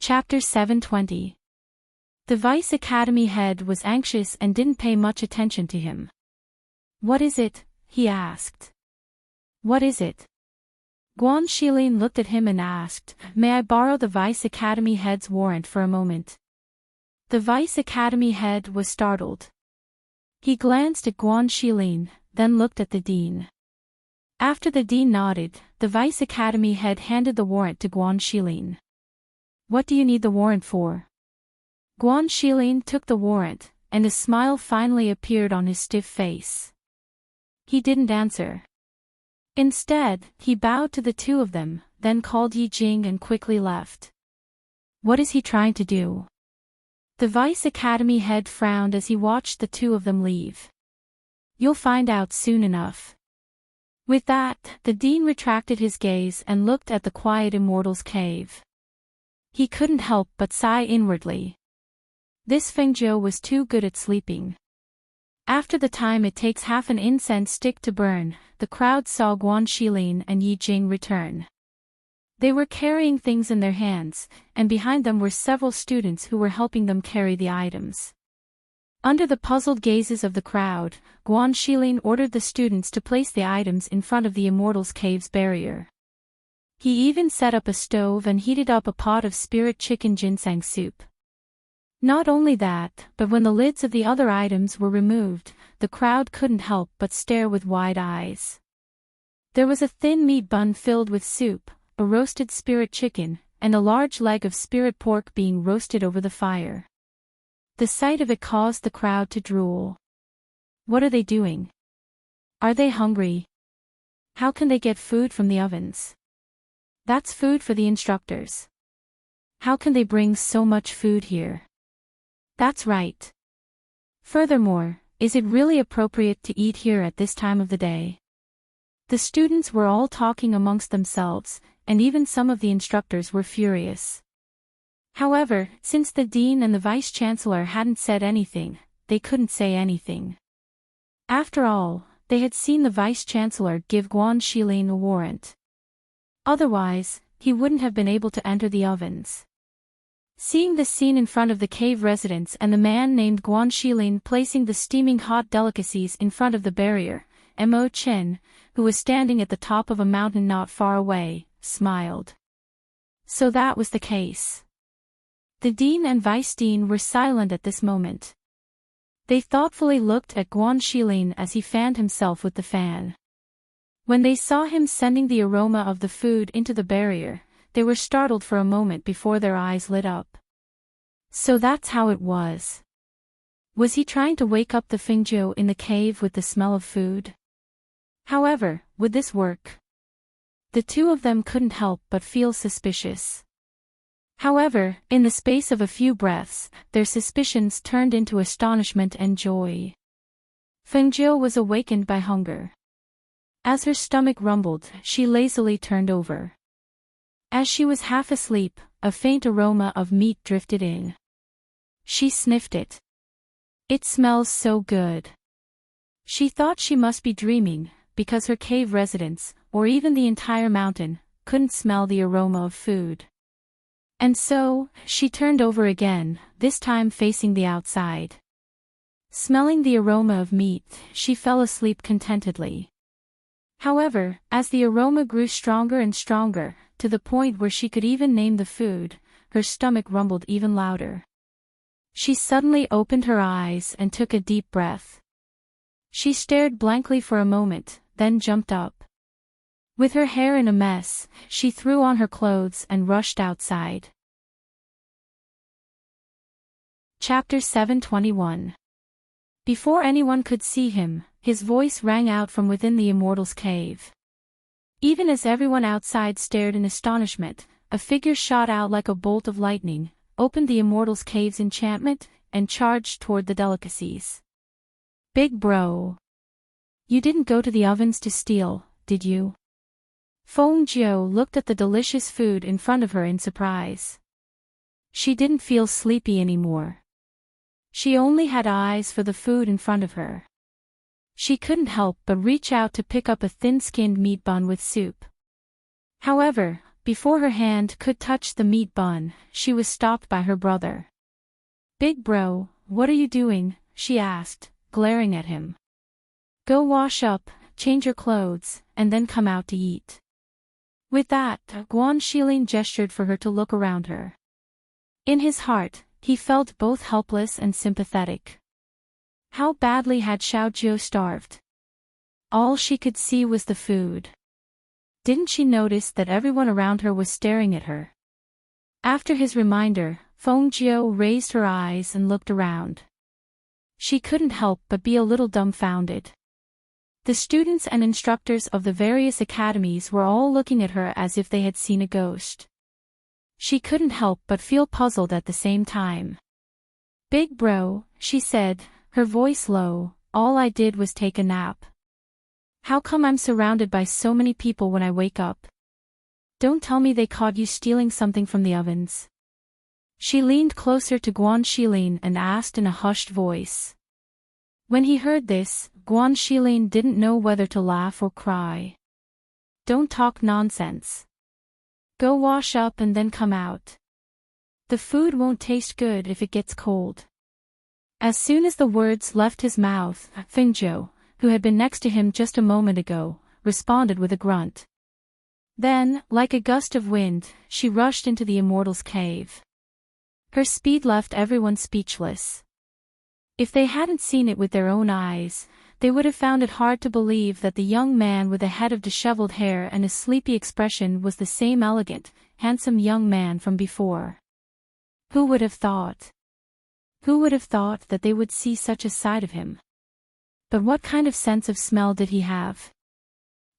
Chapter 720. The Vice Academy head was anxious and didn't pay much attention to him. "What is it?" he asked. "What is it?" Guan Shilin looked at him and asked, "May I borrow the Vice Academy head's warrant for a moment?" The Vice Academy head was startled. He glanced at Guan Shilin, then looked at the dean. After the dean nodded, the Vice Academy head handed the warrant to Guan Shilin. "What do you need the warrant for?" Guan Shilin took the warrant, and a smile finally appeared on his stiff face. He didn't answer. Instead, he bowed to the two of them, then called Yi Jing and quickly left. What is he trying to do? The Vice Academy head frowned as he watched the two of them leave. You'll find out soon enough. With that, the dean retracted his gaze and looked at the quiet immortal's cave. He couldn't help but sigh inwardly. This Fengjiu was too good at sleeping. After the time it takes half an incense stick to burn, the crowd saw Guan Shilin and Yi Jing return. They were carrying things in their hands, and behind them were several students who were helping them carry the items. Under the puzzled gazes of the crowd, Guan Shilin ordered the students to place the items in front of the Immortal's cave's barrier. He even set up a stove and heated up a pot of spirit chicken ginseng soup. Not only that, but when the lids of the other items were removed, the crowd couldn't help but stare with wide eyes. There was a thin meat bun filled with soup, a roasted spirit chicken, and a large leg of spirit pork being roasted over the fire. The sight of it caused the crowd to drool. What are they doing? Are they hungry? How can they get food from the ovens? That's food for the instructors. How can they bring so much food here? That's right. Furthermore, is it really appropriate to eat here at this time of the day? The students were all talking amongst themselves, and even some of the instructors were furious. However, since the dean and the vice-chancellor hadn't said anything, they couldn't say anything. After all, they had seen the vice-chancellor give Guan Shilin a warrant. Otherwise, he wouldn't have been able to enter the ovens. Seeing the scene in front of the cave residents and the man named Guan Shilin placing the steaming hot delicacies in front of the barrier, Mo Chen, who was standing at the top of a mountain not far away, smiled. So that was the case. The dean and vice-dean were silent at this moment. They thoughtfully looked at Guan Shilin as he fanned himself with the fan. When they saw him sending the aroma of the food into the barrier, they were startled for a moment before their eyes lit up. So that's how it was. Was he trying to wake up the Fengjiu in the cave with the smell of food? However, would this work? The two of them couldn't help but feel suspicious. However, in the space of a few breaths, their suspicions turned into astonishment and joy. Fengjiu was awakened by hunger. As her stomach rumbled, she lazily turned over. As she was half asleep, a faint aroma of meat drifted in. She sniffed it. It smells so good. She thought she must be dreaming, because her cave residents, or even the entire mountain, couldn't smell the aroma of food. And so, she turned over again, this time facing the outside. Smelling the aroma of meat, she fell asleep contentedly. However, as the aroma grew stronger and stronger, to the point where she could even name the food, her stomach rumbled even louder. She suddenly opened her eyes and took a deep breath. She stared blankly for a moment, then jumped up. With her hair in a mess, she threw on her clothes and rushed outside. Chapter 721. Before anyone could see him, his voice rang out from within the Immortal's cave. Even as everyone outside stared in astonishment, a figure shot out like a bolt of lightning, opened the Immortal's cave's enchantment, and charged toward the delicacies. Big bro. You didn't go to the ovens to steal, did you? Fengjiu looked at the delicious food in front of her in surprise. She didn't feel sleepy anymore. She only had eyes for the food in front of her. She couldn't help but reach out to pick up a thin-skinned meat bun with soup. However, Before her hand could touch the meat bun, she was stopped by her brother. "Big bro, what are you doing?" she asked, glaring at him. "Go wash up, change your clothes, and then come out to eat." With that, Guan Shilin gestured for her to look around her. In his heart, he felt both helpless and sympathetic. How badly had Xiaojiu starved? All she could see was the food. Didn't she notice that everyone around her was staring at her? After his reminder, Feng Jiu raised her eyes and looked around. She couldn't help but be a little dumbfounded. The students and instructors of the various academies were all looking at her as if they had seen a ghost. She couldn't help but feel puzzled at the same time. "Big bro," she said, her voice low, "all I did was take a nap. How come I'm surrounded by so many people when I wake up? Don't tell me they caught you stealing something from the ovens." She leaned closer to Guan Shilin and asked in a hushed voice. When he heard this, Guan Shilin didn't know whether to laugh or cry. "Don't talk nonsense. Go wash up and then come out. The food won't taste good if it gets cold." As soon as the words left his mouth, Feng Jiu, who had been next to him just a moment ago, responded with a grunt. Then, like a gust of wind, she rushed into the Immortal's cave. Her speed left everyone speechless. If they hadn't seen it with their own eyes, they would have found it hard to believe that the young man with a head of disheveled hair and a sleepy expression was the same elegant, handsome young man from before. Who would have thought? Who would have thought that they would see such a side of him? But what kind of sense of smell did he have?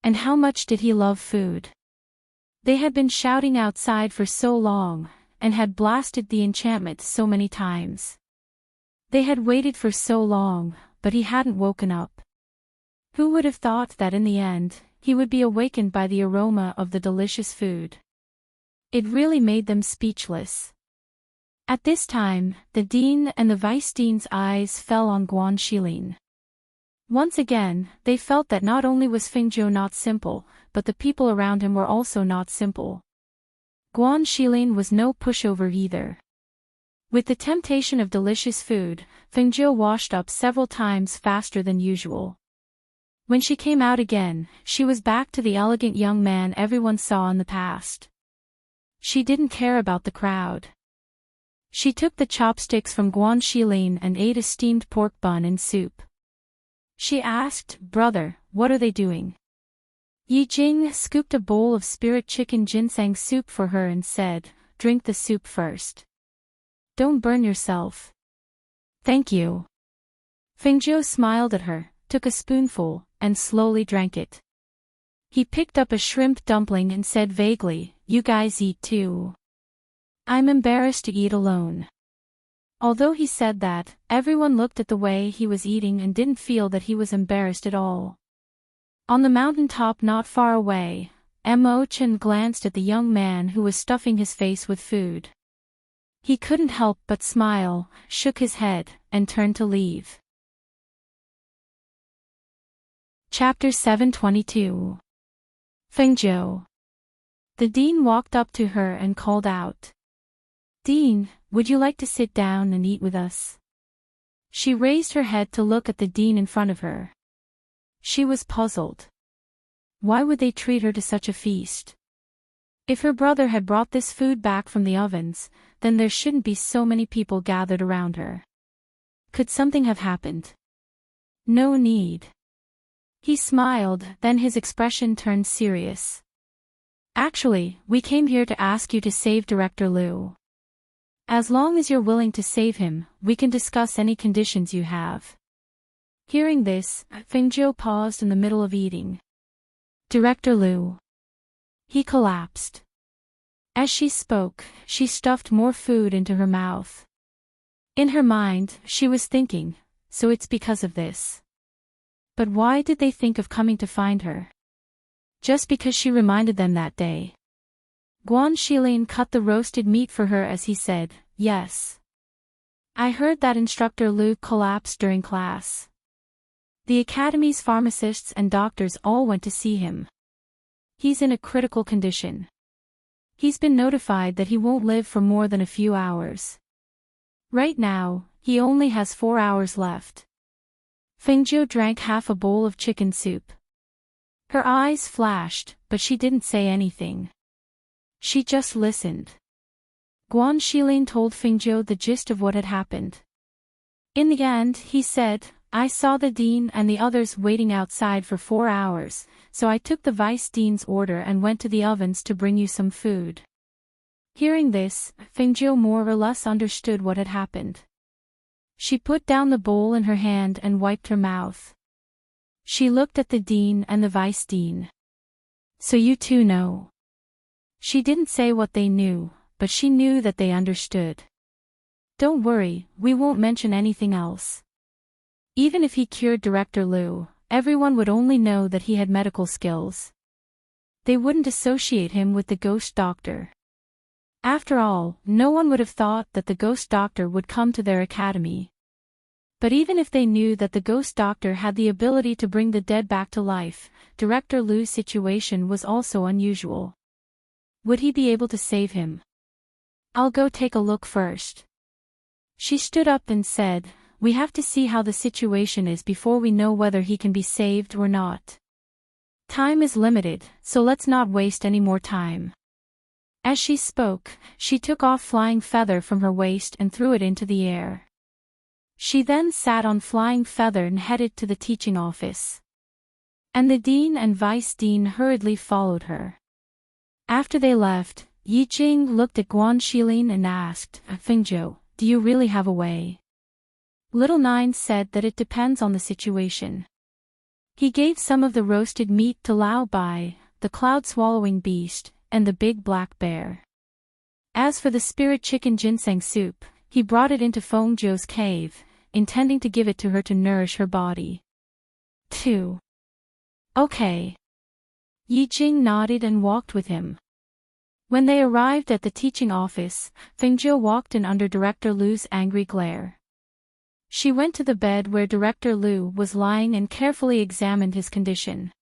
And how much did he love food? They had been shouting outside for so long, and had blasted the enchantment so many times. They had waited for so long, but he hadn't woken up. Who would have thought that in the end, he would be awakened by the aroma of the delicious food? It really made them speechless. At this time, the dean and the vice-dean's eyes fell on Guan Shilin. Once again, they felt that not only was Feng Jiu not simple, but the people around him were also not simple. Guan Shilin was no pushover either. With the temptation of delicious food, Feng Jiu washed up several times faster than usual. When she came out again, she was back to the elegant young man everyone saw in the past. She didn't care about the crowd. She took the chopsticks from Guan Shilin and ate a steamed pork bun and soup. She asked, "Brother, what are they doing?" Yi Jing scooped a bowl of spirit chicken ginseng soup for her and said, "Drink the soup first. Don't burn yourself." "Thank you." Feng Jiu smiled at her, took a spoonful, and slowly drank it. He picked up a shrimp dumpling and said vaguely, "You guys eat too." "I'm embarrassed to eat alone." Although he said that, everyone looked at the way he was eating and didn't feel that he was embarrassed at all. On the mountaintop not far away, Mo Chen glanced at the young man who was stuffing his face with food. He couldn't help but smile, shook his head, and turned to leave. Chapter 722. Feng Jiu. The dean walked up to her and called out, "Dean, would you like to sit down and eat with us?" She raised her head to look at the dean in front of her. She was puzzled. Why would they treat her to such a feast? If her brother had brought this food back from the ovens, then there shouldn't be so many people gathered around her. Could something have happened? No need. He smiled, then his expression turned serious. "Actually, we came here to ask you to save Director Liu. As long as you're willing to save him, we can discuss any conditions you have." Hearing this, Feng Jiu paused in the middle of eating. Director Liu. He collapsed. As she spoke, she stuffed more food into her mouth. In her mind, she was thinking, so it's because of this. But why did they think of coming to find her? Just because she reminded them that day. Guan Shilin cut the roasted meat for her as he said, "Yes. I heard that Instructor Liu collapsed during class. The academy's pharmacists and doctors all went to see him. He's in a critical condition." He's been notified that he won't live for more than a few hours. Right now, he only has 4 hours left. Fengjiu drank half a bowl of chicken soup. Her eyes flashed, but she didn't say anything. She just listened. Guan Shilin told Fengjiu the gist of what had happened. In the end, he said, I saw the dean and the others waiting outside for 4 hours, so I took the vice dean's order and went to the ovens to bring you some food. Hearing this, Fengjiu more or less understood what had happened. She put down the bowl in her hand and wiped her mouth. She looked at the dean and the vice dean. So you two know. She didn't say what they knew, but she knew that they understood. Don't worry, we won't mention anything else. Even if he cured Director Liu, everyone would only know that he had medical skills. They wouldn't associate him with the ghost doctor. After all, no one would have thought that the ghost doctor would come to their academy. But even if they knew that the ghost doctor had the ability to bring the dead back to life, Director Liu's situation was also unusual. Would he be able to save him? I'll go take a look first. She stood up and said, we have to see how the situation is before we know whether he can be saved or not. Time is limited, so let's not waste any more time. As she spoke, she took off Flying Feather from her waist and threw it into the air. She then sat on Flying Feather and headed to the teaching office. And the dean and vice dean hurriedly followed her. After they left, Yi Jing looked at Guan Shilin and asked, Fengjiu, do you really have a way? Little Nine said that it depends on the situation. He gave some of the roasted meat to Lao Bai, the cloud-swallowing beast, and the big black bear. As for the spirit chicken ginseng soup, he brought it into Fengjiu's cave, intending to give it to her to nourish her body. 2. Okay. Yi Jing nodded and walked with him. When they arrived at the teaching office, Fengjiu walked in under Director Liu's angry glare. She went to the bed where Director Liu was lying and carefully examined his condition.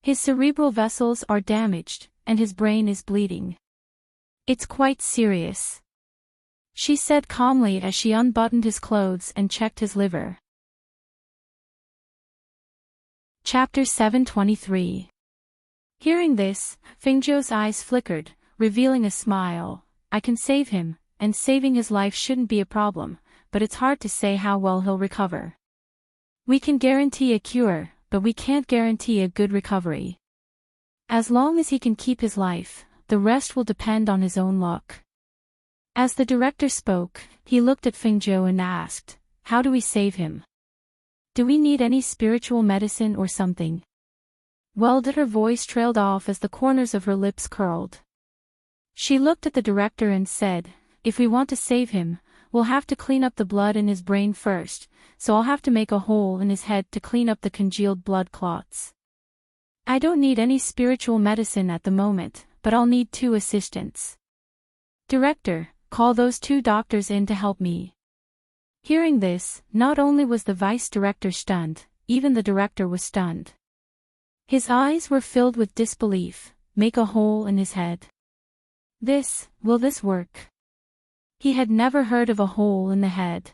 His cerebral vessels are damaged, and his brain is bleeding. It's quite serious, she said calmly as she unbuttoned his clothes and checked his liver. Chapter 723. Hearing this, Fengjiu's eyes flickered, revealing a smile. I can save him, and saving his life shouldn't be a problem, but it's hard to say how well he'll recover. We can guarantee a cure, but we can't guarantee a good recovery. As long as he can keep his life, the rest will depend on his own luck. As the director spoke, he looked at Fengjiu and asked, how do we save him? Do we need any spiritual medicine or something? Well, her voice trailed off as the corners of her lips curled. She looked at the director and said, if we want to save him, we'll have to clean up the blood in his brain first, so I'll have to make a hole in his head to clean up the congealed blood clots. I don't need any spiritual medicine at the moment, but I'll need 2 assistants. Director, call those 2 doctors in to help me. Hearing this, not only was the vice director stunned, even the director was stunned. His eyes were filled with disbelief. Make a hole in his head. Will this work? He had never heard of a hole in the head.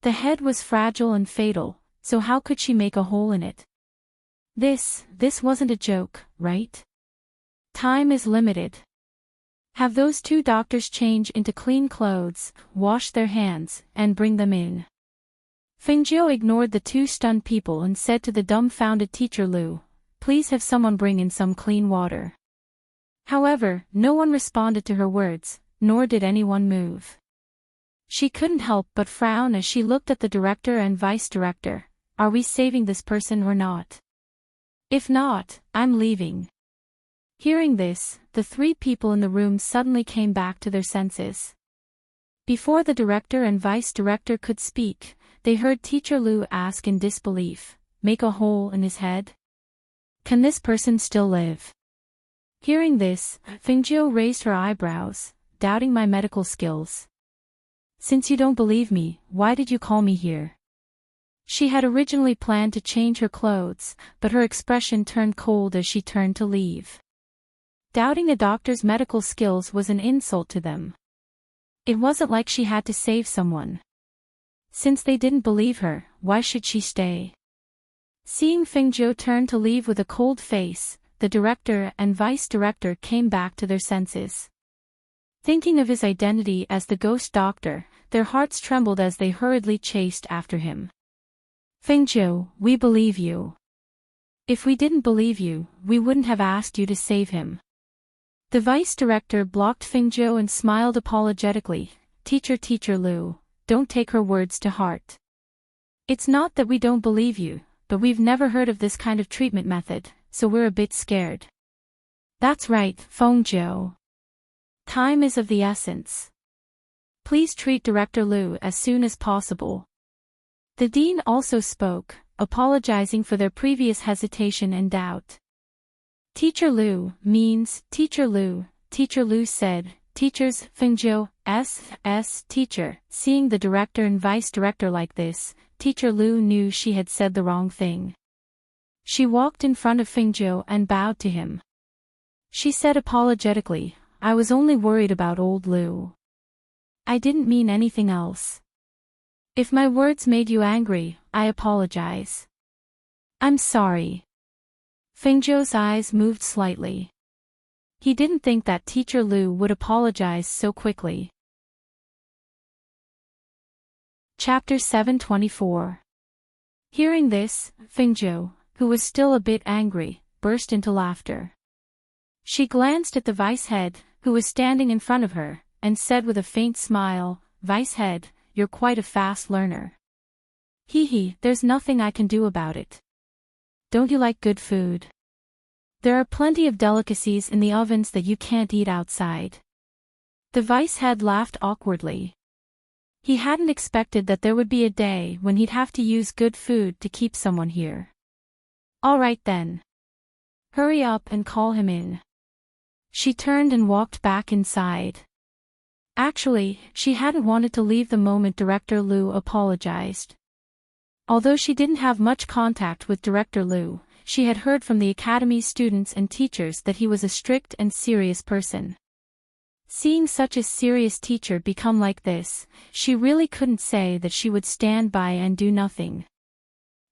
The head was fragile and fatal, so how could she make a hole in it? This wasn't a joke, right? Time is limited. Have those 2 doctors change into clean clothes, wash their hands, and bring them in. Fengjiu ignored the 2 stunned people and said to the dumbfounded teacher Liu, please have someone bring in some clean water. However, no one responded to her words, nor did anyone move. She couldn't help but frown as she looked at the director and vice director. Are we saving this person or not? If not, I'm leaving. Hearing this, the 3 people in the room suddenly came back to their senses. Before the director and vice director could speak, they heard teacher Liu ask in disbelief, make a hole in his head? Can this person still live? Hearing this, Fengjiu raised her eyebrows, doubting my medical skills. Since you don't believe me, why did you call me here? She had originally planned to change her clothes, but her expression turned cold as she turned to leave. Doubting a doctor's medical skills was an insult to them. It wasn't like she had to save someone. Since they didn't believe her, why should she stay? Seeing Fengzhou turn to leave with a cold face, the director and vice director came back to their senses. Thinking of his identity as the ghost doctor, their hearts trembled as they hurriedly chased after him. Fengzhou, we believe you. If we didn't believe you, we wouldn't have asked you to save him. The vice director blocked Fengzhou and smiled apologetically. Teacher Lu, don't take her words to heart. It's not that we don't believe you, but we've never heard of this kind of treatment method, so we're a bit scared. That's right, Fengzhou. Time is of the essence. Please treat Director Lu as soon as possible. The dean also spoke, apologizing for their previous hesitation and doubt. Teacher Lu means Teacher Lu, Teacher Lu said, teachers, Fengzhou, teacher. Seeing the director and vice director like this, Teacher Lu knew she had said the wrong thing. She walked in front of Fengzhou and bowed to him. She said apologetically, I was only worried about old Lu. I didn't mean anything else. If my words made you angry, I apologize. I'm sorry. Fengzhou's eyes moved slightly. He didn't think that Teacher Lu would apologize so quickly. Chapter 724. Hearing this, Fengzhou, who was still a bit angry, burst into laughter. She glanced at the vice head, who was standing in front of her, and said with a faint smile, Vice head, you're quite a fast learner. Hee, there's nothing I can do about it. Don't you like good food? There are plenty of delicacies in the ovens that you can't eat outside. The vice head laughed awkwardly. He hadn't expected that there would be a day when he'd have to use good food to keep someone here. All right then. Hurry up and call him in. She turned and walked back inside. Actually, she hadn't wanted to leave the moment Director Lu apologized. Although she didn't have much contact with Director Lu, she had heard from the academy's students and teachers that he was a strict and serious person. Seeing such a serious teacher become like this, she really couldn't say that she would stand by and do nothing.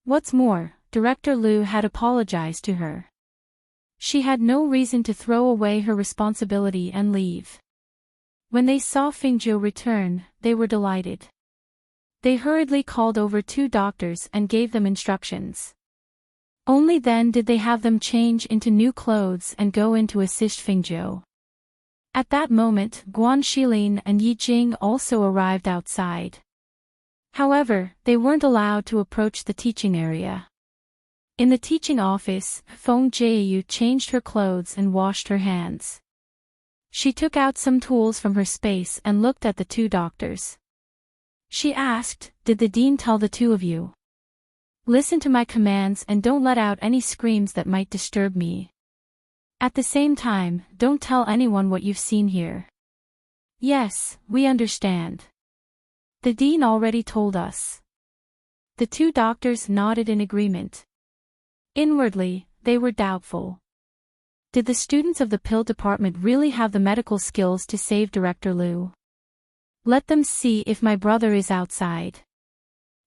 What's more, Director Lu had apologized to her. She had no reason to throw away her responsibility and leave. When they saw Fengzhou return, they were delighted. They hurriedly called over 2 doctors and gave them instructions. Only then did they have them change into new clothes and go in to assist Fengzhou. At that moment, Guan Shilin and Yi Jing also arrived outside. However, they weren't allowed to approach the teaching area. In the teaching office, Feng Jieyu changed her clothes and washed her hands. She took out some tools from her space and looked at the 2 doctors. She asked, Did the dean tell the 2 of you? Listen to my commands and don't let out any screams that might disturb me. At the same time, don't tell anyone what you've seen here. Yes, we understand. The dean already told us. The 2 doctors nodded in agreement. Inwardly, they were doubtful. Did the students of the pill department really have the medical skills to save Director Lu? Let them see if my brother is outside.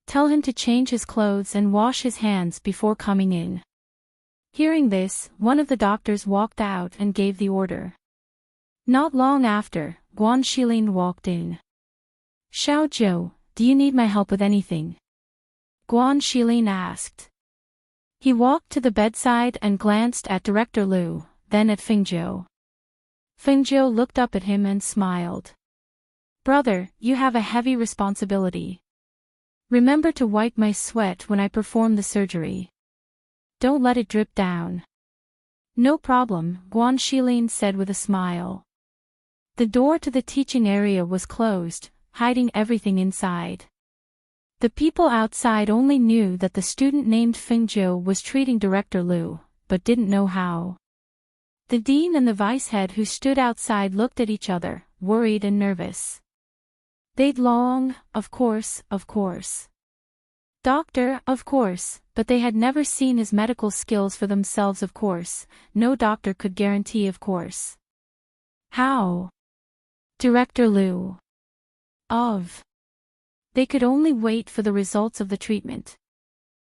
Tell him to change his clothes and wash his hands before coming in. Hearing this, one of the doctors walked out and gave the order. Not long after, Guan Shilin walked in. Xiao Zhou, do you need my help with anything? Guan Shilin asked. He walked to the bedside and glanced at Director Lu, then at Fengzhou. Fengzhou looked up at him and smiled. Brother, you have a heavy responsibility. Remember to wipe my sweat when I perform the surgery. Don't let it drip down. No problem, Guan Shilin said with a smile. The door to the teaching area was closed, hiding everything inside. The people outside only knew that the student named Fengzhou was treating Director Lu, but didn't know how. The dean and the vice head who stood outside looked at each other, worried and nervous. They'd long, of course. Doctor, of course, but they had never seen his medical skills for themselves, of course. No doctor could guarantee, of course. How? Director Liu. They could only wait for the results of the treatment.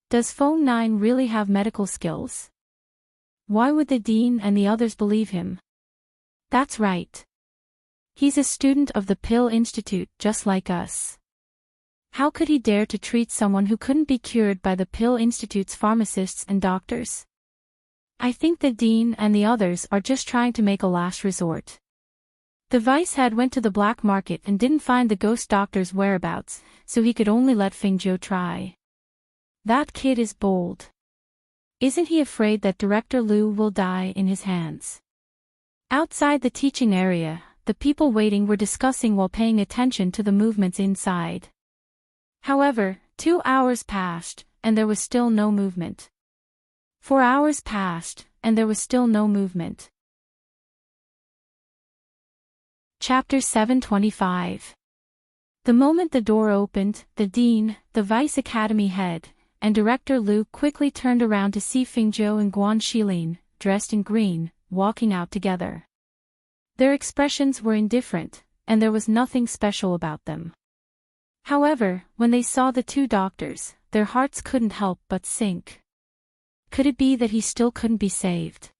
Does Phone 9 really have medical skills? Why would the dean and the others believe him? That's right. He's a student of the Pill Institute, just like us. How could he dare to treat someone who couldn't be cured by the Pill Institute's pharmacists and doctors? I think the dean and the others are just trying to make a last resort. The vice head went to the black market and didn't find the ghost doctor's whereabouts, so he could only let Fingzhou try. That kid is bold. Isn't he afraid that Director Liu will die in his hands? Outside the teaching area, the people waiting were discussing while paying attention to the movements inside. However, 2 hours passed, and there was still no movement. 4 hours passed, and there was still no movement. Chapter 725. The moment the door opened, the dean, the vice academy head, and Director Liu quickly turned around to see Fingzhou and Guan Xilin, dressed in green, walking out together. Their expressions were indifferent, and there was nothing special about them. However, when they saw the two doctors, their hearts couldn't help but sink. Could it be that he still couldn't be saved?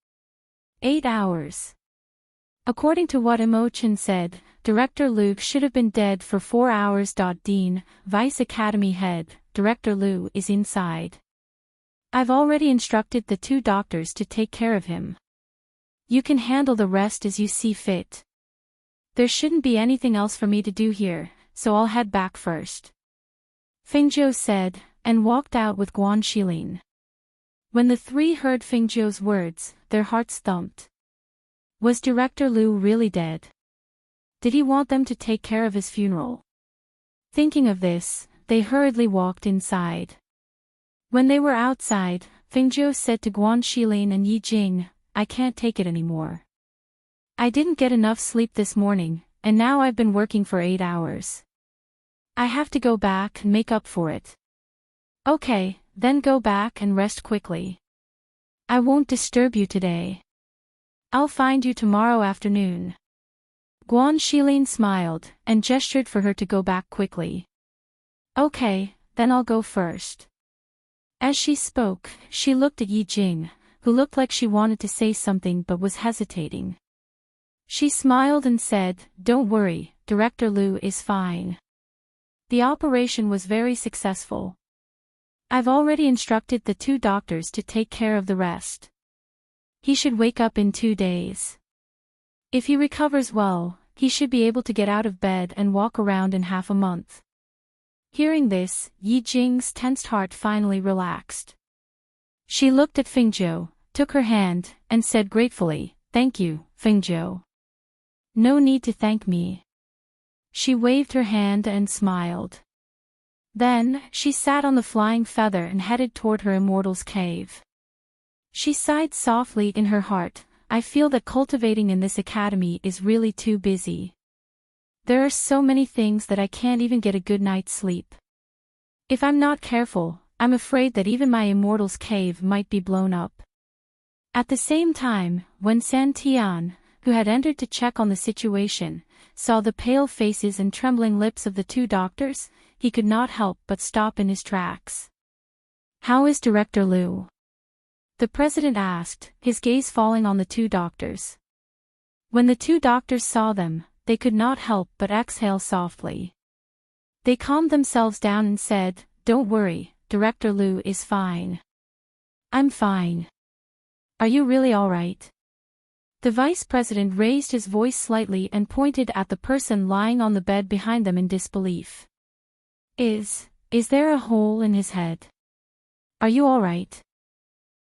8 hours. According to what Imo-chan said, Director Liu should have been dead for 4 hours. Dean, Vice Academy Head, Director Liu is inside. I've already instructed the two doctors to take care of him. You can handle the rest as you see fit. There shouldn't be anything else for me to do here, so I'll head back first. Fingzhou said, and walked out with Guan Xilin. When the three heard Fingzhou's words, their hearts thumped. Was Director Liu really dead? Did he want them to take care of his funeral? Thinking of this, they hurriedly walked inside. When they were outside, Fingzhou said to Guan Xilin and Yi Jing, I can't take it anymore. I didn't get enough sleep this morning, and now I've been working for 8 hours. I have to go back and make up for it. Okay, then go back and rest quickly. I won't disturb you today. I'll find you tomorrow afternoon. Guan Xilin smiled and gestured for her to go back quickly. Okay, then I'll go first. As she spoke, she looked at Yi Jing, who looked like she wanted to say something but was hesitating. She smiled and said, Don't worry, Director Liu is fine. The operation was very successful. I've already instructed the two doctors to take care of the rest. He should wake up in 2 days. If he recovers well, he should be able to get out of bed and walk around in half a month. Hearing this, Yi Jing's tensed heart finally relaxed. She looked at Fingzhou, took her hand, and said gratefully, Thank you, Fingzhou. No need to thank me. She waved her hand and smiled. Then, she sat on the flying feather and headed toward her immortal's cave. She sighed softly in her heart, I feel that cultivating in this academy is really too busy. There are so many things that I can't even get a good night's sleep. If I'm not careful, I'm afraid that even my immortal's cave might be blown up. At the same time, when San Tian, who had entered to check on the situation, saw the pale faces and trembling lips of the two doctors, he could not help but stop in his tracks. How is Director Liu? The president asked, his gaze falling on the two doctors. When the two doctors saw them, they could not help but exhale softly. They calmed themselves down and said, Don't worry, Director Liu is fine. I'm fine. Are you really all right? The vice president raised his voice slightly and pointed at the person lying on the bed behind them in disbelief. Is there a hole in his head? Are you all right?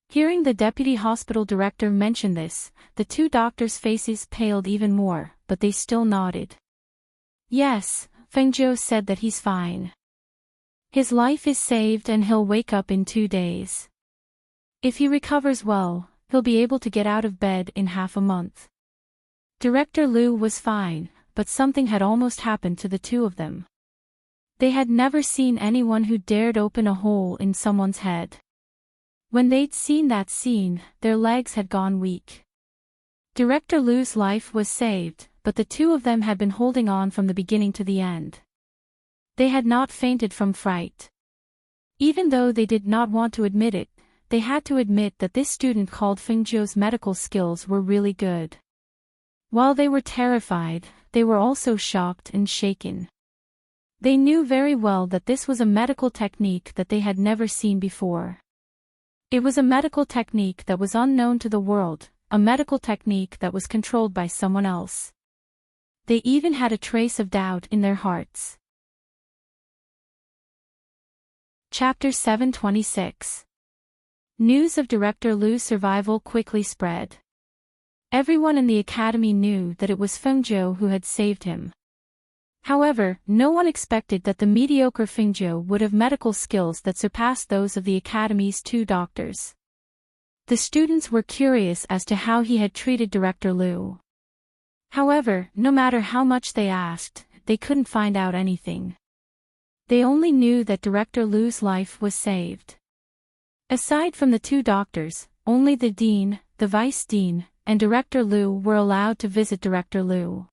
Hearing the deputy hospital director mention this, the two doctors' faces paled even more, but they still nodded. Yes, Fengzhou said that he's fine. His life is saved and he'll wake up in 2 days. If he recovers well, he'll be able to get out of bed in half a month. Director Liu was fine, but something had almost happened to the two of them. They had never seen anyone who dared open a hole in someone's head. When they'd seen that scene, their legs had gone weak. Director Lu's life was saved, but the two of them had been holding on from the beginning to the end. They had not fainted from fright. Even though they did not want to admit it, they had to admit that this student called Fengzhou's medical skills were really good. While they were terrified, they were also shocked and shaken. They knew very well that this was a medical technique that they had never seen before. It was a medical technique that was unknown to the world, a medical technique that was controlled by someone else. They even had a trace of doubt in their hearts. Chapter 726. News of Director Lu's survival quickly spread. Everyone in the academy knew that it was Fengzhou who had saved him. However, no one expected that the mediocre Fengzhou would have medical skills that surpassed those of the academy's two doctors. The students were curious as to how he had treated Director Lu. However, no matter how much they asked, they couldn't find out anything. They only knew that Director Lu's life was saved. Aside from the two doctors, only the dean, the vice dean, and Director Lu were allowed to visit Director Lu.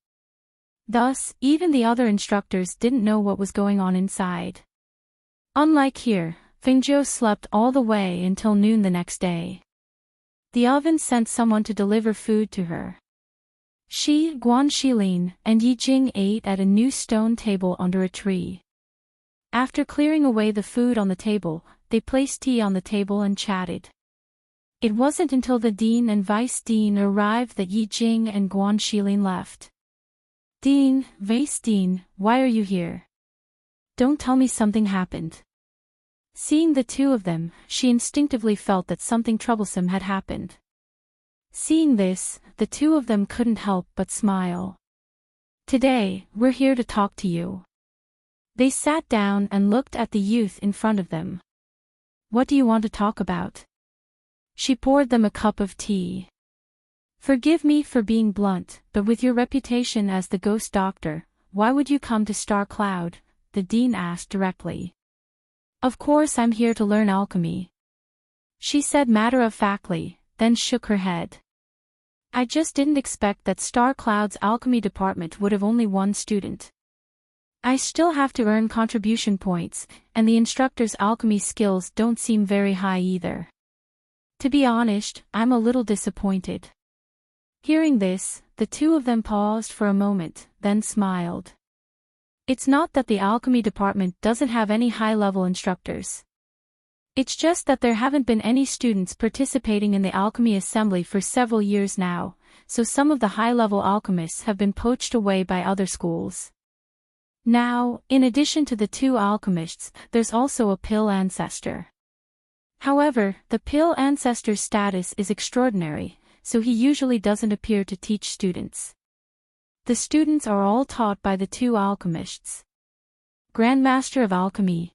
Thus, even the other instructors didn't know what was going on inside. Unlike here, Fengzhou slept all the way until noon the next day. The oven sent someone to deliver food to her. She, Guan Shilin, and Yi Jing ate at a new stone table under a tree. After clearing away the food on the table, they placed tea on the table and chatted. It wasn't until the dean and vice dean arrived that Yi Jing and Guan Shilin left. Dean, vice dean, why are you here? Don't tell me something happened. Seeing the two of them, she instinctively felt that something troublesome had happened. Seeing this, the two of them couldn't help but smile. Today, we're here to talk to you. They sat down and looked at the youth in front of them. What do you want to talk about? She poured them a cup of tea. Forgive me for being blunt, but with your reputation as the ghost doctor, why would you come to Star Cloud? The dean asked directly. Of course I'm here to learn alchemy. She said matter-of-factly, then shook her head. I just didn't expect that Star Cloud's alchemy department would have only one student. I still have to earn contribution points, and the instructor's alchemy skills don't seem very high either. To be honest, I'm a little disappointed. Hearing this, the two of them paused for a moment, then smiled. It's not that the alchemy department doesn't have any high-level instructors. It's just that there haven't been any students participating in the alchemy assembly for several years now, so some of the high-level alchemists have been poached away by other schools. Now, in addition to the two alchemists, there's also a pill ancestor. However, the pill ancestor's status is extraordinary, so he usually doesn't appear to teach students. The students are all taught by the two alchemists. Grandmaster of Alchemy.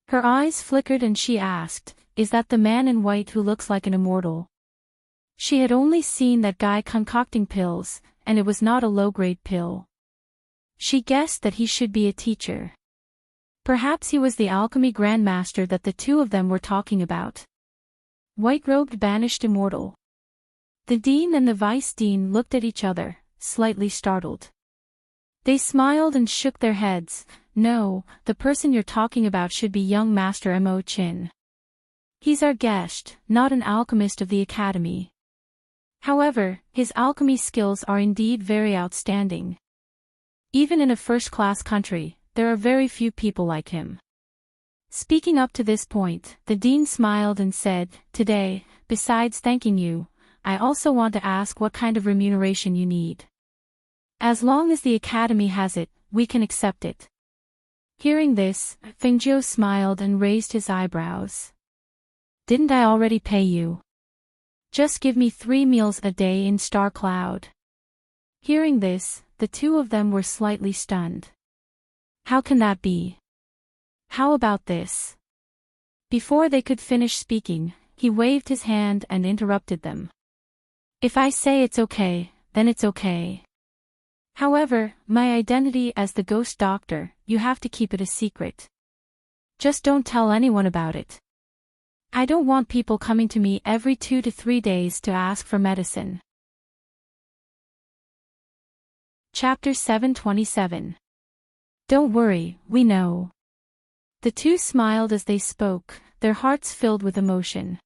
Her eyes flickered and she asked, is that the man in white who looks like an immortal? She had only seen that guy concocting pills, and it was not a low-grade pill. She guessed that he should be a teacher. Perhaps he was the alchemy grandmaster that the two of them were talking about. White-robed banished immortal. The dean and the vice dean looked at each other, slightly startled. They smiled and shook their heads. No, the person you're talking about should be young Master Mo Chin. He's our guest, not an alchemist of the academy. However, his alchemy skills are indeed very outstanding. Even in a first-class country, there are very few people like him. Speaking up to this point, the dean smiled and said, today, besides thanking you, I also want to ask what kind of remuneration you need. As long as the academy has it, we can accept it. Hearing this, Fengzhou smiled and raised his eyebrows. Didn't I already pay you? Just give me 3 meals a day in Star Cloud. Hearing this, the two of them were slightly stunned. How can that be? How about this? Before they could finish speaking, he waved his hand and interrupted them. If I say it's okay, then it's okay. However, my identity as the ghost doctor, you have to keep it a secret. Just don't tell anyone about it. I don't want people coming to me every 2 to 3 days to ask for medicine. Chapter 727. Don't worry, we know. The two smiled as they spoke, their hearts filled with emotion.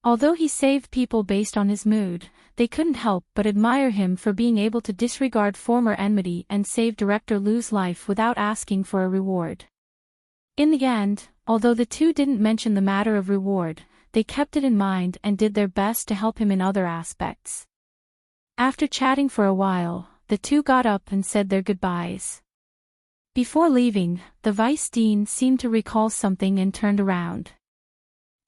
Although he saved people based on his mood, they couldn't help but admire him for being able to disregard former enmity and save Director Lu's life without asking for a reward. In the end, although the two didn't mention the matter of reward, they kept it in mind and did their best to help him in other aspects. After chatting for a while, the two got up and said their goodbyes. Before leaving, the vice dean seemed to recall something and turned around.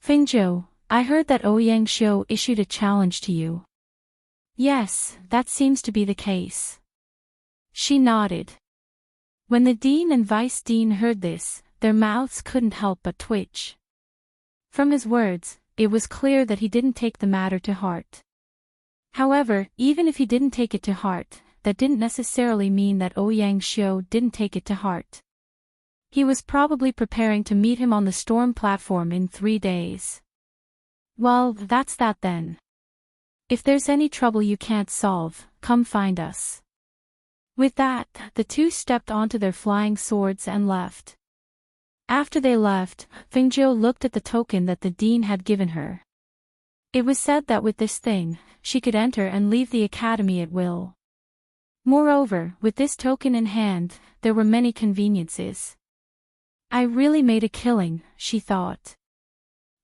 Fingzhou, I heard that Ouyang Xiu issued a challenge to you. Yes, that seems to be the case. She nodded. When the dean and vice dean heard this, their mouths couldn't help but twitch. From his words, it was clear that he didn't take the matter to heart. However, even if he didn't take it to heart, that didn't necessarily mean that Ouyang Xiu didn't take it to heart. He was probably preparing to meet him on the storm platform in 3 days. Well, that's that then. If there's any trouble you can't solve, come find us. With that, the two stepped onto their flying swords and left. After they left, Fingzhou looked at the token that the dean had given her. It was said that with this thing, she could enter and leave the academy at will. Moreover, with this token in hand, there were many conveniences. I really made a killing, she thought.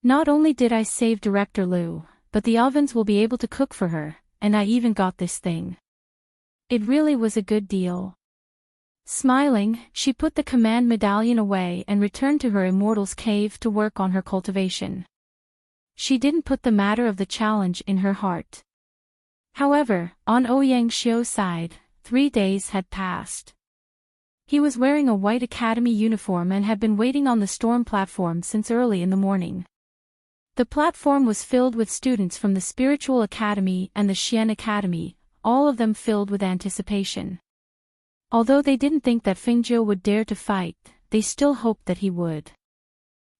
Not only did I save Director Lu, but the ovens will be able to cook for her, and I even got this thing. It really was a good deal. Smiling, she put the command medallion away and returned to her immortal's cave to work on her cultivation. She didn't put the matter of the challenge in her heart. However, on Ouyang Xiu's side, 3 days had passed. He was wearing a white academy uniform and had been waiting on the storm platform since early in the morning. The platform was filled with students from the Spiritual Academy and the Xian Academy, all of them filled with anticipation. Although they didn't think that Fingzhou would dare to fight, they still hoped that he would.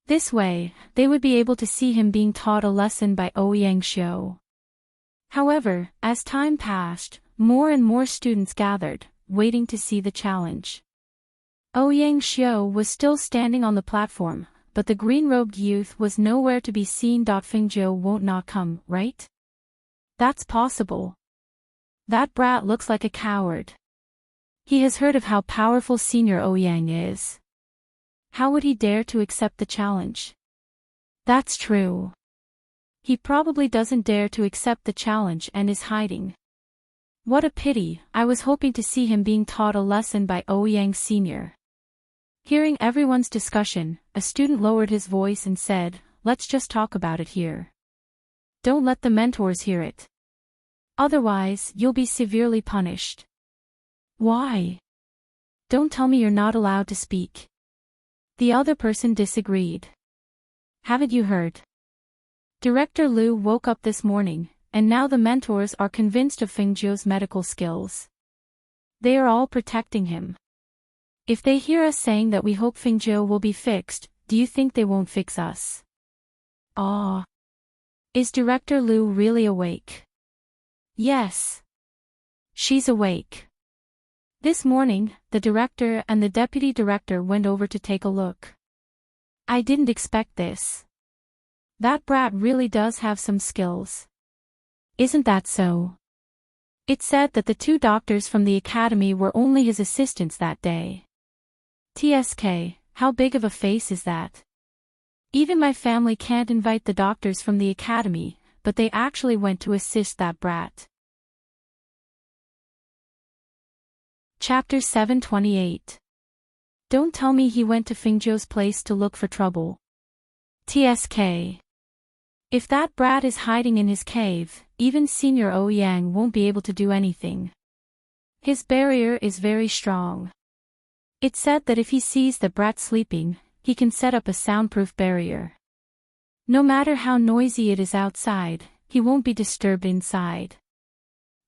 This way, they would be able to see him being taught a lesson by Ouyang Xiu. However, as time passed, more and more students gathered, waiting to see the challenge. Ouyang Xiu was still standing on the platform, but the green-robed youth was nowhere to be seen. Fingzhou won't not come, right? That's possible. That brat looks like a coward. He has heard of how powerful Senior Ouyang is. How would he dare to accept the challenge? That's true. He probably doesn't dare to accept the challenge and is hiding. What a pity, I was hoping to see him being taught a lesson by Ouyang Sr. Hearing everyone's discussion, a student lowered his voice and said, let's just talk about it here. Don't let the mentors hear it. Otherwise, you'll be severely punished. Why? Don't tell me you're not allowed to speak. The other person disagreed. Haven't you heard? Director Lu woke up this morning, and now the mentors are convinced of Fingzhou's medical skills. They are all protecting him. If they hear us saying that we hope Fingzhou will be fixed, do you think they won't fix us? Ah. Is Director Lu really awake? Yes. She's awake. This morning, the director and the deputy director went over to take a look. I didn't expect this. That brat really does have some skills. Isn't that so? It said that the 2 doctors from the academy were only his assistants that day. TSK, how big of a face is that? Even my family can't invite the doctors from the academy, but they actually went to assist that brat. Chapter 728. Don't tell me he went to Fingzhou's place to look for trouble. TSK. If that brat is hiding in his cave, even Senior Ouyang won't be able to do anything. His barrier is very strong. It said that if he sees the brat sleeping, he can set up a soundproof barrier. No matter how noisy it is outside, he won't be disturbed inside.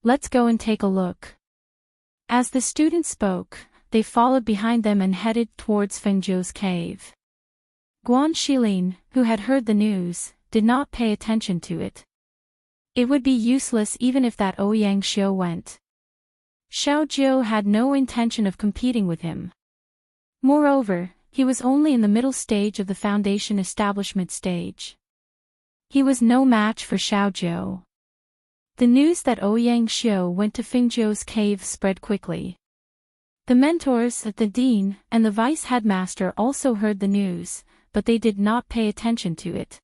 Let's go and take a look. As the students spoke, they followed behind them and headed towards Fengzhou's cave. Guan Shilin, who had heard the news, did not pay attention to it. It would be useless even if that Ouyang Xiu went. Xiao Jiu had no intention of competing with him. Moreover, he was only in the middle stage of the foundation establishment stage. He was no match for Xiao Jiu. The news that Ouyang Xiu went to Fengzhou's cave spread quickly. The mentors, the dean, and the vice headmaster also heard the news, but they did not pay attention to it.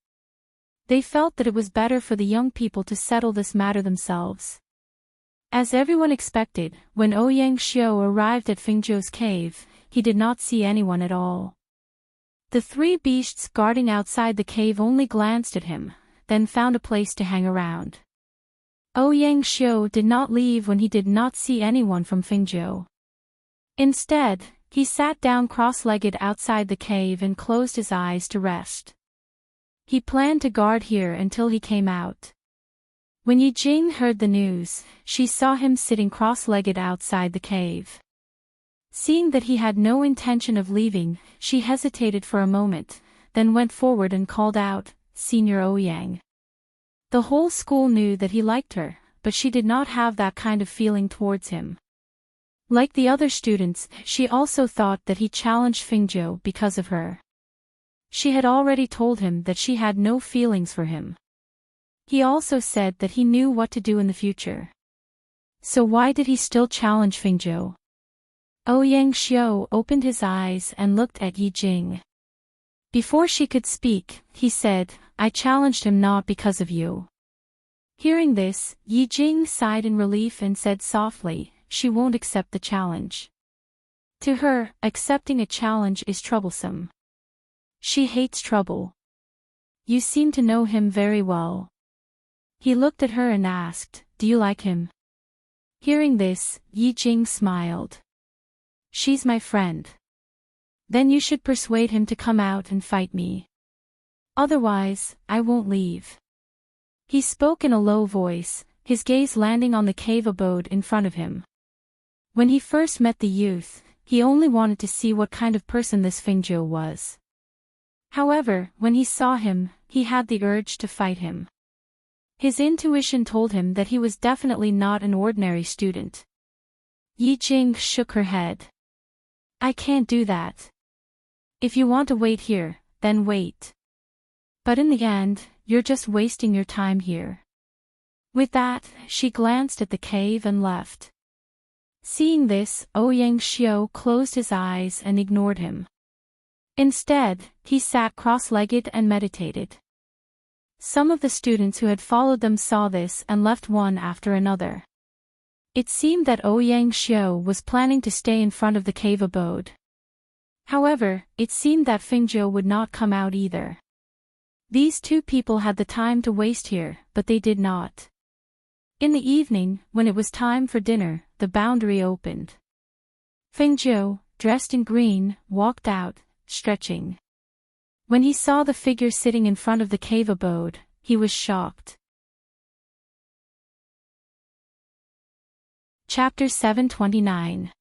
They felt that it was better for the young people to settle this matter themselves. As everyone expected, when Ouyang Xiu arrived at Fengzhou's cave, he did not see anyone at all. The three beasts guarding outside the cave only glanced at him, then found a place to hang around. Ouyang Xiu did not leave when he did not see anyone from Fengzhou. Instead, he sat down cross-legged outside the cave and closed his eyes to rest. He planned to guard here until he came out. When Yi Jing heard the news, she saw him sitting cross-legged outside the cave. Seeing that he had no intention of leaving, she hesitated for a moment, then went forward and called out, "Senior Ouyang." The whole school knew that he liked her, but she did not have that kind of feeling towards him. Like the other students, she also thought that he challenged Fengzhou because of her. She had already told him that she had no feelings for him. He also said that he knew what to do in the future. So why did he still challenge Fengzhou? Ouyang Xiu opened his eyes and looked at Yi Jing. Before she could speak, he said, "I challenged him not because of you." Hearing this, Yi Jing sighed in relief and said softly, "She won't accept the challenge." To her, accepting a challenge is troublesome. She hates trouble. "You seem to know him very well." He looked at her and asked, "Do you like him?" Hearing this, Yi Jing smiled. "She's my friend." "Then you should persuade him to come out and fight me. Otherwise, I won't leave." He spoke in a low voice, his gaze landing on the cave abode in front of him. When he first met the youth, he only wanted to see what kind of person this Fengzhou was. However, when he saw him, he had the urge to fight him. His intuition told him that he was definitely not an ordinary student. Yi Jing shook her head. "I can't do that. If you want to wait here, then wait. But in the end, you're just wasting your time here." With that, she glanced at the cave and left. Seeing this, Ouyang Xiu closed his eyes and ignored him. Instead, he sat cross-legged and meditated. Some of the students who had followed them saw this and left one after another. It seemed that Ouyang Xiu was planning to stay in front of the cave abode. However, it seemed that Fengzhou would not come out either. These two people had the time to waste here, but they did not. In the evening, when it was time for dinner, the boundary opened. Fengzhou, dressed in green, walked out, stretching. When he saw the figure sitting in front of the cave abode, he was shocked. Chapter 729.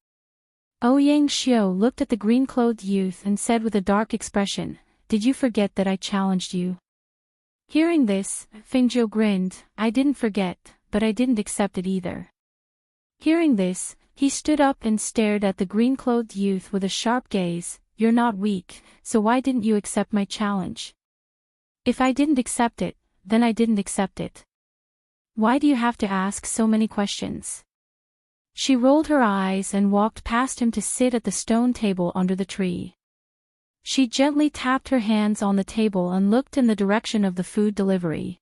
Ouyang Xiu looked at the green-clothed youth and said with a dark expression, "Did you forget that I challenged you?" Hearing this, Fengzhou grinned, "I didn't forget, but I didn't accept it either." Hearing this, he stood up and stared at the green-clothed youth with a sharp gaze. "You're not weak, so why didn't you accept my challenge?" "If I didn't accept it, then I didn't accept it. Why do you have to ask so many questions?" She rolled her eyes and walked past him to sit at the stone table under the tree. She gently tapped her hands on the table and looked in the direction of the food delivery.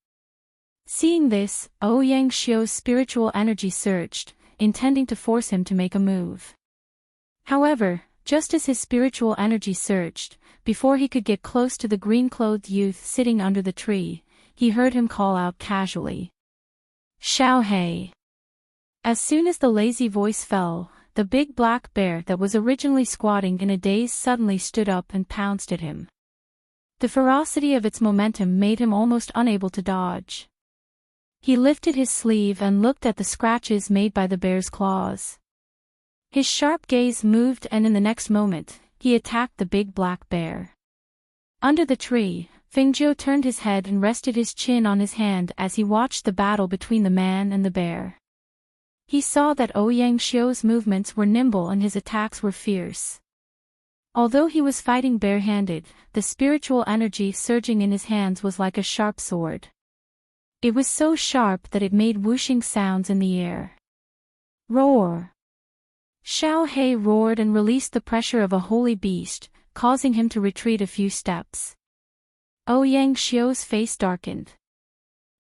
Seeing this, Ouyang Xiu's spiritual energy surged, intending to force him to make a move. However, just as his spiritual energy surged, before he could get close to the green-clothed youth sitting under the tree, he heard him call out casually, "Xiao Hei." As soon as the lazy voice fell, the big black bear that was originally squatting in a daze suddenly stood up and pounced at him. The ferocity of its momentum made him almost unable to dodge. He lifted his sleeve and looked at the scratches made by the bear's claws. His sharp gaze moved, and in the next moment, he attacked the big black bear. Under the tree, Fengjiu turned his head and rested his chin on his hand as he watched the battle between the man and the bear. He saw that Ouyang Xiu's movements were nimble and his attacks were fierce. Although he was fighting barehanded, the spiritual energy surging in his hands was like a sharp sword. It was so sharp that it made whooshing sounds in the air. Roar! Xiao He roared and released the pressure of a holy beast, causing him to retreat a few steps. Ouyang Xiu's face darkened.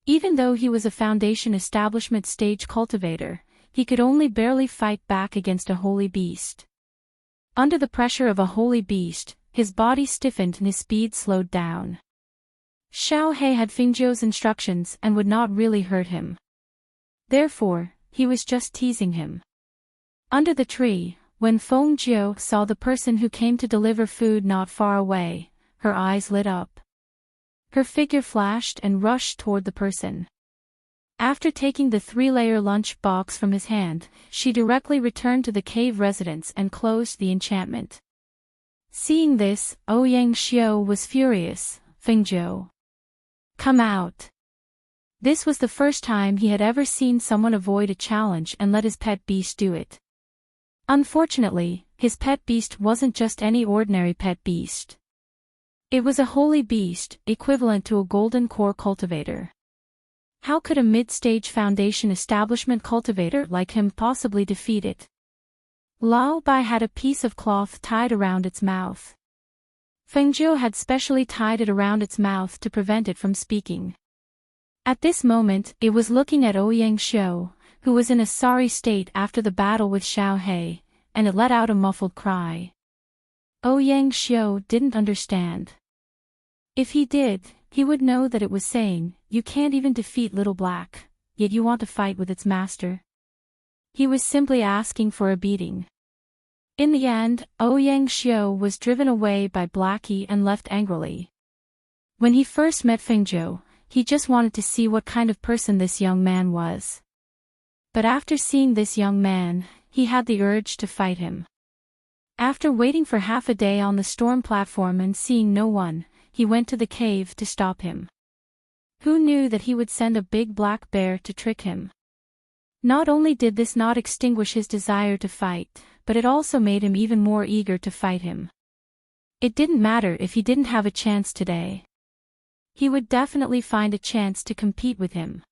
Even though he was a Foundation Establishment stage cultivator, he could only barely fight back against a holy beast. Under the pressure of a holy beast, his body stiffened and his speed slowed down. Xiao He had Fengjiu's instructions and would not really hurt him. Therefore, he was just teasing him. Under the tree, when Fengjiu saw the person who came to deliver food not far away, her eyes lit up. Her figure flashed and rushed toward the person. After taking the 3-layer lunch box from his hand, she directly returned to the cave residence and closed the enchantment. Seeing this, Ouyang Xiu was furious. Fengjiu, come out. This was the first time he had ever seen someone avoid a challenge and let his pet beast do it. Unfortunately, his pet beast wasn't just any ordinary pet beast. It was a holy beast, equivalent to a golden core cultivator. How could a mid-stage Foundation Establishment cultivator like him possibly defeat it? Lao Bai had a piece of cloth tied around its mouth. Fengjiu had specially tied it around its mouth to prevent it from speaking. At this moment, it was looking at Ouyang Xiu, who was in a sorry state after the battle with Xiao He, and it let out a muffled cry. Ouyang Xiu didn't understand. If he did, he would know that it was saying, "You can't even defeat Little Black, yet you want to fight with its master." He was simply asking for a beating. In the end, Ouyang Xiu was driven away by Blackie and left angrily. When he first met Fengjiu, he just wanted to see what kind of person this young man was. But after seeing this young man, he had the urge to fight him. After waiting for half a day on the storm platform and seeing no one, he went to the cave to stop him. Who knew that he would send a big black bear to trick him? Not only did this not extinguish his desire to fight, but it also made him even more eager to fight him. It didn't matter if he didn't have a chance today. He would definitely find a chance to compete with him.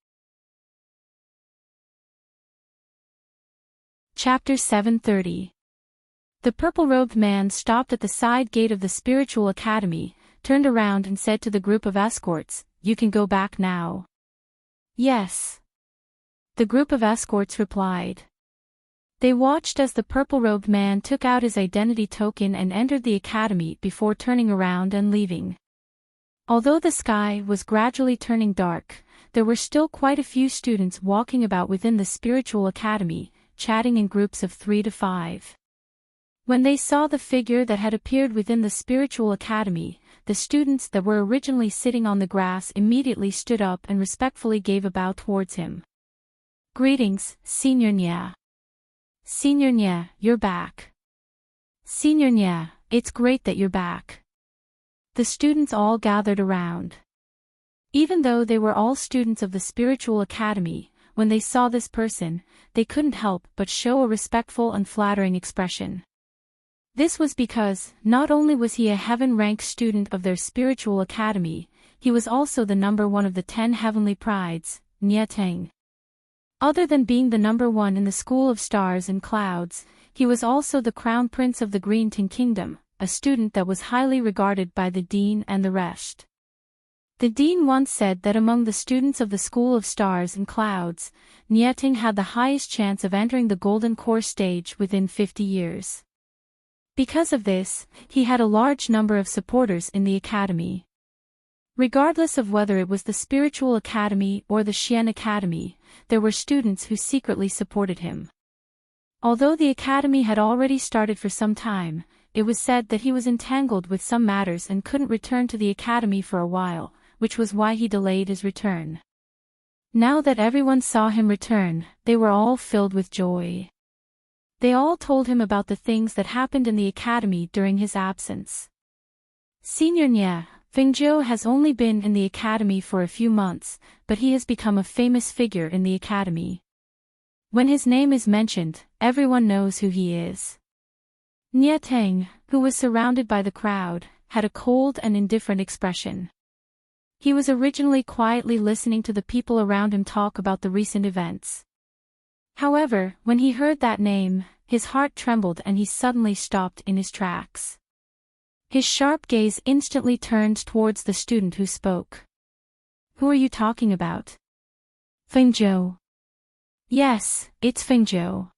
Chapter 730. The purple-robed man stopped at the side gate of the spiritual academy, turned around and said to the group of escorts, "You can go back now." "Yes." The group of escorts replied. They watched as the purple-robed man took out his identity token and entered the academy before turning around and leaving. Although the sky was gradually turning dark, there were still quite a few students walking about within the spiritual academy, chatting in groups of 3 to 5. When they saw the figure that had appeared within the spiritual academy, the students that were originally sitting on the grass immediately stood up and respectfully gave a bow towards him. "Greetings, Senior Nya." "Senior Nya, you're back." "Senior Nya, it's great that you're back." The students all gathered around. Even though they were all students of the spiritual academy, when they saw this person, they couldn't help but show a respectful and flattering expression. This was because, not only was he a heaven-ranked student of their spiritual academy, he was also the number 1 of the 10 heavenly prides, Enchanting. Other than being the number 1 in the School of Stars and Clouds, he was also the Crown Prince of the Green Ting Kingdom, a student that was highly regarded by the dean and the rest. The dean once said that among the students of the School of Stars and Clouds, Enchanting had the highest chance of entering the Golden Core stage within 50 years. Because of this, he had a large number of supporters in the academy. Regardless of whether it was the Spiritual Academy or the Xian Academy, there were students who secretly supported him. Although the academy had already started for some time, it was said that he was entangled with some matters and couldn't return to the academy for a while, which was why he delayed his return. Now that everyone saw him return, they were all filled with joy. They all told him about the things that happened in the academy during his absence. Senior Nya, Fengzhou has only been in the academy for a few months, but he has become a famous figure in the academy. When his name is mentioned, everyone knows who he is. Nya Teng, who was surrounded by the crowd, had a cold and indifferent expression. He was originally quietly listening to the people around him talk about the recent events. However, when he heard that name, his heart trembled and he suddenly stopped in his tracks. His sharp gaze instantly turned towards the student who spoke. "Who are you talking about?" "Fengzhou." "Yes, it's Fengzhou.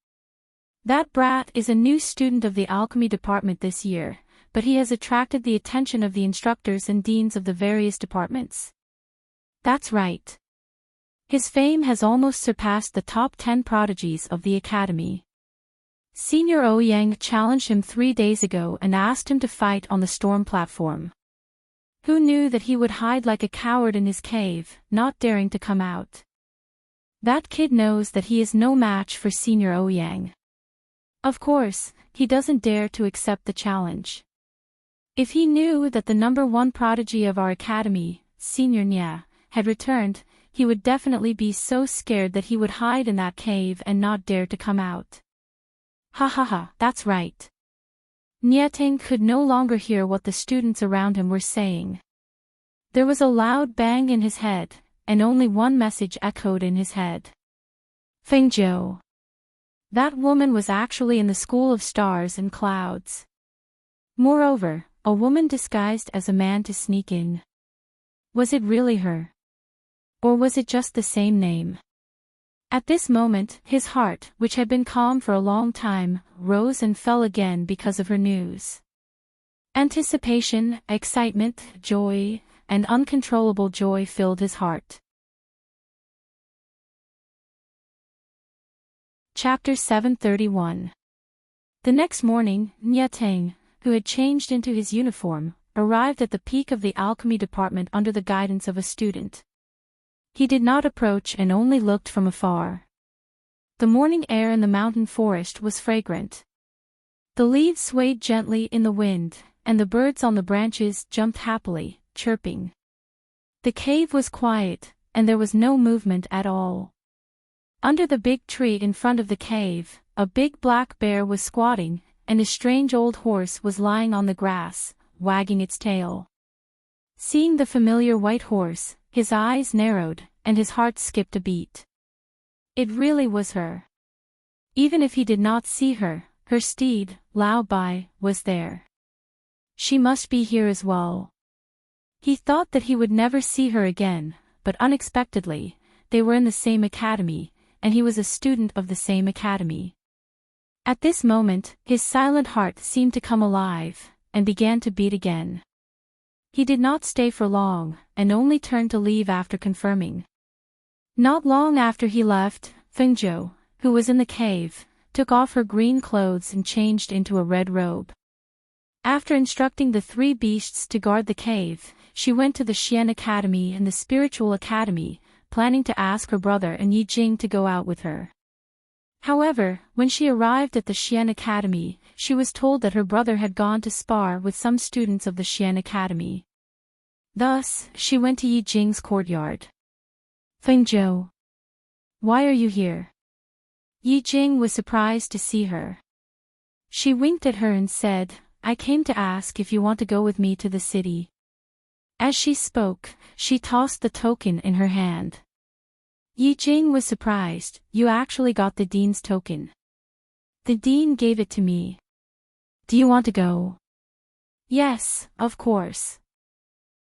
That brat is a new student of the alchemy department this year, but he has attracted the attention of the instructors and deans of the various departments." "That's right. His fame has almost surpassed the top 10 prodigies of the academy. Senior Ouyang challenged him 3 days ago and asked him to fight on the storm platform. Who knew that he would hide like a coward in his cave, not daring to come out? That kid knows that he is no match for Senior Ouyang. Of course, he doesn't dare to accept the challenge. If he knew that the #1 prodigy of our academy, Senior Nya, had returned, he would definitely be so scared that he would hide in that cave and not dare to come out. Ha ha ha, that's right. Nya could no longer hear what the students around him were saying. There was a loud bang in his head, and only one message echoed in his head. Fengzhou. That woman was actually in the School of Stars and Clouds. Moreover, a woman disguised as a man to sneak in. Was it really her? Or was it just the same name? At this moment, his heart, which had been calm for a long time, rose and fell again because of her news. Anticipation, excitement, joy, and uncontrollable joy filled his heart. Chapter 731. The next morning, Nya Teng, who had changed into his uniform, arrived at the peak of the alchemy department under the guidance of a student. He did not approach and only looked from afar. The morning air in the mountain forest was fragrant. The leaves swayed gently in the wind, and the birds on the branches jumped happily, chirping. The cave was quiet, and there was no movement at all. Under the big tree in front of the cave, a big black bear was squatting, and a strange old horse was lying on the grass, wagging its tail. Seeing the familiar white horse, his eyes narrowed, and his heart skipped a beat. It really was her. Even if he did not see her, her steed, Lao Bai, was there. She must be here as well. He thought that he would never see her again, but unexpectedly, they were in the same academy, and he was a student of the same academy. At this moment, his silent heart seemed to come alive, and began to beat again. He did not stay for long, and only turned to leave after confirming. Not long after he left, Fengzhou, who was in the cave, took off her green clothes and changed into a red robe. After instructing the 3 beasts to guard the cave, she went to the Xian Academy and the Spiritual Academy, planning to ask her brother and Yi Jing to go out with her. However, when she arrived at the Xian Academy, she was told that her brother had gone to spar with some students of the Xian Academy. Thus, she went to Yi Jing's courtyard. Fengzhou. Why are you here? Yi Jing was surprised to see her. She winked at her and said, I came to ask if you want to go with me to the city. As she spoke, she tossed the token in her hand. Yi Jing was surprised, you actually got the dean's token. The dean gave it to me. Do you want to go? Yes, of course.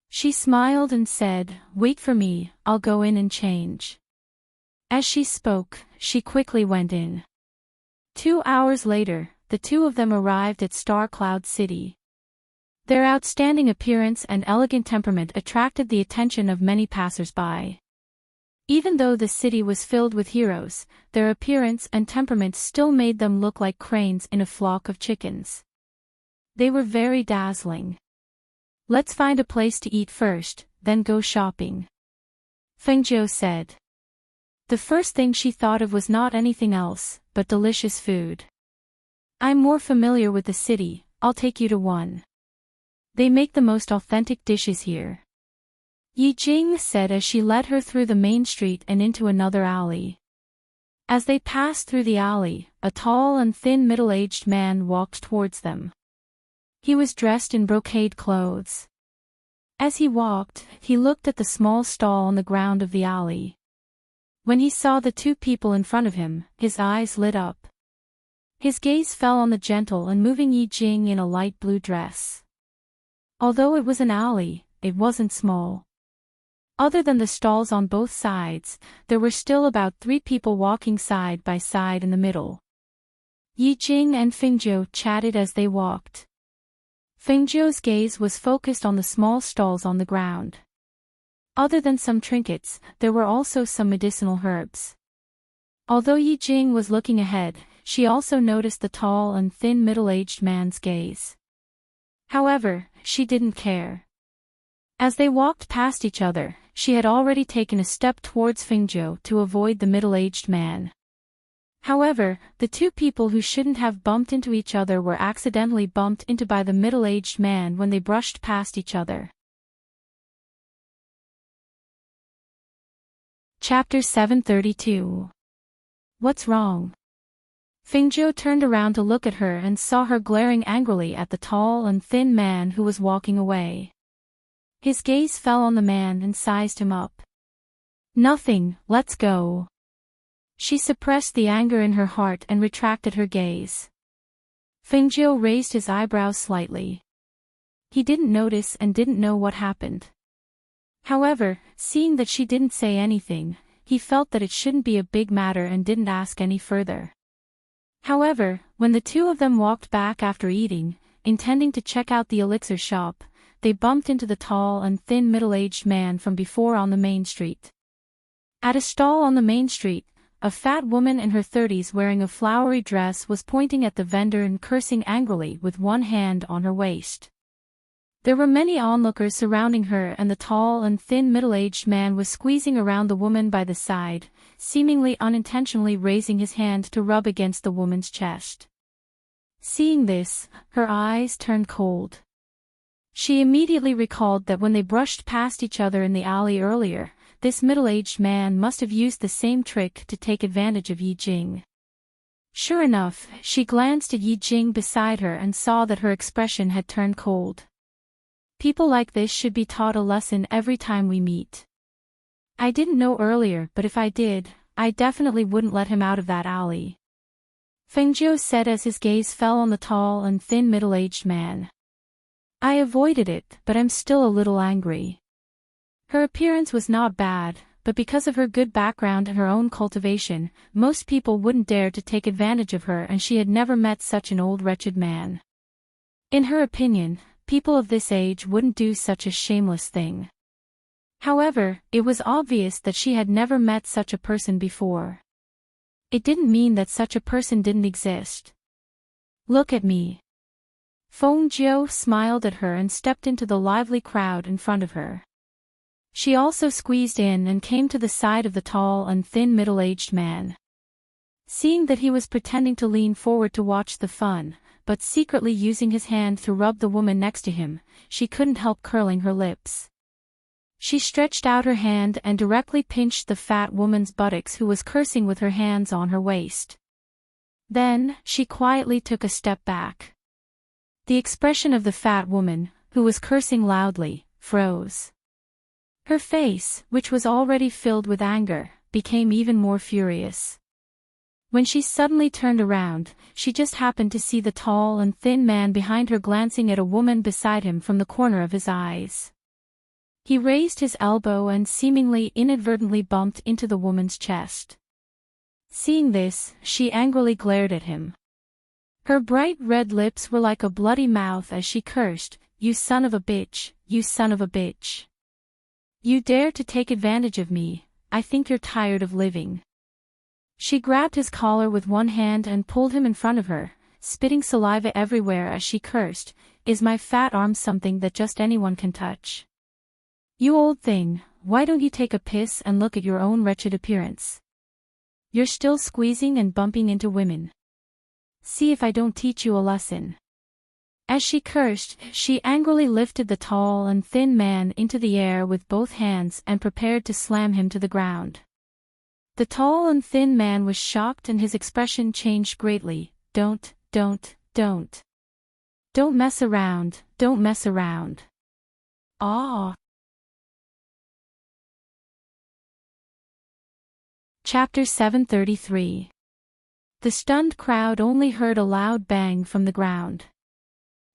She smiled and said, wait for me, I'll go in and change. As she spoke, she quickly went in. 2 hours later, the two of them arrived at Star Cloud City. Their outstanding appearance and elegant temperament attracted the attention of many passers-by. Even though the city was filled with heroes, their appearance and temperament still made them look like cranes in a flock of chickens. They were very dazzling. Let's find a place to eat first, then go shopping. Fengzhou said. The first thing she thought of was not anything else, but delicious food. I'm more familiar with the city, I'll take you to one. They make the most authentic dishes here. Yi Jing said as she led her through the main street and into another alley. As they passed through the alley, a tall and thin middle-aged man walked towards them. He was dressed in brocade clothes. As he walked, he looked at the small stall on the ground of the alley. When he saw the two people in front of him, his eyes lit up. His gaze fell on the gentle and moving Yi Jing in a light blue dress. Although it was an alley, it wasn't small. Other than the stalls on both sides, there were still about 3 people walking side by side in the middle. Yi Jing and Fengjiu chatted as they walked. Fengjiu's gaze was focused on the small stalls on the ground. Other than some trinkets, there were also some medicinal herbs. Although Yi Jing was looking ahead, she also noticed the tall and thin middle-aged man's gaze. However, she didn't care. As they walked past each other, she had already taken a step towards Fengjiu to avoid the middle-aged man. However, the two people who shouldn't have bumped into each other were accidentally bumped into by the middle-aged man when they brushed past each other. Chapter 732. What's wrong? Fengjiu turned around to look at her and saw her glaring angrily at the tall and thin man who was walking away. His gaze fell on the man and sized him up. Nothing, let's go. She suppressed the anger in her heart and retracted her gaze. Fengjiu raised his eyebrows slightly. He didn't notice and didn't know what happened. However, seeing that she didn't say anything, he felt that it shouldn't be a big matter and didn't ask any further. However, when the two of them walked back after eating, intending to check out the elixir shop, they bumped into the tall and thin middle-aged man from before on the main street. At a stall on the main street, a fat woman in her 30s wearing a flowery dress was pointing at the vendor and cursing angrily with one hand on her waist. There were many onlookers surrounding her and the tall and thin middle-aged man was squeezing around the woman by the side, seemingly unintentionally raising his hand to rub against the woman's chest. Seeing this, her eyes turned cold. She immediately recalled that when they brushed past each other in the alley earlier, this middle-aged man must have used the same trick to take advantage of Yi Jing. Sure enough, she glanced at Yi Jing beside her and saw that her expression had turned cold. People like this should be taught a lesson every time we meet. I didn't know earlier, but if I did, I definitely wouldn't let him out of that alley. Fengjiu said as his gaze fell on the tall and thin middle-aged man. I avoided it, but I'm still a little angry. Her appearance was not bad, but because of her good background and her own cultivation, most people wouldn't dare to take advantage of her and she had never met such an old wretched man. In her opinion, people of this age wouldn't do such a shameless thing. However, it was obvious that she had never met such a person before. It didn't mean that such a person didn't exist. Look at me. Fengjiu smiled at her and stepped into the lively crowd in front of her. She also squeezed in and came to the side of the tall and thin middle-aged man. Seeing that he was pretending to lean forward to watch the fun, but secretly using his hand to rub the woman next to him, she couldn't help curling her lips. She stretched out her hand and directly pinched the fat woman's buttocks who was cursing with her hands on her waist. Then, she quietly took a step back. The expression of the fat woman, who was cursing loudly, froze. Her face, which was already filled with anger, became even more furious. When she suddenly turned around, she just happened to see the tall and thin man behind her glancing at a woman beside him from the corner of his eyes. He raised his elbow and seemingly inadvertently bumped into the woman's chest. Seeing this, she angrily glared at him. Her bright red lips were like a bloody mouth as she cursed, "You son of a bitch, you son of a bitch. You dare to take advantage of me, I think you're tired of living." She grabbed his collar with one hand and pulled him in front of her, spitting saliva everywhere as she cursed, "Is my fat arm something that just anyone can touch? You old thing, why don't you take a piss and look at your own wretched appearance? You're still squeezing and bumping into women." See if I don't teach you a lesson." As she cursed, she angrily lifted the tall and thin man into the air with both hands and prepared to slam him to the ground. The tall and thin man was shocked and his expression changed greatly. Don't mess around, don't mess around. Ah. Chapter 733. The stunned crowd only heard a loud bang from the ground.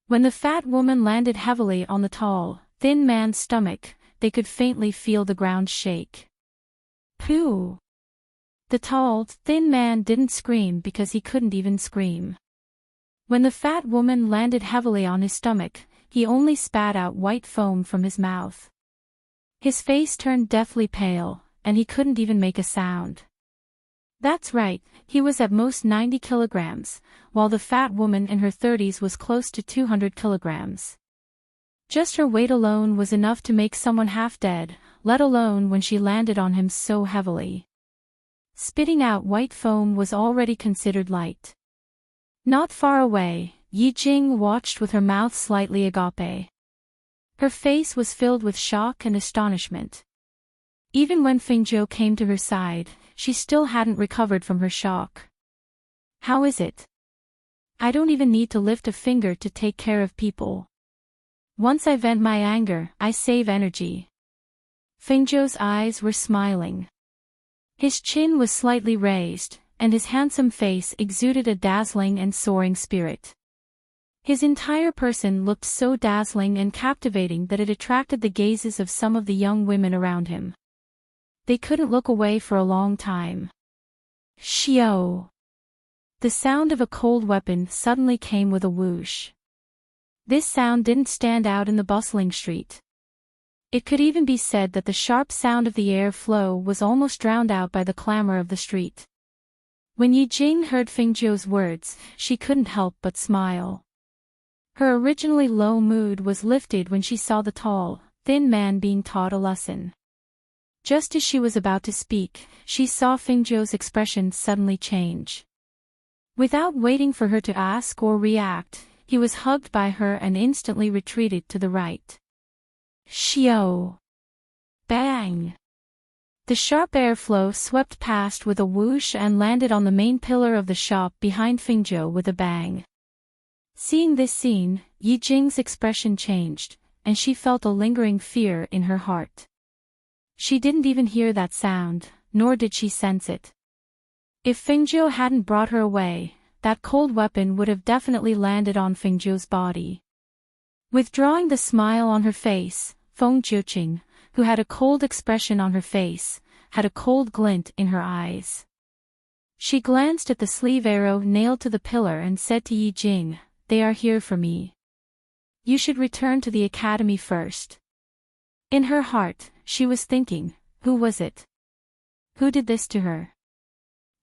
When the fat woman landed heavily on the tall, thin man's stomach, they could faintly feel the ground shake. Pooh! The tall, thin man didn't scream because he couldn't even scream. When the fat woman landed heavily on his stomach, he only spat out white foam from his mouth. His face turned deathly pale, and he couldn't even make a sound. That's right, he was at most 90 kilograms, while the fat woman in her 30s was close to 200 kilograms. Just her weight alone was enough to make someone half dead, let alone when she landed on him so heavily. Spitting out white foam was already considered light. Not far away, Yi Jing watched with her mouth slightly agape. Her face was filled with shock and astonishment. Even when Fengzhou came to her side, she still hadn't recovered from her shock. How is it? I don't even need to lift a finger to take care of people. Once I vent my anger, I save energy. Fengzhou's eyes were smiling. His chin was slightly raised, and his handsome face exuded a dazzling and soaring spirit. His entire person looked so dazzling and captivating that it attracted the gazes of some of the young women around him. They couldn't look away for a long time. Xiao! The sound of a cold weapon suddenly came with a whoosh. This sound didn't stand out in the bustling street. It could even be said that the sharp sound of the air flow was almost drowned out by the clamor of the street. When Yi Jing heard Fengzhou's words, she couldn't help but smile. Her originally low mood was lifted when she saw the tall, thin man being taught a lesson. Just as she was about to speak, she saw Fengzhou's expression suddenly change. Without waiting for her to ask or react, he was hugged by her and instantly retreated to the right. Xiao! Bang! The sharp airflow swept past with a whoosh and landed on the main pillar of the shop behind Fengzhou with a bang. Seeing this scene, Yi Jing's expression changed, and she felt a lingering fear in her heart. She didn't even hear that sound, nor did she sense it. If Fengzhou hadn't brought her away, that cold weapon would have definitely landed on Fengzhou's body. Withdrawing the smile on her face, Feng Jiuqing, who had a cold expression on her face, had a cold glint in her eyes. She glanced at the sleeve arrow nailed to the pillar and said to Yi Jing, "They are here for me. You should return to the academy first." In her heart, she was thinking, who was it? Who did this to her?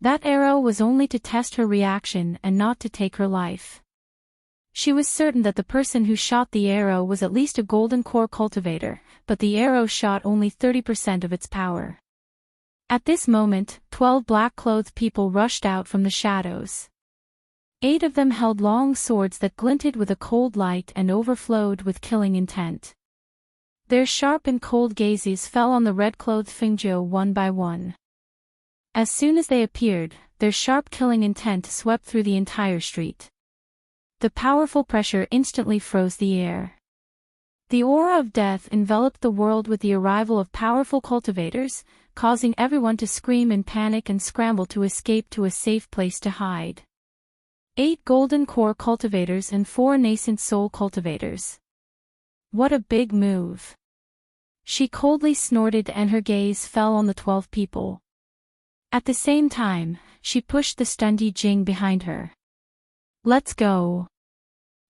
That arrow was only to test her reaction and not to take her life. She was certain that the person who shot the arrow was at least a golden core cultivator, but the arrow shot only 30% of its power. At this moment, 12 black-clothed people rushed out from the shadows. 8 of them held long swords that glinted with a cold light and overflowed with killing intent. Their sharp and cold gazes fell on the red-clothed Fengzhou one by one. As soon as they appeared, their sharp killing intent swept through the entire street. The powerful pressure instantly froze the air. The aura of death enveloped the world with the arrival of powerful cultivators, causing everyone to scream in panic and scramble to escape to a safe place to hide. 8 golden core cultivators and 4 nascent soul cultivators. What a big move! She coldly snorted and her gaze fell on the 12 people. At the same time, she pushed the stunned Yi Jing behind her. "Let's go!"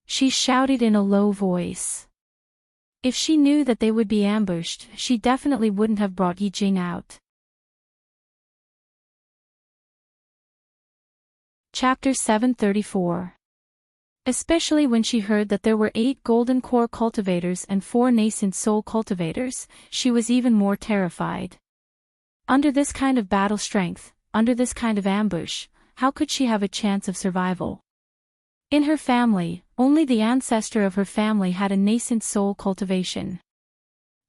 she shouted in a low voice. If she knew that they would be ambushed, she definitely wouldn't have brought Yi Jing out. Chapter 734. Especially when she heard that there were 8 golden core cultivators and 4 nascent soul cultivators, she was even more terrified. Under this kind of battle strength, under this kind of ambush, how could she have a chance of survival? In her family, only the ancestor of her family had a nascent soul cultivation.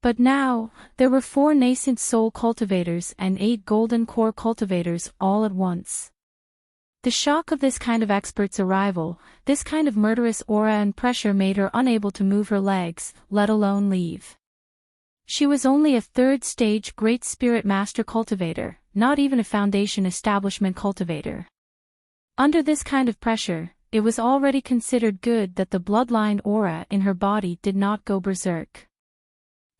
But now, there were 4 nascent soul cultivators and 8 golden core cultivators all at once. The shock of this kind of expert's arrival, this kind of murderous aura and pressure made her unable to move her legs, let alone leave. She was only a 3rd stage Great Spirit Master cultivator, not even a Foundation Establishment cultivator. Under this kind of pressure, it was already considered good that the bloodline aura in her body did not go berserk.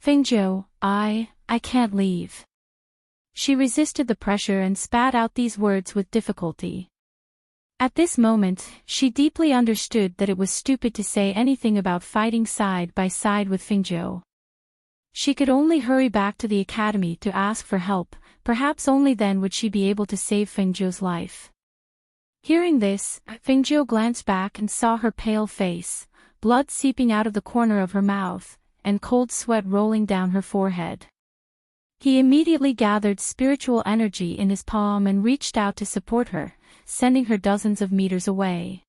Fingzhou, I can't leave. She resisted the pressure and spat out these words with difficulty. At this moment, she deeply understood that it was stupid to say anything about fighting side by side with Fingzhou. She could only hurry back to the academy to ask for help, perhaps only then would she be able to save Fingzhou's life. Hearing this, Fingzhou glanced back and saw her pale face, blood seeping out of the corner of her mouth, and cold sweat rolling down her forehead. He immediately gathered spiritual energy in his palm and reached out to support her, sending her dozens of meters away.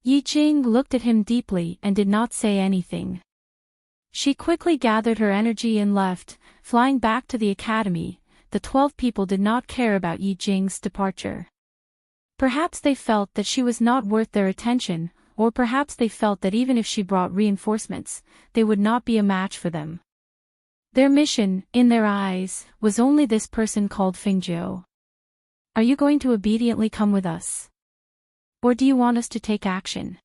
Yi Jing looked at him deeply and did not say anything. She quickly gathered her energy and left, flying back to the academy. The 12 people did not care about Yi Jing's departure. Perhaps they felt that she was not worth their attention, or perhaps they felt that even if she brought reinforcements, they would not be a match for them. Their mission, in their eyes, was only this person called Fingzhou. Are you going to obediently come with us? Or do you want us to take action?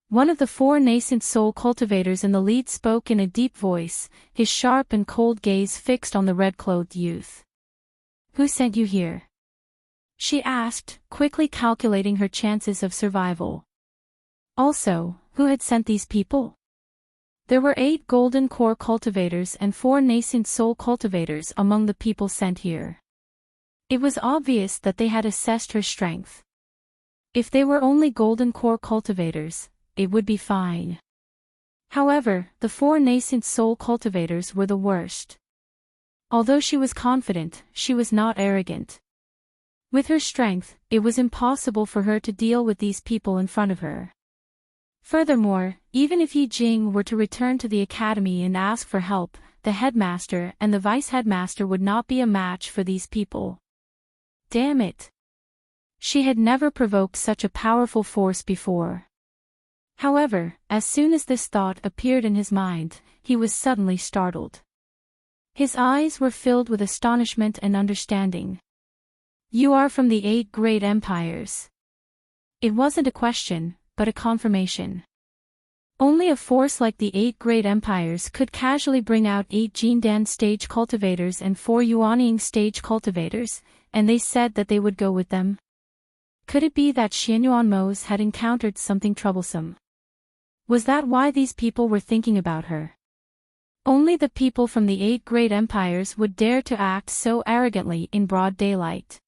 One of the 4 nascent soul cultivators in the lead spoke in a deep voice, his sharp and cold gaze fixed on the red-clothed youth. Who sent you here? She asked, quickly calculating her chances of survival. Also, who had sent these people? There were 8 golden core cultivators and 4 nascent soul cultivators among the people sent here. It was obvious that they had assessed her strength. If they were only golden core cultivators, it would be fine. However, the 4 nascent soul cultivators were the worst. Although she was confident, she was not arrogant. With her strength, it was impossible for her to deal with these people in front of her. Furthermore, even if Yi Jing were to return to the academy and ask for help, the headmaster and the vice-headmaster would not be a match for these people. Damn it! She had never provoked such a powerful force before. However, as soon as this thought appeared in his mind, he was suddenly startled. His eyes were filled with astonishment and understanding. You are from the 8 great empires. It wasn't a question, but a confirmation. Only a force like the 8 great empires could casually bring out 8 Jindan stage cultivators and 4 Yuanying stage cultivators, and they said that they would go with them. Could it be that Xianyuanmos had encountered something troublesome? Was that why these people were thinking about her? Only the people from the 8 great empires would dare to act so arrogantly in broad daylight.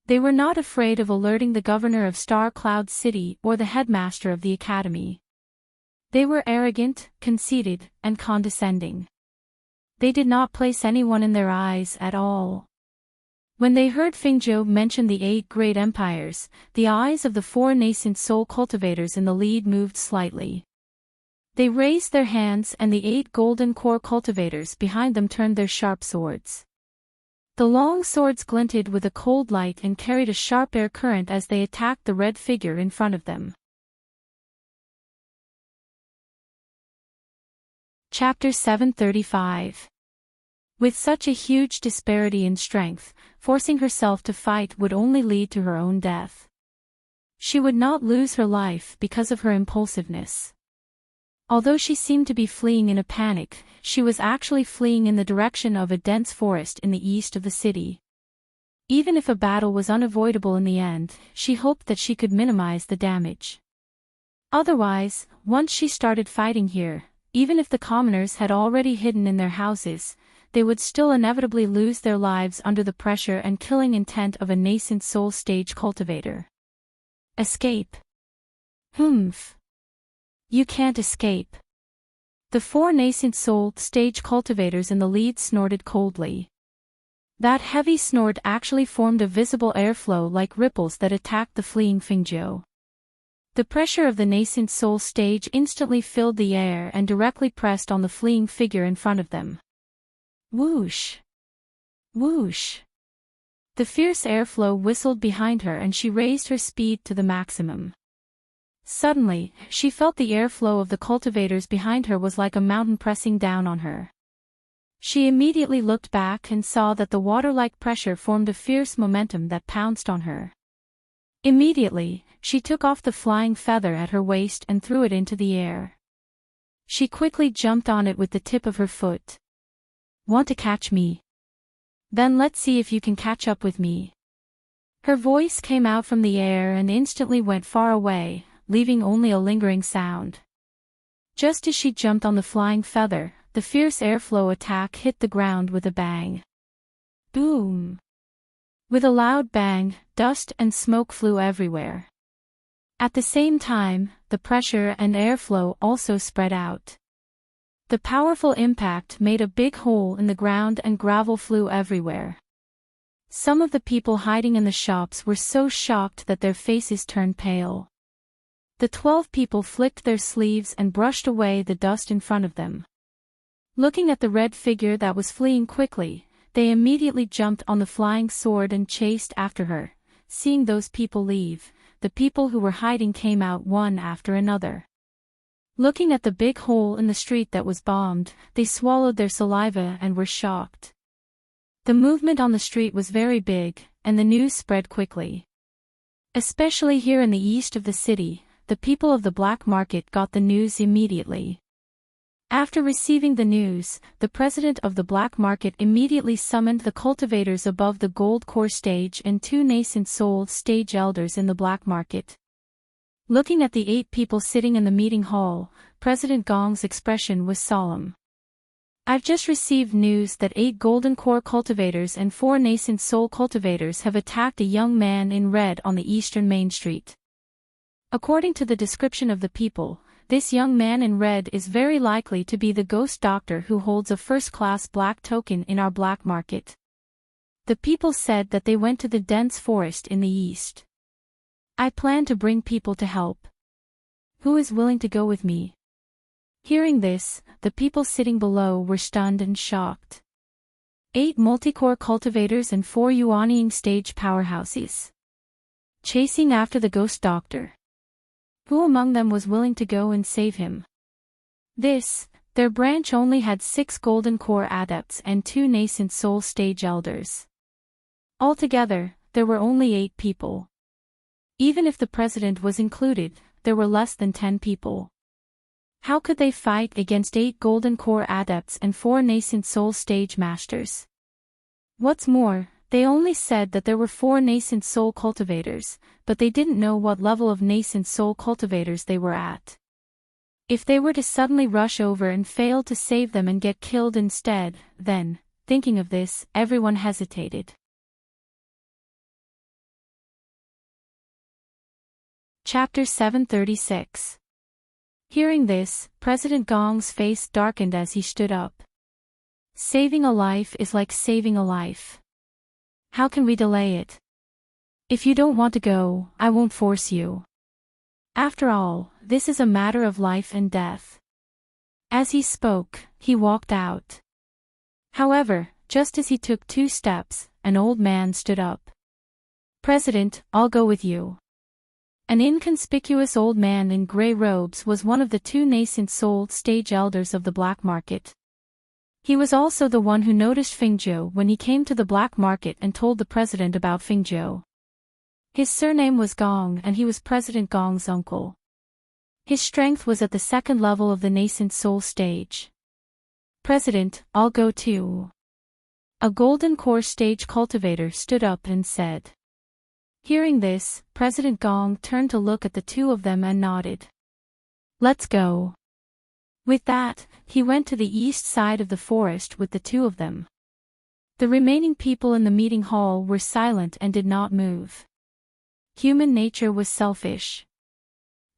They were not afraid of alerting the governor of Star Cloud City or the headmaster of the academy. They were arrogant, conceited, and condescending. They did not place anyone in their eyes at all. When they heard Fingzhou mention the 8 great empires, the eyes of the 4 nascent soul cultivators in the lead moved slightly. They raised their hands and the 8 golden core cultivators behind them turned their sharp swords. The long swords glinted with a cold light and carried a sharp air current as they attacked the red figure in front of them. Chapter 735. With such a huge disparity in strength, forcing herself to fight would only lead to her own death. She would not lose her life because of her impulsiveness. Although she seemed to be fleeing in a panic, she was actually fleeing in the direction of a dense forest in the east of the city. Even if a battle was unavoidable in the end, she hoped that she could minimize the damage. Otherwise, once she started fighting here, even if the commoners had already hidden in their houses, they would still inevitably lose their lives under the pressure and killing intent of a nascent soul stage cultivator. Escape. Humph. You can't escape. The 4 nascent soul stage cultivators in the lead snorted coldly. That heavy snort actually formed a visible airflow like ripples that attacked the fleeing Fingzhou. The pressure of the nascent soul stage instantly filled the air and directly pressed on the fleeing figure in front of them. Whoosh! Whoosh! The fierce airflow whistled behind her and she raised her speed to the maximum. Suddenly, she felt the airflow of the cultivators behind her was like a mountain pressing down on her. She immediately looked back and saw that the water-like pressure formed a fierce momentum that pounced on her. Immediately, she took off the flying feather at her waist and threw it into the air. She quickly jumped on it with the tip of her foot. Want to catch me? Then let's see if you can catch up with me. Her voice came out from the air and instantly went far away, leaving only a lingering sound. Just as she jumped on the flying feather, the fierce airflow attack hit the ground with a bang. Boom! With a loud bang, dust and smoke flew everywhere. At the same time, the pressure and airflow also spread out. The powerful impact made a big hole in the ground and gravel flew everywhere. Some of the people hiding in the shops were so shocked that their faces turned pale. The 12 people flicked their sleeves and brushed away the dust in front of them. Looking at the red figure that was fleeing quickly, they immediately jumped on the flying sword and chased after her. Seeing those people leave, the people who were hiding came out one after another. Looking at the big hole in the street that was bombed, they swallowed their saliva and were shocked. The movement on the street was very big, and the news spread quickly. Especially here in the east of the city, the people of the black market got the news immediately. After receiving the news, the president of the black market immediately summoned the cultivators above the gold core stage and 2 nascent soul stage elders in the black market. Looking at the 8 people sitting in the meeting hall, President Gong's expression was solemn. I've just received news that 8 golden core cultivators and 4 nascent soul cultivators have attacked a young man in red on the eastern main street. According to the description of the people, this young man in red is very likely to be the ghost doctor who holds a first-class black token in our black market. The people said that they went to the dense forest in the east. I plan to bring people to help. Who is willing to go with me? Hearing this, the people sitting below were stunned and shocked. 8 multicore cultivators and 4 Yuanying stage powerhouses. Chasing after the ghost doctor. Who among them was willing to go and save him? Their branch only had 6 golden core adepts and 2 nascent soul stage elders. Altogether, there were only 8 people. Even if the president was included, there were less than 10 people. How could they fight against 8 golden core adepts and 4 nascent soul stage masters? What's more, they only said that there were 4 nascent soul cultivators, but they didn't know what level of nascent soul cultivators they were at. If they were to suddenly rush over and fail to save them and get killed instead, then, thinking of this, everyone hesitated. Chapter 736. Hearing this, President Gong's face darkened as he stood up. Saving a life is like saving a life. How can we delay it? If you don't want to go, I won't force you. After all, this is a matter of life and death. As he spoke, he walked out. However, just as he took 2 steps, an old man stood up. President, I'll go with you. An inconspicuous old man in gray robes was one of the 2 nascent soul stage elders of the black market. He was also the one who noticed Fingzhou when he came to the black market and told the president about Fingzhou. His surname was Gong and he was President Gong's uncle. His strength was at the 2nd level of the nascent soul stage. President, I'll go too. A golden core stage cultivator stood up and said. Hearing this, President Gong turned to look at the 2 of them and nodded. Let's go. With that, he went to the east side of the forest with the 2 of them. The remaining people in the meeting hall were silent and did not move. Human nature was selfish.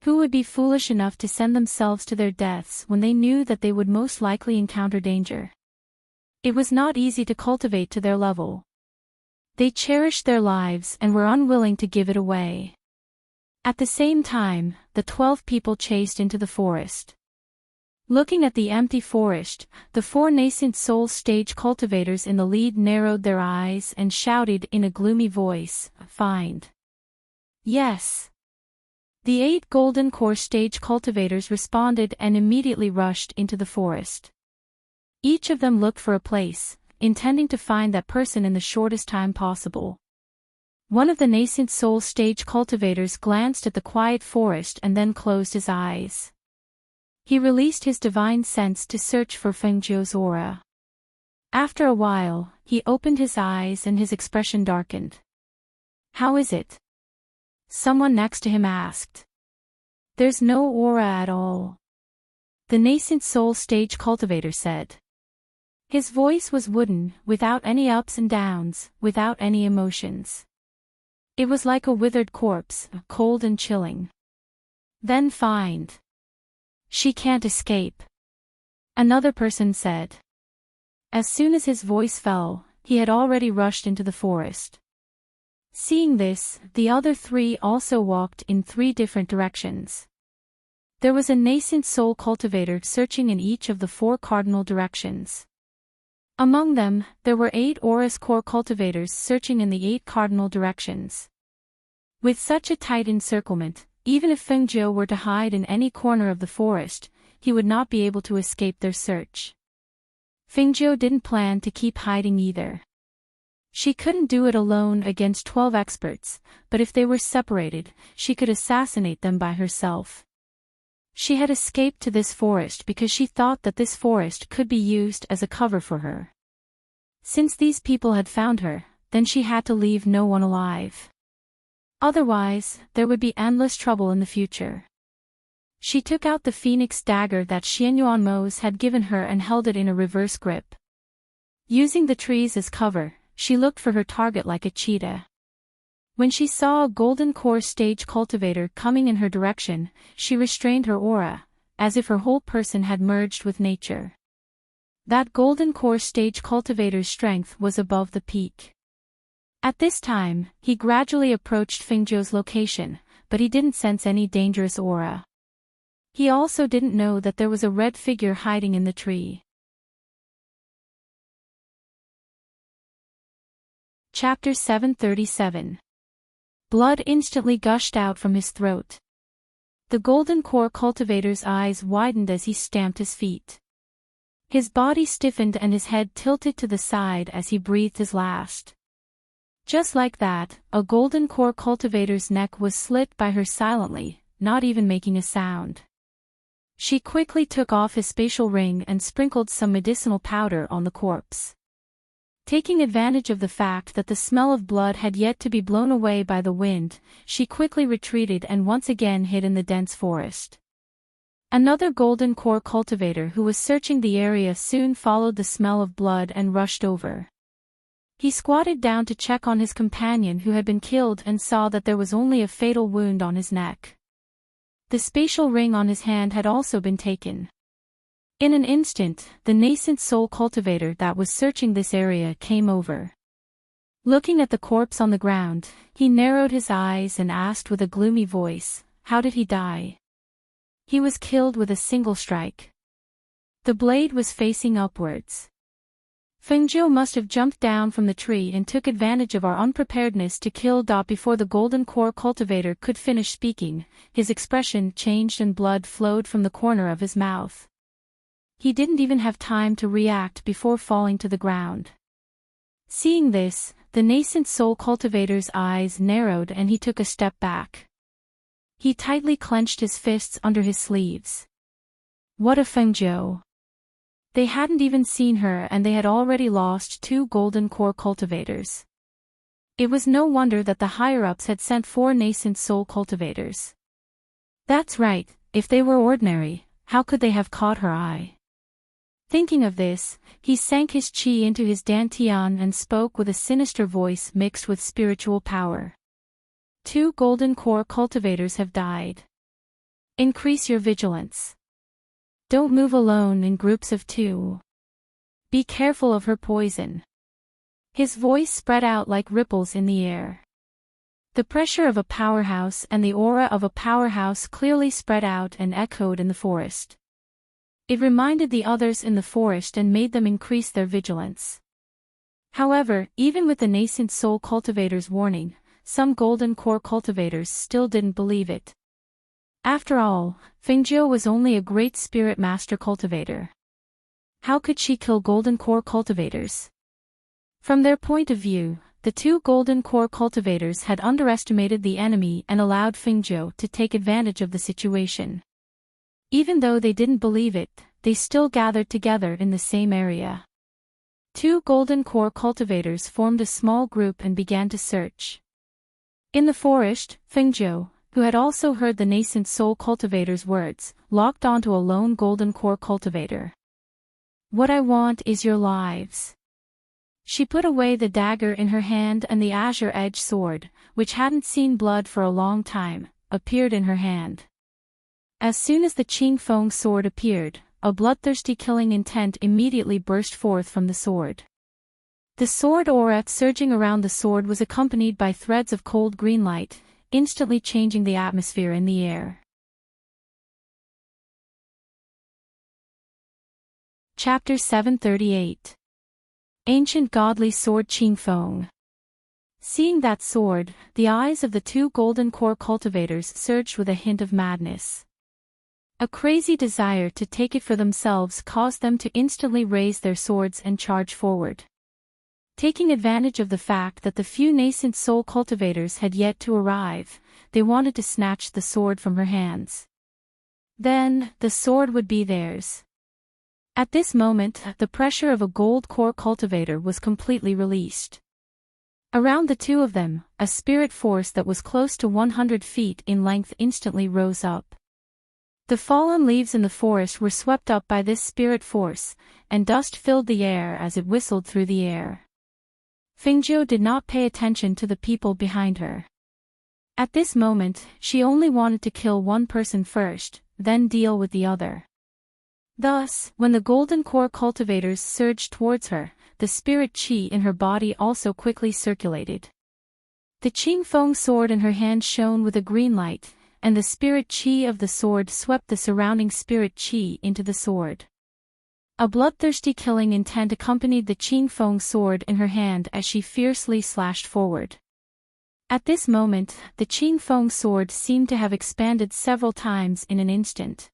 Who would be foolish enough to send themselves to their deaths when they knew that they would most likely encounter danger? It was not easy to cultivate to their level. They cherished their lives and were unwilling to give it away. At the same time, the 12 people chased into the forest. Looking at the empty forest, the 4 nascent soul stage cultivators in the lead narrowed their eyes and shouted in a gloomy voice, "Find." Yes. The 8 golden core stage cultivators responded and immediately rushed into the forest. Each of them looked for a place, intending to find that person in the shortest time possible. One of the nascent soul stage cultivators glanced at the quiet forest and then closed his eyes. He released his divine sense to search for Fengjiu's aura. After a while, he opened his eyes and his expression darkened. "How is it?" someone next to him asked. "There's no aura at all," the nascent soul stage cultivator said. His voice was wooden, without any ups and downs, without any emotions. It was like a withered corpse, cold and chilling. "Then find. She can't escape," another person said. As soon as his voice fell, he had already rushed into the forest. Seeing this, the other 3 also walked in 3 different directions. There was a nascent soul cultivator searching in each of the 4 cardinal directions. Among them, there were 8 Aurus core cultivators searching in the 8 cardinal directions. With such a tight encirclement, even if Fengjiu were to hide in any corner of the forest, he would not be able to escape their search. Fengjiu didn't plan to keep hiding either. She couldn't do it alone against 12 experts, but if they were separated, she could assassinate them by herself. She had escaped to this forest because she thought that this forest could be used as a cover for her. Since these people had found her, then she had to leave no one alive. Otherwise, there would be endless trouble in the future. She took out the phoenix dagger that Xianyuan Mose had given her and held it in a reverse grip. Using the trees as cover, she looked for her target like a cheetah. When she saw a golden core stage cultivator coming in her direction, she restrained her aura, as if her whole person had merged with nature. That golden core stage cultivator's strength was above the peak. At this time, he gradually approached Fengjiu's location, but he didn't sense any dangerous aura. He also didn't know that there was a red figure hiding in the tree. Chapter 737. Blood instantly gushed out from his throat. The golden core cultivator's eyes widened as he stamped his feet. His body stiffened and his head tilted to the side as he breathed his last. Just like that, a golden core cultivator's neck was slit by her silently, not even making a sound. She quickly took off his spatial ring and sprinkled some medicinal powder on the corpse. Taking advantage of the fact that the smell of blood had yet to be blown away by the wind, she quickly retreated and once again hid in the dense forest. Another golden core cultivator who was searching the area soon followed the smell of blood and rushed over. He squatted down to check on his companion who had been killed and saw that there was only a fatal wound on his neck. The spatial ring on his hand had also been taken. In an instant, the nascent soul cultivator that was searching this area came over. Looking at the corpse on the ground, he narrowed his eyes and asked with a gloomy voice, "How did he die?" "He was killed with a single strike. The blade was facing upwards. Fengjiu must have jumped down from the tree and took advantage of our unpreparedness to kill. Before the golden core cultivator could finish speaking, his expression changed and blood flowed from the corner of his mouth. He didn't even have time to react before falling to the ground. Seeing this, the nascent soul cultivator's eyes narrowed and he took a step back. He tightly clenched his fists under his sleeves. What a Fengjiu! They hadn't even seen her and they had already lost 2 golden core cultivators. It was no wonder that the higher-ups had sent 4 nascent soul cultivators. That's right, if they were ordinary, how could they have caught her eye? Thinking of this, he sank his chi into his dantian and spoke with a sinister voice mixed with spiritual power. 2 golden core cultivators have died. Increase your vigilance. Don't move alone in groups of 2. Be careful of her poison. His voice spread out like ripples in the air. The pressure of a powerhouse and the aura of a powerhouse clearly spread out and echoed in the forest. It reminded the others in the forest and made them increase their vigilance. However, even with the nascent soul cultivator's warning, some golden core cultivators still didn't believe it. After all, Fengjiu was only a great spirit master cultivator. How could she kill golden core cultivators? From their point of view, the two golden core cultivators had underestimated the enemy and allowed Fengjiu to take advantage of the situation. Even though they didn't believe it, they still gathered together in the same area. Two golden core cultivators formed a small group and began to search. In the forest, Fengjiu, who had also heard the nascent soul cultivator's words, locked onto a lone golden core cultivator. "What I want is your lives." She put away the dagger in her hand and the azure-edged sword, which hadn't seen blood for a long time, appeared in her hand. As soon as the Qingfeng sword appeared, a bloodthirsty killing intent immediately burst forth from the sword. The sword aura surging around the sword was accompanied by threads of cold green light, instantly changing the atmosphere in the air. Chapter 738. Ancient Godly Sword Qingfeng. Seeing that sword, the eyes of the two golden core cultivators surged with a hint of madness. A crazy desire to take it for themselves caused them to instantly raise their swords and charge forward. Taking advantage of the fact that the few nascent soul cultivators had yet to arrive, they wanted to snatch the sword from her hands. Then, the sword would be theirs. At this moment, the pressure of a gold core cultivator was completely released. Around the two of them, a spirit force that was close to 100 feet in length instantly rose up. The fallen leaves in the forest were swept up by this spirit force, and dust filled the air as it whistled through the air. Fengjiu did not pay attention to the people behind her. At this moment, she only wanted to kill one person first, then deal with the other. Thus, when the golden core cultivators surged towards her, the spirit qi in her body also quickly circulated. The Qingfeng sword in her hand shone with a green light, and the spirit qi of the sword swept the surrounding spirit qi into the sword. A bloodthirsty killing intent accompanied the Qingfeng sword in her hand as she fiercely slashed forward. At this moment, the Qingfeng sword seemed to have expanded several times in an instant.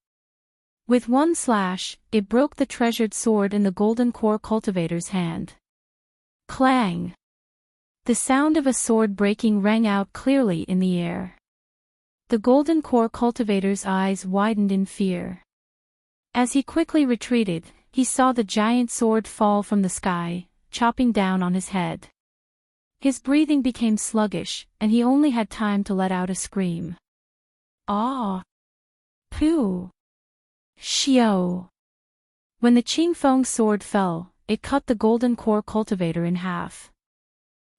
With one slash, it broke the treasured sword in the golden core cultivator's hand. Clang! The sound of a sword breaking rang out clearly in the air. The golden core cultivator's eyes widened in fear. As he quickly retreated, he saw the giant sword fall from the sky, chopping down on his head. His breathing became sluggish, and he only had time to let out a scream. Ah! Pooh! Xiao! When the Qingfeng sword fell, it cut the golden core cultivator in half.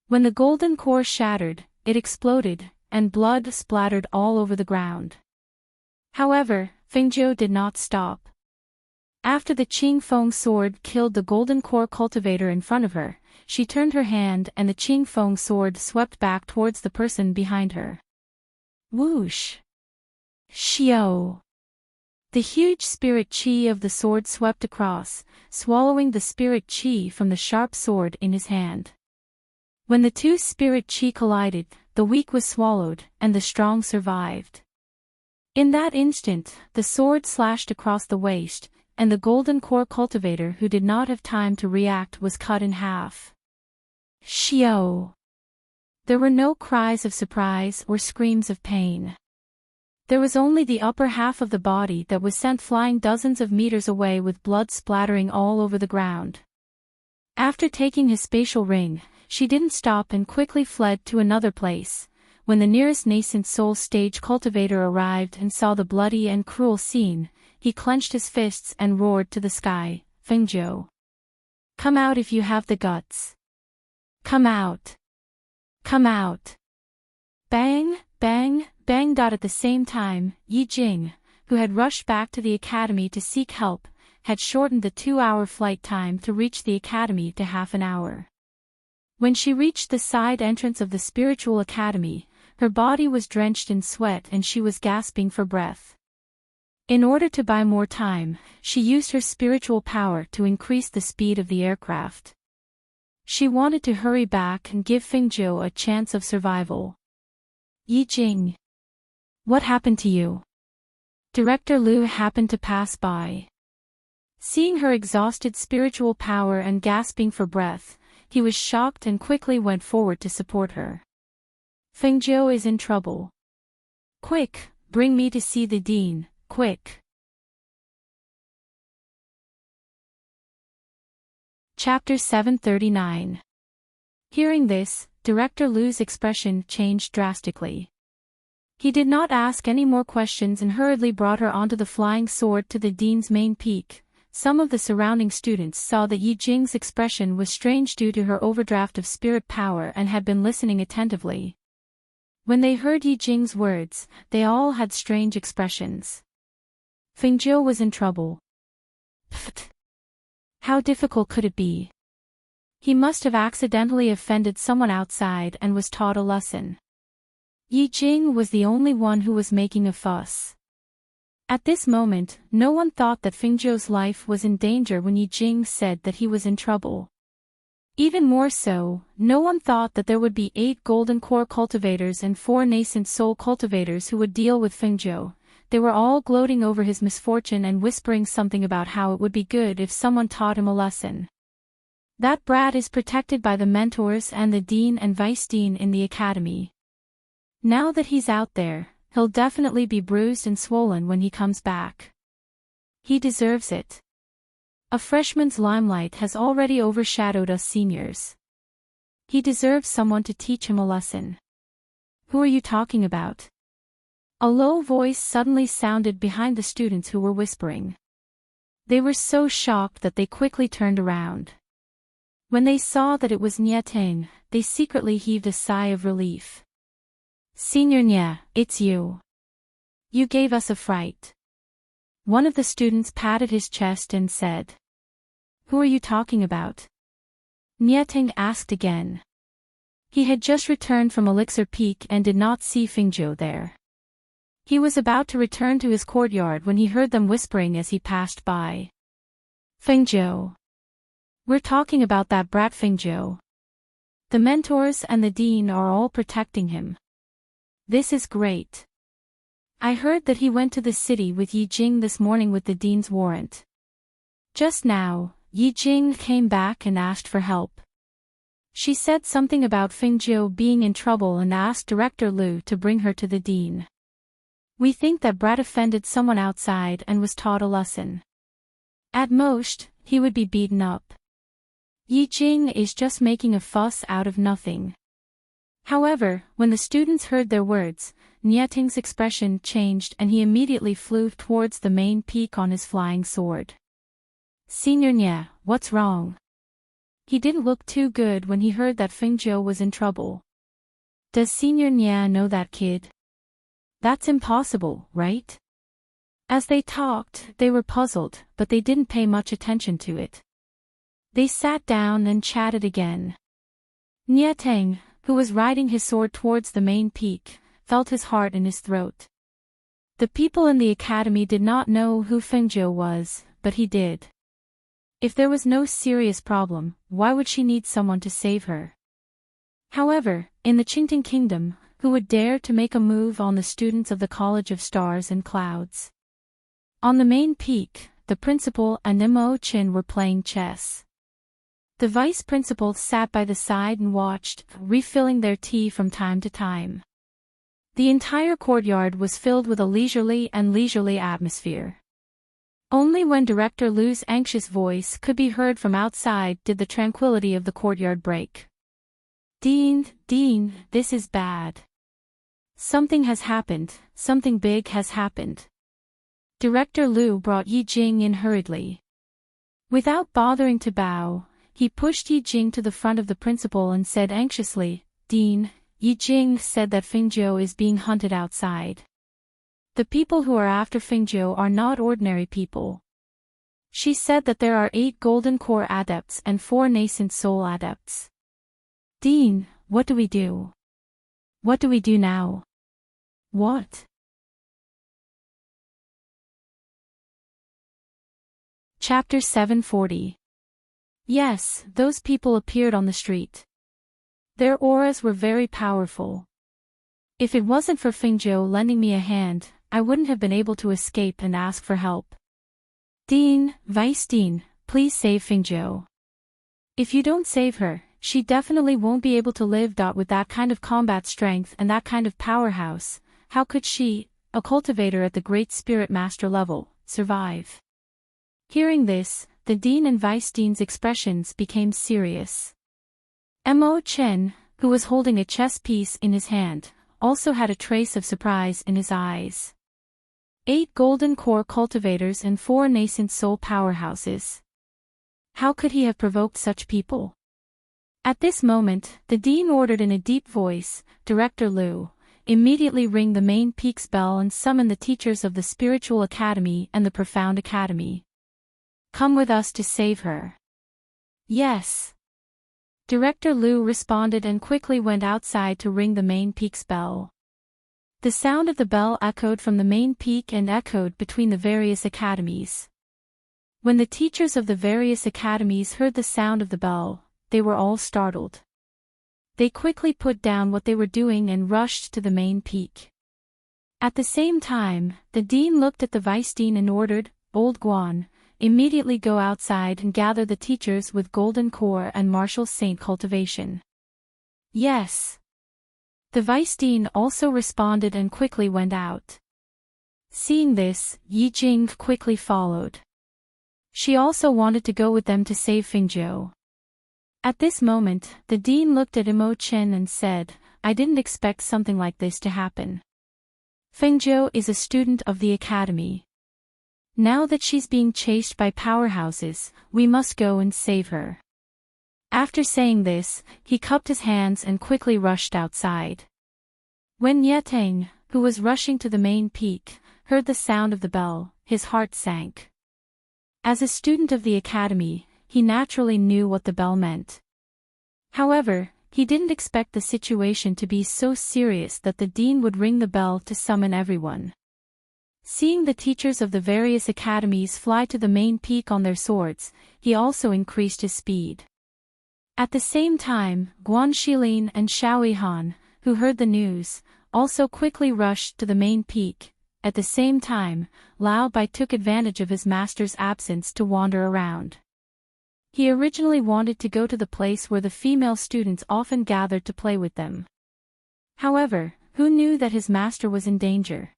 When the golden core shattered, it exploded, and blood splattered all over the ground. However, Fengjiu did not stop. After the Qingfeng sword killed the golden core cultivator in front of her, she turned her hand and the Qingfeng sword swept back towards the person behind her. Whoosh! Xiao! The huge spirit qi of the sword swept across, swallowing the spirit qi from the sharp sword in his hand. When the two spirit qi collided, the weak was swallowed, and the strong survived. In that instant, the sword slashed across the waist, and the golden core cultivator who did not have time to react was cut in half. Xiao! There were no cries of surprise or screams of pain. There was only the upper half of the body that was sent flying dozens of meters away with blood splattering all over the ground. After taking his spatial ring, she didn't stop and quickly fled to another place. When the nearest nascent soul stage cultivator arrived and saw the bloody and cruel scene, he clenched his fists and roared to the sky, "Fengjiu! Come out if you have the guts! Come out! Come out!" Bang, bang, bang. At the same time, Yi Jing, who had rushed back to the academy to seek help, had shortened the 2-hour flight time to reach the academy to half an hour. When she reached the side entrance of the spiritual academy, her body was drenched in sweat and she was gasping for breath. In order to buy more time, she used her spiritual power to increase the speed of the aircraft. She wanted to hurry back and give Fingzhou a chance of survival. Yi Jing. What happened to you? Director Liu happened to pass by. Seeing her exhausted spiritual power and gasping for breath, he was shocked and quickly went forward to support her. Fingzhou is in trouble. Quick, bring me to see the dean, quick. Chapter 739. Hearing this, Director Liu's expression changed drastically. He did not ask any more questions and hurriedly brought her onto the flying sword to the dean's main peak. Some of the surrounding students saw that Yi Jing's expression was strange due to her overdraft of spirit power and had been listening attentively. When they heard Yi Jing's words, they all had strange expressions. Fingzhou was in trouble. Pfft. How difficult could it be? He must have accidentally offended someone outside and was taught a lesson. Yi Jing was the only one who was making a fuss. At this moment, no one thought that Fingzhou's life was in danger when Yi Jing said that he was in trouble. Even more so, no one thought that there would be 8 golden core cultivators and 4 nascent soul cultivators who would deal with Fingzhou. They were all gloating over his misfortune and whispering something about how it would be good if someone taught him a lesson. That brat is protected by the mentors and the dean and vice dean in the academy. Now that he's out there, he'll definitely be bruised and swollen when he comes back. He deserves it. A freshman's limelight has already overshadowed us seniors. He deserves someone to teach him a lesson. Who are you talking about? A low voice suddenly sounded behind the students who were whispering. They were so shocked that they quickly turned around. When they saw that it was Enchanting, they secretly heaved a sigh of relief. Senior Nya, it's you. You gave us a fright. One of the students patted his chest and said. Who are you talking about? Enchanting asked again. He had just returned from Elixir Peak and did not see Fingzhou there. He was about to return to his courtyard when he heard them whispering as he passed by. Fingzhou. We're talking about that brat Fingzhou. The mentors and the dean are all protecting him. This is great. I heard that he went to the city with Yi Jing this morning with the dean's warrant. Just now, Yi Jing came back and asked for help. She said something about Fingzhou being in trouble and asked Director Liu to bring her to the dean. We think that brat offended someone outside and was taught a lesson. At most, he would be beaten up. Yi Jing is just making a fuss out of nothing. However, when the students heard their words, Enchanting's expression changed and he immediately flew towards the main peak on his flying sword. Senior Nya, what's wrong? He didn't look too good when he heard that Fingzhou was in trouble. Does Senior Nya know that kid? That's impossible, right? As they talked, they were puzzled, but they didn't pay much attention to it. They sat down and chatted again. Enchanting, who was riding his sword towards the main peak, felt his heart in his throat. The people in the academy did not know who Fingzhou was, but he did. If there was no serious problem, why would she need someone to save her? However, in the Enchanting Kingdom, who would dare to make a move on the students of the College of Stars and Clouds? On the main peak, the principal and Mo Chin were playing chess. The vice principal sat by the side and watched, refilling their tea from time to time. The entire courtyard was filled with a leisurely atmosphere. Only when Director Liu's anxious voice could be heard from outside did the tranquility of the courtyard break. Dean, this is bad. Something has happened, something big has happened. Director Liu brought Yi Jing in hurriedly. Without bothering to bow, he pushed Yi Jing to the front of the principal and said anxiously, Dean, Yi Jing said that Fingzhou is being hunted outside. The people who are after Fingzhou are not ordinary people. She said that there are 8 golden core adepts and 4 nascent soul adepts. Dean, what do we do? What do we do now? What? Chapter 740. Yes, those people appeared on the street. Their auras were very powerful. If it wasn't for Fingzhou lending me a hand, I wouldn't have been able to escape and ask for help. Dean, Vice Dean, please save Fingzhou. If you don't save her, she definitely won't be able to live. With that kind of combat strength and that kind of powerhouse, how could she, a cultivator at the Great Spirit Master level, survive? Hearing this, the Dean and Vice Dean's expressions became serious. Mo Chen, who was holding a chess piece in his hand, also had a trace of surprise in his eyes. 8 golden core cultivators and 4 nascent soul powerhouses. How could he have provoked such people? At this moment, the Dean ordered in a deep voice, Director Liu, immediately ring the main peak's bell and summon the teachers of the Spiritual Academy and the Profound Academy. Come with us to save her. Yes. Director Liu responded and quickly went outside to ring the main peak's bell. The sound of the bell echoed from the main peak and echoed between the various academies. When the teachers of the various academies heard the sound of the bell, they were all startled. They quickly put down what they were doing and rushed to the main peak. At the same time, the Dean looked at the Vice Dean and ordered, Old Guan, immediately go outside and gather the teachers with Golden Core and Martial Saint cultivation. Yes. The Vice Dean also responded and quickly went out. Seeing this, Yi Jing quickly followed. She also wanted to go with them to save Fingzhou. At this moment, the Dean looked at Mo Chen and said, I didn't expect something like this to happen. Fingzhou is a student of the academy. Now that she's being chased by powerhouses, we must go and save her. After saying this, he cupped his hands and quickly rushed outside. When Enchanting, who was rushing to the main peak, heard the sound of the bell, his heart sank. As a student of the academy, he naturally knew what the bell meant. However, he didn't expect the situation to be so serious that the Dean would ring the bell to summon everyone. Seeing the teachers of the various academies fly to the main peak on their swords, he also increased his speed. At the same time, Guan Shilin and Xiao Han, who heard the news, also quickly rushed to the main peak. At the same time, Lao Bai took advantage of his master's absence to wander around. He originally wanted to go to the place where the female students often gathered to play with them. However, who knew that his master was in danger?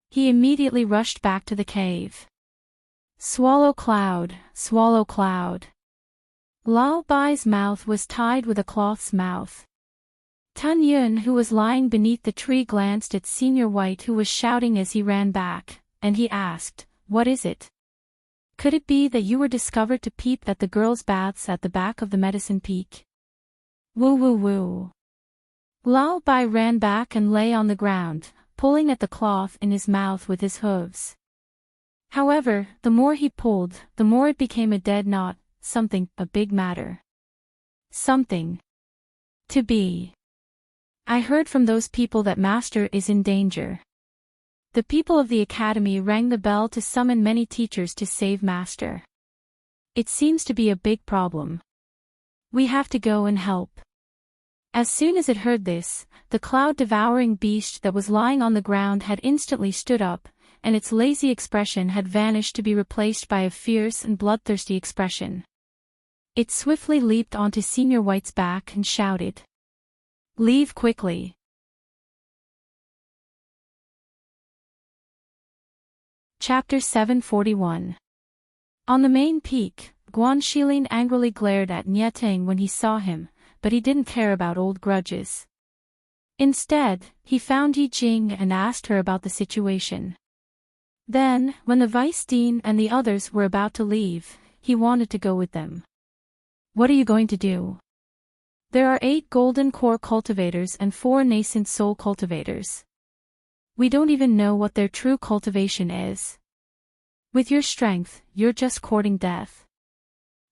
He immediately rushed back to the cave. Swallow cloud, swallow cloud. Lao Bai's mouth was tied with a cloth's mouth. Tun Yun, who was lying beneath the tree, glanced at Senior White, who was shouting as he ran back, and he asked, What is it? Could it be that you were discovered to peep at the girls' baths at the back of the Medicine Peak? Woo woo woo. Lao Bai ran back and lay on the ground, pulling at the cloth in his mouth with his hooves. However, the more he pulled, the more it became a dead knot, a big matter. Something. To be. I heard from those people that Master is in danger. The people of the academy rang the bell to summon many teachers to save Master. It seems to be a big problem. We have to go and help. As soon as it heard this, the cloud-devouring beast that was lying on the ground had instantly stood up, and its lazy expression had vanished to be replaced by a fierce and bloodthirsty expression. It swiftly leaped onto Senior White's back and shouted, Leave quickly. Chapter 741. On the main peak, Guan Shilin angrily glared at Enchanting when he saw him, but he didn't care about old grudges. Instead, he found Yi Jing and asked her about the situation. Then, when the Vice Dean and the others were about to leave, he wanted to go with them. What are you going to do? There are 8 golden core cultivators and 4 nascent soul cultivators. We don't even know what their true cultivation is. With your strength, you're just courting death.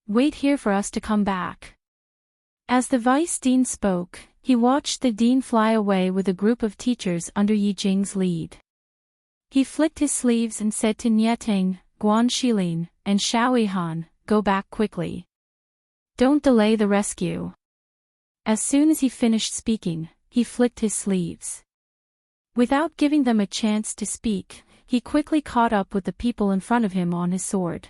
Wait here for us to come back. As the Vice Dean spoke, He watched the dean fly away with a group of teachers under Yi Jing's lead. He flicked his sleeves and said to Enchanting, Guan Shilin, and Xiao Yihan, go back quickly. Don't delay the rescue. As soon as he finished speaking, he flicked his sleeves. Without giving them a chance to speak, he quickly caught up with the people in front of him on his sword.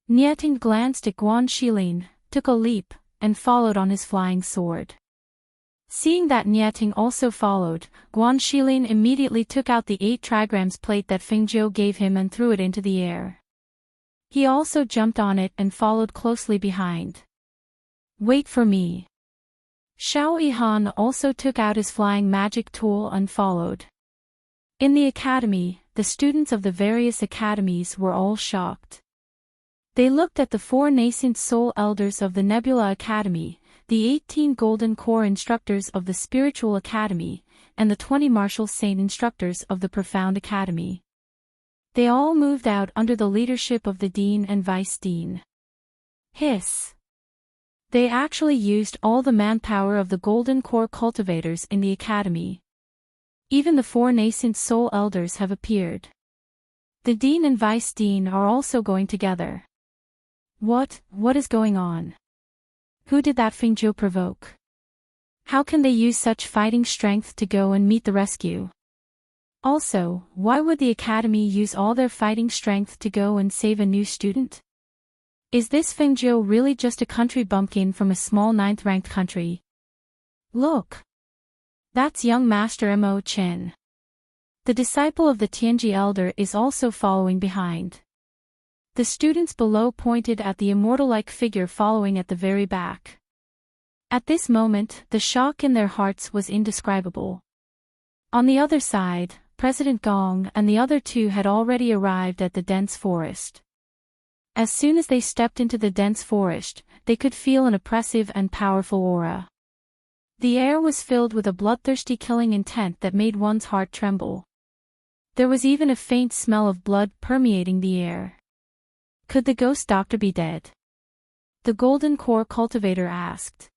Enchanting glanced at Guan Shilin, took a leap, and followed on his flying sword. Seeing that Enchanting also followed, Guan Shilin immediately took out the 8 trigrams plate that Fengjiu gave him and threw it into the air. He also jumped on it and followed closely behind. Wait for me. Xiao Yihan also took out his flying magic tool and followed. In the academy, the students of the various academies were all shocked. They looked at the 4 nascent soul elders of the Nebula Academy, the 18 Golden Core instructors of the Spiritual Academy, and the 20 Martial Saint instructors of the Profound Academy. They all moved out under the leadership of the Dean and Vice Dean. Hiss. They actually used all the manpower of the Golden Core cultivators in the Academy. Even the 4 nascent soul elders have appeared. The Dean and Vice Dean are also going together. What is going on? Who did that Fengjiu provoke? How can they use such fighting strength to go and meet the rescue? Also, why would the Academy use all their fighting strength to go and save a new student? Is this Fengjiu really just a country bumpkin from a small 9th-ranked country? Look! That's young Master Mo Chen. The disciple of the Tianji Elder is also following behind. The students below pointed at the immortal-like figure following at the very back. At this moment, the shock in their hearts was indescribable. On the other side, President Gong and the other 2 had already arrived at the dense forest. As soon as they stepped into the dense forest, they could feel an oppressive and powerful aura. The air was filled with a bloodthirsty killing intent that made one's heart tremble. There was even a faint smell of blood permeating the air. Could the ghost doctor be dead? The Golden Core cultivator asked.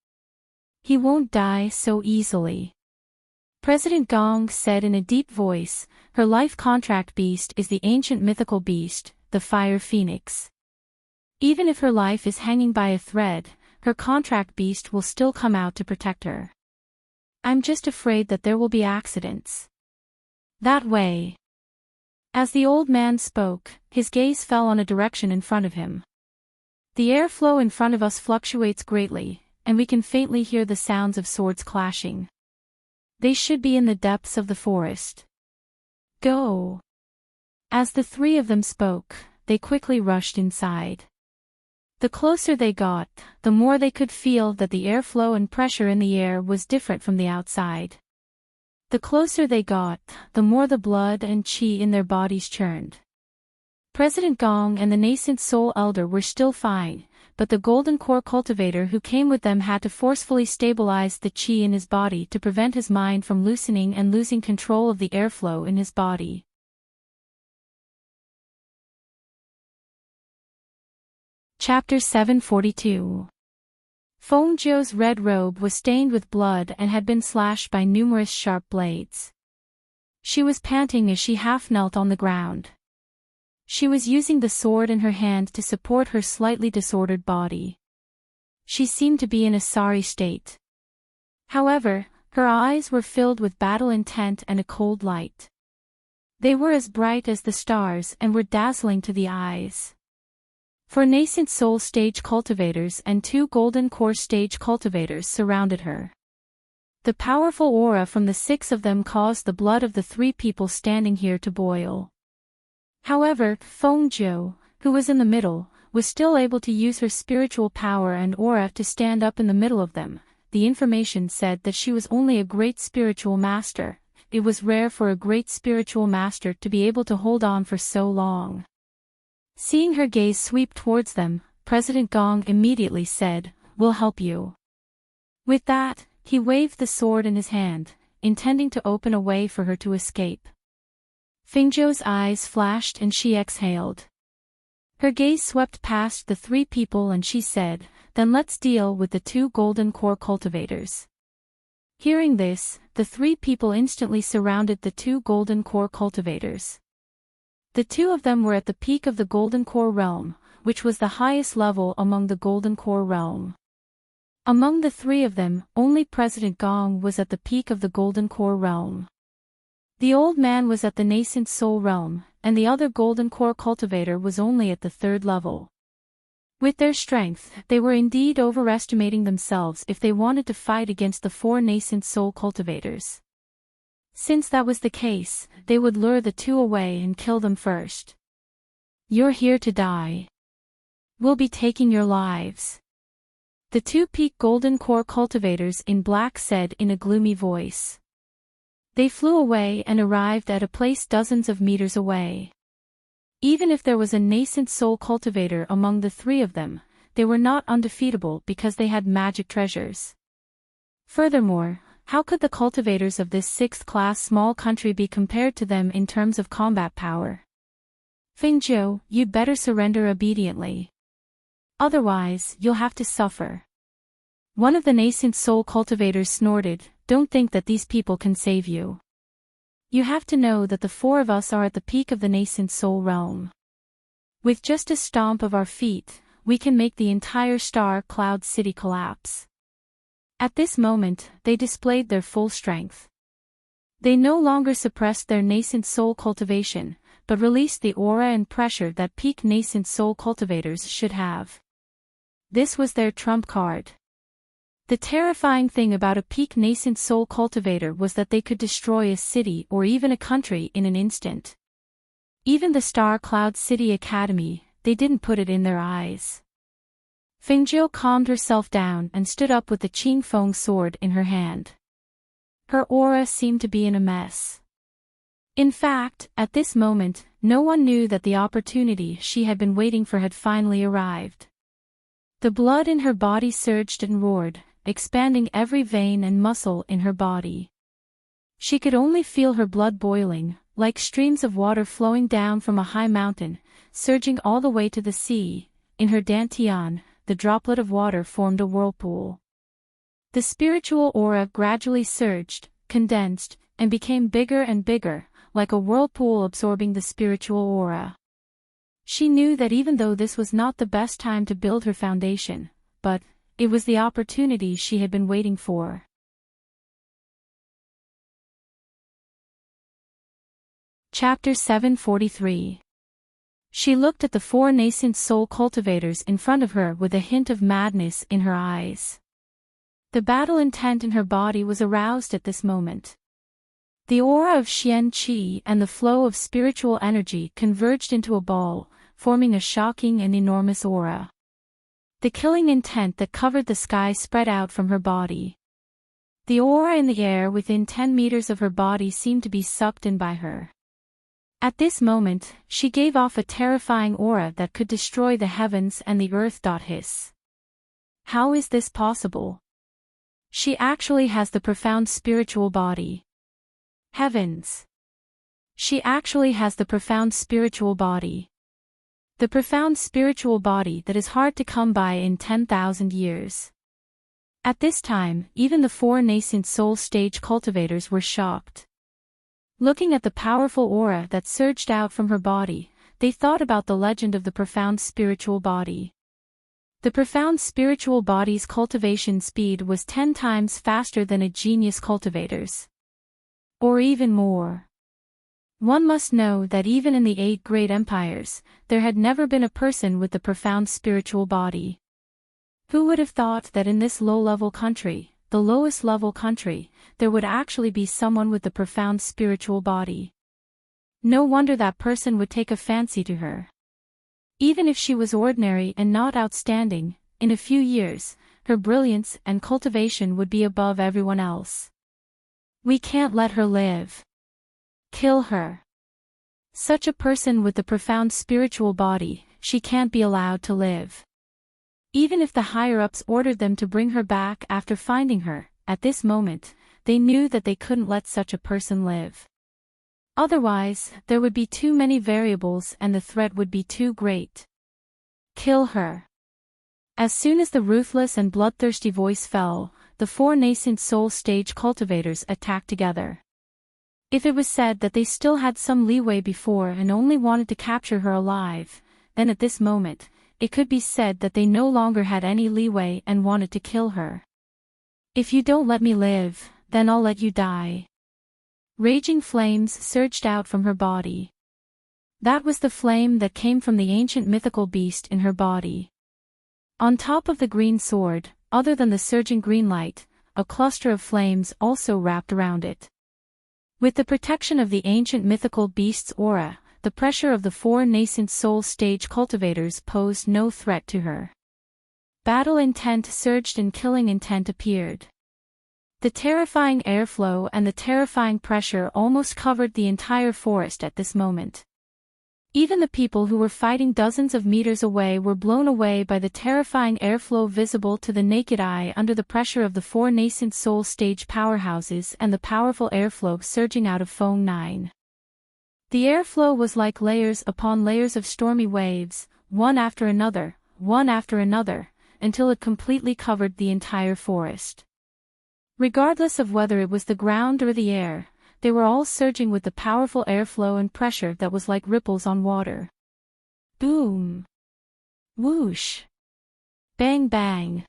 He won't die so easily. President Gong said in a deep voice, her life contract beast is the ancient mythical beast, the Fire Phoenix. Even if her life is hanging by a thread, her contract beast will still come out to protect her. I'm just afraid that there will be accidents. That way. As the old man spoke, his gaze fell on a direction in front of him. The airflow in front of us fluctuates greatly, and we can faintly hear the sounds of swords clashing. They should be in the depths of the forest. Go! As the 3 of them spoke, they quickly rushed inside. The closer they got, the more they could feel that the airflow and pressure in the air was different from the outside. The closer they got, the more the blood and qi in their bodies churned. President Gong and the nascent soul elder were still fine, but the Golden Core cultivator who came with them had to forcefully stabilize the qi in his body to prevent his mind from loosening and losing control of the airflow in his body. Chapter 742. Fengjiu's red robe was stained with blood and had been slashed by numerous sharp blades. She was panting as she half knelt on the ground. She was using the sword in her hand to support her slightly disordered body. She seemed to be in a sorry state. However, her eyes were filled with battle intent and a cold light. They were as bright as the stars and were dazzling to the eyes. 4 nascent soul stage cultivators and 2 golden core stage cultivators surrounded her. The powerful aura from the 6 of them caused the blood of the 3 people standing here to boil. However, Fengjiu, who was in the middle, was still able to use her spiritual power and aura to stand up in the middle of them. The information said that she was only a great spiritual master. It was rare for a great spiritual master to be able to hold on for so long. Seeing her gaze sweep towards them, President Gong immediately said, "We'll help you." With that, he waved the sword in his hand, intending to open a way for her to escape. Fengjiu's eyes flashed and she exhaled. Her gaze swept past the 3 people and she said, "Then let's deal with the 2 golden core cultivators." Hearing this, the three people instantly surrounded the two golden core cultivators. The two of them were at the peak of the golden core realm, which was the highest level among the golden core realm. Among the three of them, only President Gong was at the peak of the golden core realm. The old man was at the nascent soul realm, and the other golden core cultivator was only at the third level. With their strength, they were indeed overestimating themselves if they wanted to fight against the four nascent soul cultivators. Since that was the case, they would lure the two away and kill them first. "You're here to die. We'll be taking your lives," the two peak golden core cultivators in black said in a gloomy voice. They flew away and arrived at a place dozens of meters away. Even if there was a nascent soul cultivator among the three of them, they were not undefeatable because they had magic treasures. Furthermore, how could the cultivators of this sixth-class small country be compared to them in terms of combat power? "Fengzhou, you'd better surrender obediently. Otherwise, you'll have to suffer." One of the nascent soul cultivators snorted, "Don't think that these people can save you. You have to know that the four of us are at the peak of the nascent soul realm. With just a stomp of our feet, we can make the entire star cloud city collapse." At this moment, they displayed their full strength. They no longer suppressed their nascent soul cultivation, but released the aura and pressure that peak nascent soul cultivators should have. This was their trump card. The terrifying thing about a peak nascent soul cultivator was that they could destroy a city or even a country in an instant. Even the Star Cloud City Academy, they didn't put it in their eyes. Fengzhou calmed herself down and stood up with the Qingfeng sword in her hand. Her aura seemed to be in a mess. In fact, at this moment, no one knew that the opportunity she had been waiting for had finally arrived. The blood in her body surged and roared, expanding every vein and muscle in her body. She could only feel her blood boiling, like streams of water flowing down from a high mountain, surging all the way to the sea. In her dantian, the droplet of water formed a whirlpool. The spiritual aura gradually surged, condensed, and became bigger and bigger, like a whirlpool absorbing the spiritual aura. She knew that even though this was not the best time to build her foundation, but it was the opportunity she had been waiting for. Chapter 743. She looked at the four nascent soul cultivators in front of her with a hint of madness in her eyes. The battle intent in her body was aroused at this moment. The aura of Xian Qi and the flow of spiritual energy converged into a ball, forming a shocking and enormous aura. The killing intent that covered the sky spread out from her body. The aura in the air within 10 meters of her body seemed to be sucked in by her. At this moment, she gave off a terrifying aura that could destroy the heavens and the earth. Hiss. How is this possible? She actually has the profound spiritual body. Heavens! She actually has the profound spiritual body. The profound spiritual body that is hard to come by in 10,000 years. At this time, even the four nascent soul stage cultivators were shocked. Looking at the powerful aura that surged out from her body, they thought about the legend of the profound spiritual body. The profound spiritual body's cultivation speed was 10 times faster than a genius cultivator's. Or even more. One must know that even in the 8 great empires, there had never been a person with the profound spiritual body. Who would have thought that in this low-level country, the lowest-level country, there would actually be someone with the profound spiritual body? No wonder that person would take a fancy to her. Even if she was ordinary and not outstanding, in a few years, her brilliance and cultivation would be above everyone else. We can't let her live. Kill her. Such a person with the profound spiritual body, she can't be allowed to live. Even if the higher-ups ordered them to bring her back after finding her, at this moment, they knew that they couldn't let such a person live. Otherwise, there would be too many variables and the threat would be too great. Kill her. As soon as the ruthless and bloodthirsty voice fell, the 4 nascent soul stage cultivators attacked together. If it was said that they still had some leeway before and only wanted to capture her alive, then at this moment, it could be said that they no longer had any leeway and wanted to kill her. If you don't let me live, then I'll let you die. Raging flames surged out from her body. That was the flame that came from the ancient mythical beast in her body. On top of the green sword, other than the surging green light, a cluster of flames also wrapped around it. With the protection of the ancient mythical beast's aura, the pressure of the 4 nascent soul stage cultivators posed no threat to her. Battle intent surged and killing intent appeared. The terrifying airflow and the terrifying pressure almost covered the entire forest at this moment. Even the people who were fighting dozens of meters away were blown away by the terrifying airflow visible to the naked eye under the pressure of the 4 nascent soul stage powerhouses and the powerful airflow surging out of Foam 9. The airflow was like layers upon layers of stormy waves, one after another, until it completely covered the entire forest. Regardless of whether it was the ground or the air, they were all surging with the powerful airflow and pressure that was like ripples on water. Boom! Whoosh! Bang bang!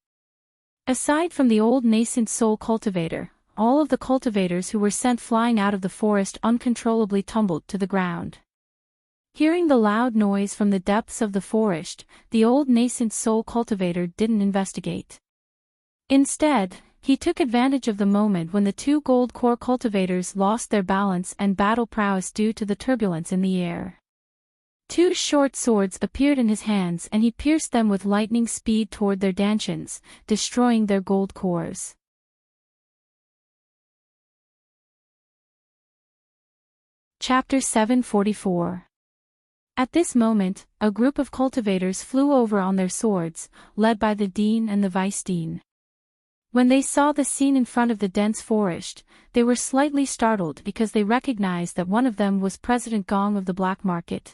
Aside from the old nascent soul cultivator, all of the cultivators who were sent flying out of the forest uncontrollably tumbled to the ground. Hearing the loud noise from the depths of the forest, the old nascent soul cultivator didn't investigate. Instead, he took advantage of the moment when the 2 gold core cultivators lost their balance and battle prowess due to the turbulence in the air. 2 short swords appeared in his hands and he pierced them with lightning speed toward their dantians, destroying their gold cores. Chapter 744. At this moment, a group of cultivators flew over on their swords, led by the Dean and the Vice Dean. When they saw the scene in front of the dense forest, they were slightly startled because they recognized that one of them was President Gong of the Black Market.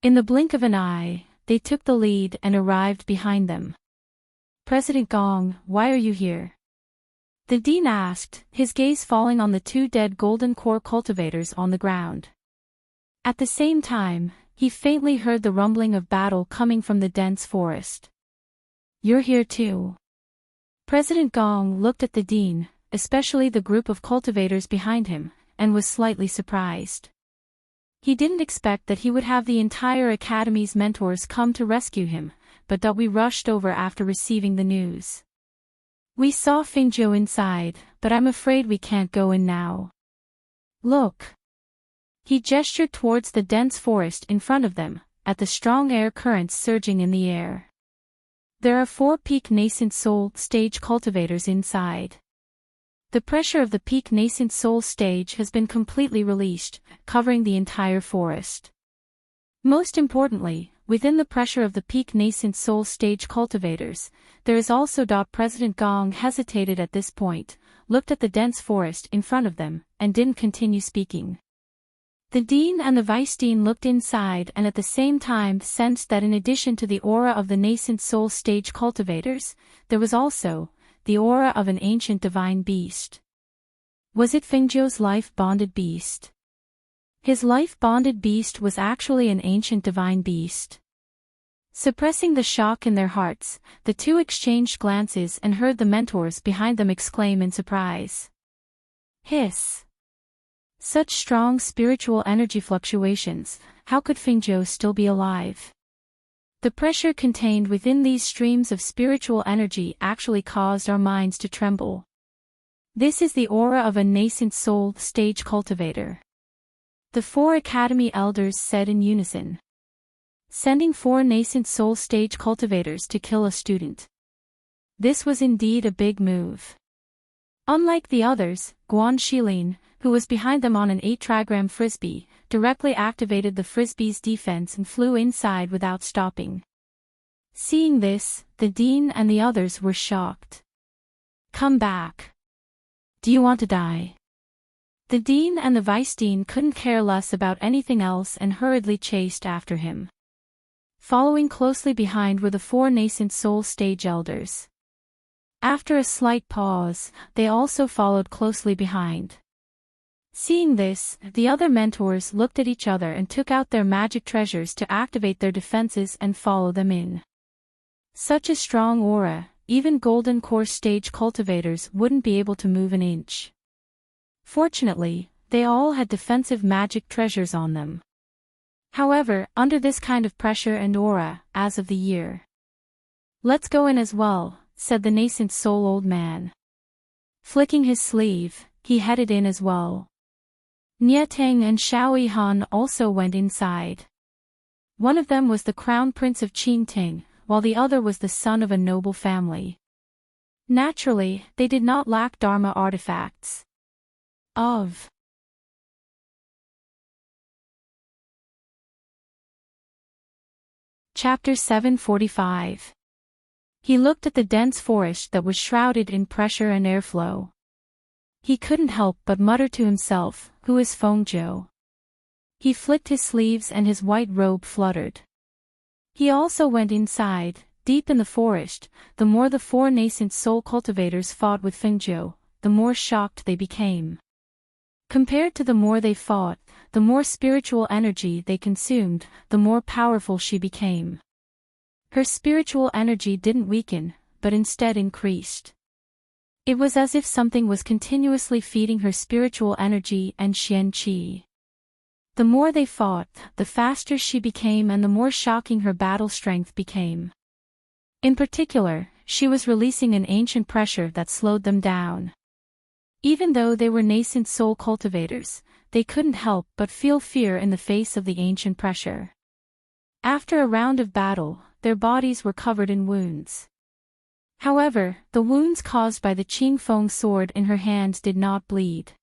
In the blink of an eye, they took the lead and arrived behind them. "President Gong, why are you here?" The Dean asked, his gaze falling on the 2 dead golden core cultivators on the ground. At the same time, he faintly heard the rumbling of battle coming from the dense forest. "You're here too." President Gong looked at the Dean, especially the group of cultivators behind him, and was slightly surprised. He didn't expect that he would have the entire Academy's mentors come to rescue him, but that we rushed over after receiving the news. "We saw Fingzhou inside, but I'm afraid we can't go in now. Look." He gestured towards the dense forest in front of them, at the strong air currents surging in the air. "There are 4 peak nascent soul stage cultivators inside. The pressure of the peak nascent soul stage has been completely released, covering the entire forest. Most importantly, within the pressure of the peak nascent soul stage cultivators, there is also. President Gong hesitated at this point, looked at the dense forest in front of them, and didn't continue speaking. The Dean and the Vice Dean looked inside and at the same time sensed that in addition to the aura of the nascent soul stage cultivators, there was also the aura of an ancient divine beast. Was it Fingzhou's life-bonded beast? His life-bonded beast was actually an ancient divine beast. Suppressing the shock in their hearts, the 2 exchanged glances and heard the mentors behind them exclaim in surprise. Hiss! Such strong spiritual energy fluctuations, how could Fingzhou still be alive? The pressure contained within these streams of spiritual energy actually caused our minds to tremble. This is the aura of a nascent soul stage cultivator. The 4 Academy elders said in unison. Sending 4 nascent soul stage cultivators to kill a student. This was indeed a big move. Unlike the others, Guan Shilin, who was behind them on an 8-trigram frisbee, directly activated the frisbee's defense and flew inside without stopping. Seeing this, the Dean and the others were shocked. "Come back. Do you want to die?" The Dean and the Vice Dean couldn't care less about anything else and hurriedly chased after him. Following closely behind were the 4 nascent soul stage elders. After a slight pause, they also followed closely behind. Seeing this, the other mentors looked at each other and took out their magic treasures to activate their defenses and follow them in. Such a strong aura, even golden core stage cultivators wouldn't be able to move an inch. Fortunately, they all had defensive magic treasures on them. However, under this kind of pressure and aura, as of the year. "Let's go in as well," said the nascent soul old man. Flicking his sleeve, he headed in as well. Enchanting and Xiaoyihan also went inside. One of them was the crown prince of Enchanting, while the other was the son of a noble family. Naturally, they did not lack Dharma artifacts. Chapter 745. He looked at the dense forest that was shrouded in pressure and airflow. He couldn't help but mutter to himself, "Who is Fengzhou?" He flicked his sleeves and his white robe fluttered. He also went inside, deep in the forest. The more the four nascent soul cultivators fought with Fengzhou, the more shocked they became. Compared to the more they fought, the more spiritual energy they consumed, the more powerful she became. Her spiritual energy didn't weaken, but instead increased. It was as if something was continuously feeding her spiritual energy and Xian Qi. The more they fought, the faster she became and the more shocking her battle strength became. In particular, she was releasing an ancient pressure that slowed them down. Even though they were nascent soul cultivators, they couldn't help but feel fear in the face of the ancient pressure. After a round of battle, their bodies were covered in wounds. However, the wounds caused by the Qingfeng sword in her hands did not bleed.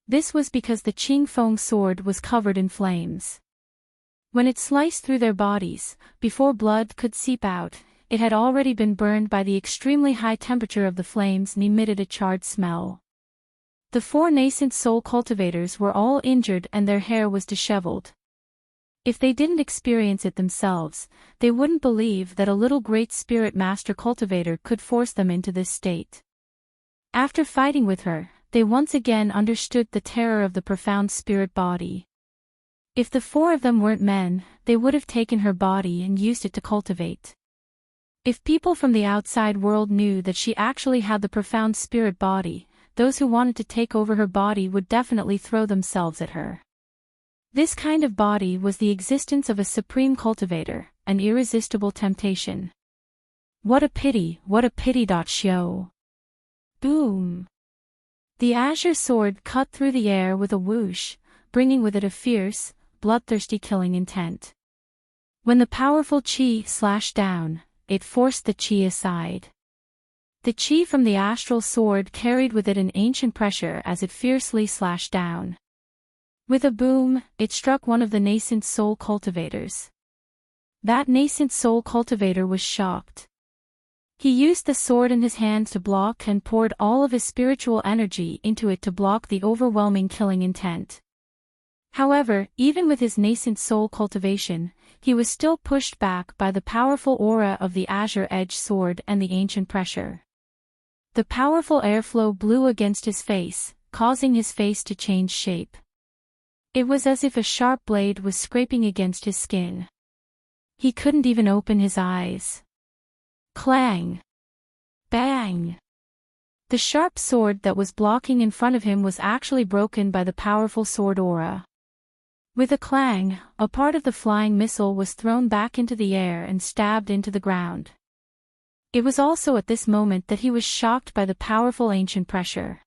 This was because the Qingfeng sword was covered in flames. When it sliced through their bodies, before blood could seep out, it had already been burned by the extremely high temperature of the flames and emitted a charred smell. The four nascent soul cultivators were all injured and their hair was disheveled. If they didn't experience it themselves, they wouldn't believe that a little great spirit master cultivator could force them into this state. After fighting with her, they once again understood the terror of the profound spirit body. If the four of them weren't men, they would have taken her body and used it to cultivate. If people from the outside world knew that she actually had the profound spirit body, those who wanted to take over her body would definitely throw themselves at her. This kind of body was the existence of a supreme cultivator, an irresistible temptation. What a pity, what a pity. Shio. Boom. The azure sword cut through the air with a whoosh, bringing with it a fierce, bloodthirsty killing intent. When the powerful qi slashed down, it forced the qi aside. The qi from the astral sword carried with it an ancient pressure as it fiercely slashed down. With a boom, it struck one of the nascent soul cultivators. That nascent soul cultivator was shocked. He used the sword in his hand to block and poured all of his spiritual energy into it to block the overwhelming killing intent. However, even with his nascent soul cultivation, he was still pushed back by the powerful aura of the azure edge sword and the ancient pressure. The powerful airflow blew against his face, causing his face to change shape. It was as if a sharp blade was scraping against his skin. He couldn't even open his eyes. Clang! Bang! The sharp sword that was blocking in front of him was actually broken by the powerful sword aura. With a clang, a part of the flying missile was thrown back into the air and stabbed into the ground. It was also at this moment that he was shocked by the powerful ancient pressure.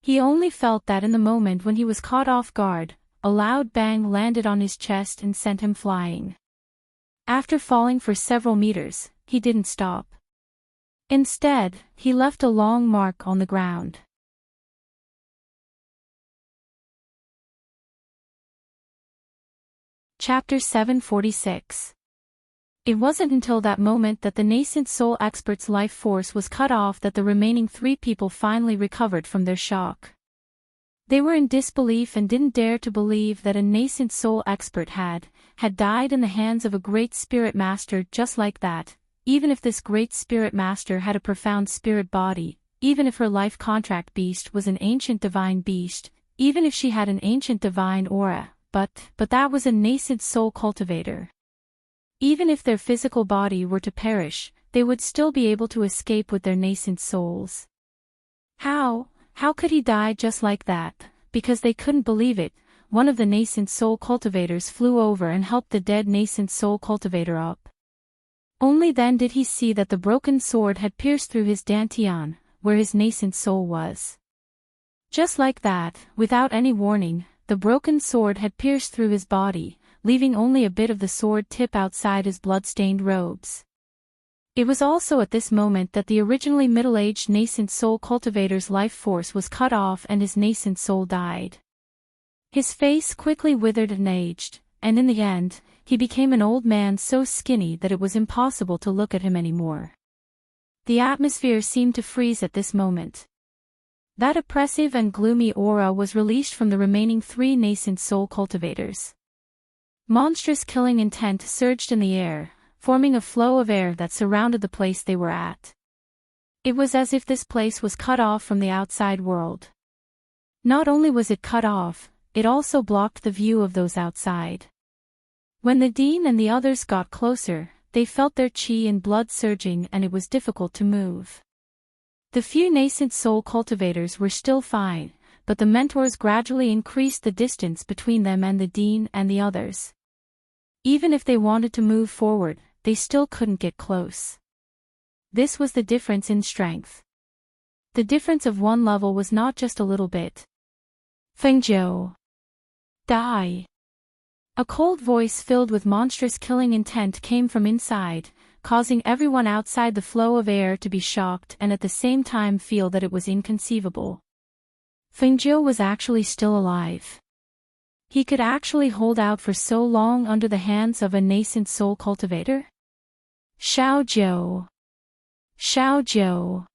He only felt that in the moment when he was caught off guard, a loud bang landed on his chest and sent him flying. After falling for several meters, he didn't stop. Instead, he left a long mark on the ground. Chapter 746. It wasn't until that moment that the nascent soul expert's life force was cut off that the remaining three people finally recovered from their shock. They were in disbelief and didn't dare to believe that a nascent soul expert had died in the hands of a great spirit master just like that, even if this great spirit master had a profound spirit body, even if her life contract beast was an ancient divine beast, even if she had an ancient divine aura, but that was a nascent soul cultivator. Even if their physical body were to perish, they would still be able to escape with their nascent souls. How could he die just like that? Because they couldn't believe it, one of the nascent soul cultivators flew over and helped the dead nascent soul cultivator up. Only then did he see that the broken sword had pierced through his dantian, where his nascent soul was. Just like that, without any warning, the broken sword had pierced through his body, leaving only a bit of the sword tip outside his blood-stained robes. It was also at this moment that the originally middle-aged nascent soul cultivator's life force was cut off and his nascent soul died. His face quickly withered and aged, and in the end, he became an old man so skinny that it was impossible to look at him anymore. The atmosphere seemed to freeze at this moment. That oppressive and gloomy aura was released from the remaining 3 nascent soul cultivators. Monstrous killing intent surged in the air, forming a flow of air that surrounded the place they were at. It was as if this place was cut off from the outside world. Not only was it cut off, it also blocked the view of those outside. When the dean and the others got closer, they felt their chi and blood surging and it was difficult to move. The few nascent soul cultivators were still fine, but the mentors gradually increased the distance between them and the dean and the others. Even if they wanted to move forward, they still couldn't get close. This was the difference in strength. The difference of 1 level was not just a little bit. Fengzhou. Die. A cold voice filled with monstrous killing intent came from inside, causing everyone outside the flow of air to be shocked and at the same time feel that it was inconceivable. Fengzhou was actually still alive. He could actually hold out for so long under the hands of a nascent soul cultivator? Xiaozhou. Xiaozhou.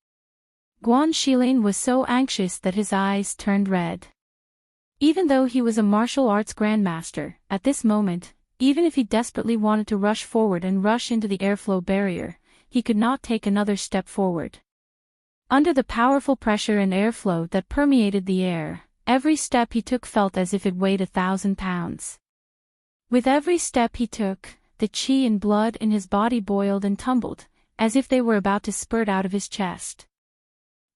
Guan Shilin was so anxious that his eyes turned red. Even though he was a martial arts grandmaster, at this moment, even if he desperately wanted to rush forward and rush into the airflow barrier, he could not take another step forward. Under the powerful pressure and airflow that permeated the air, every step he took felt as if it weighed 1,000 pounds. With every step he took, the chi and blood in his body boiled and tumbled, as if they were about to spurt out of his chest.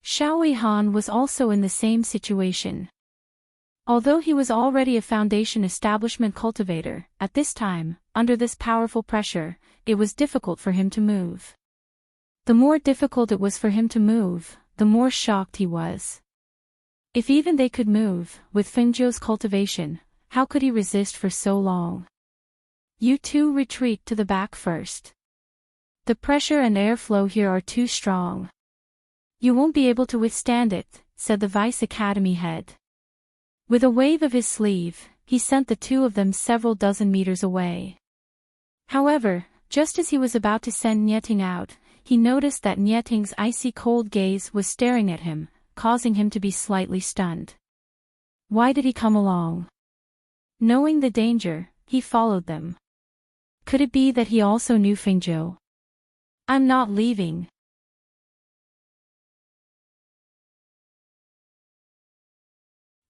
Xiao Yihan was also in the same situation. Although he was already a foundation establishment cultivator, at this time, under this powerful pressure, it was difficult for him to move. The more difficult it was for him to move, the more shocked he was. If even they could move, with Fengzhou's cultivation, how could he resist for so long? You two retreat to the back first. The pressure and airflow here are too strong. You won't be able to withstand it, said the Vice Academy head. With a wave of his sleeve, he sent the 2 of them several dozen meters away. However, just as he was about to send Nyeting out, he noticed that Nyeting's icy cold gaze was staring at him, causing him to be slightly stunned. Why did he come along? Knowing the danger, he followed them. Could it be that he also knew Fengzhou? I'm not leaving.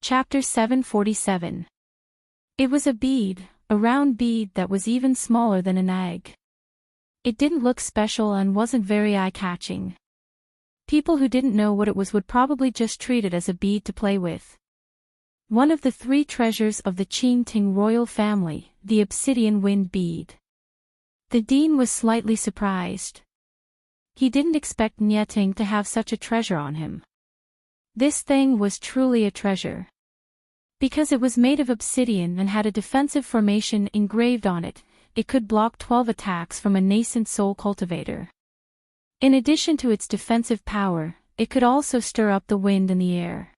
Chapter 747. It was a bead, a round bead that was even smaller than an egg. It didn't look special and wasn't very eye-catching. People who didn't know what it was would probably just treat it as a bead to play with. One of the 3 treasures of the Qingting royal family, the obsidian wind bead. The dean was slightly surprised. He didn't expect Nyeting to have such a treasure on him. This thing was truly a treasure. Because it was made of obsidian and had a defensive formation engraved on it, it could block 12 attacks from a nascent soul cultivator. In addition to its defensive power, it could also stir up the wind in the air.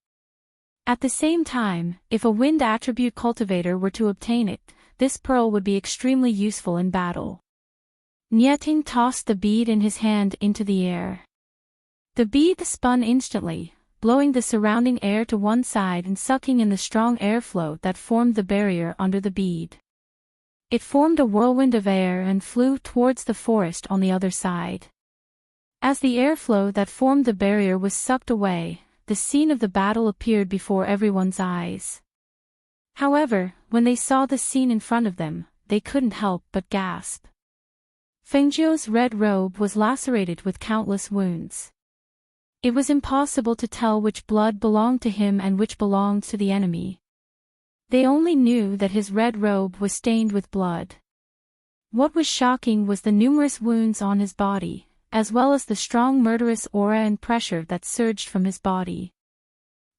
At the same time, if a wind attribute cultivator were to obtain it, this pearl would be extremely useful in battle. Nyeting tossed the bead in his hand into the air. The bead spun instantly, blowing the surrounding air to one side and sucking in the strong airflow that formed the barrier under the bead. It formed a whirlwind of air and flew towards the forest on the other side. As the airflow that formed the barrier was sucked away, the scene of the battle appeared before everyone's eyes. However, when they saw the scene in front of them, they couldn't help but gasp. Fengjiu's red robe was lacerated with countless wounds. It was impossible to tell which blood belonged to him and which belonged to the enemy. They only knew that his red robe was stained with blood. What was shocking was the numerous wounds on his body, as well as the strong murderous aura and pressure that surged from his body.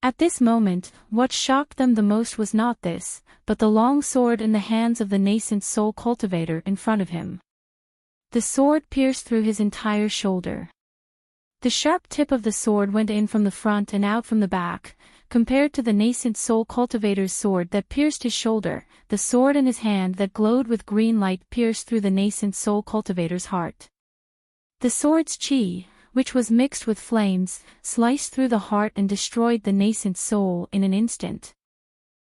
At this moment, what shocked them the most was not this, but the long sword in the hands of the nascent soul cultivator in front of him. The sword pierced through his entire shoulder. The sharp tip of the sword went in from the front and out from the back. Compared to the nascent soul cultivator's sword that pierced his shoulder, the sword in his hand that glowed with green light pierced through the nascent soul cultivator's heart. The sword's chi, which was mixed with flames, sliced through the heart and destroyed the nascent soul in an instant.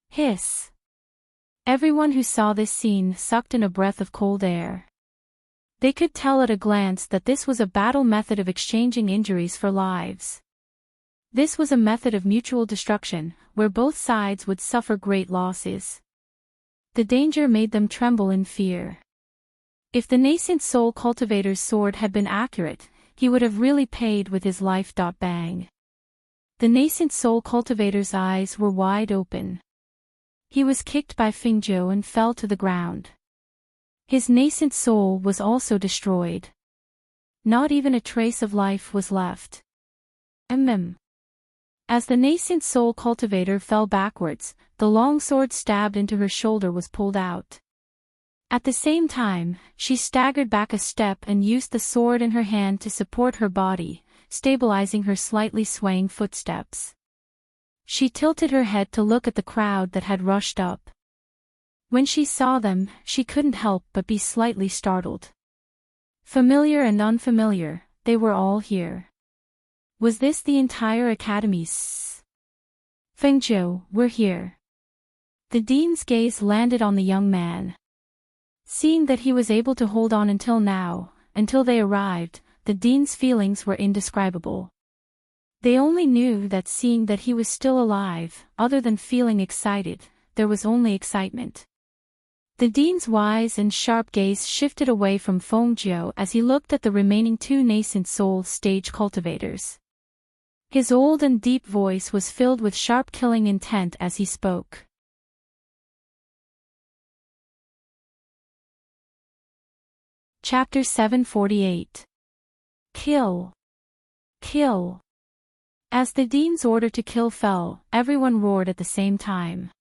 Hiss! Everyone who saw this scene sucked in a breath of cold air. They could tell at a glance that this was a battle method of exchanging injuries for lives. This was a method of mutual destruction, where both sides would suffer great losses. The danger made them tremble in fear. If the nascent soul cultivator's sword had been accurate, he would have really paid with his life. Bang. The nascent soul cultivator's eyes were wide open. He was kicked by Fengjiu and fell to the ground. His nascent soul was also destroyed. Not even a trace of life was left. As the nascent soul cultivator fell backwards, the long sword stabbed into her shoulder was pulled out. At the same time, she staggered back a step and used the sword in her hand to support her body, stabilizing her slightly swaying footsteps. She tilted her head to look at the crowd that had rushed up. When she saw them, she couldn't help but be slightly startled. Familiar and unfamiliar, they were all here. Was this the entire academy? Fengjiu, we're here. The dean's gaze landed on the young man. Seeing that he was able to hold on until now, until they arrived, the dean's feelings were indescribable. They only knew that seeing that he was still alive, other than feeling excited, there was only excitement. The dean's wise and sharp gaze shifted away from Fengjiu as he looked at the remaining two nascent soul stage cultivators. His old and deep voice was filled with sharp killing intent as he spoke. Chapter 748. Kill. Kill. As the dean's order to kill fell, everyone roared at the same time.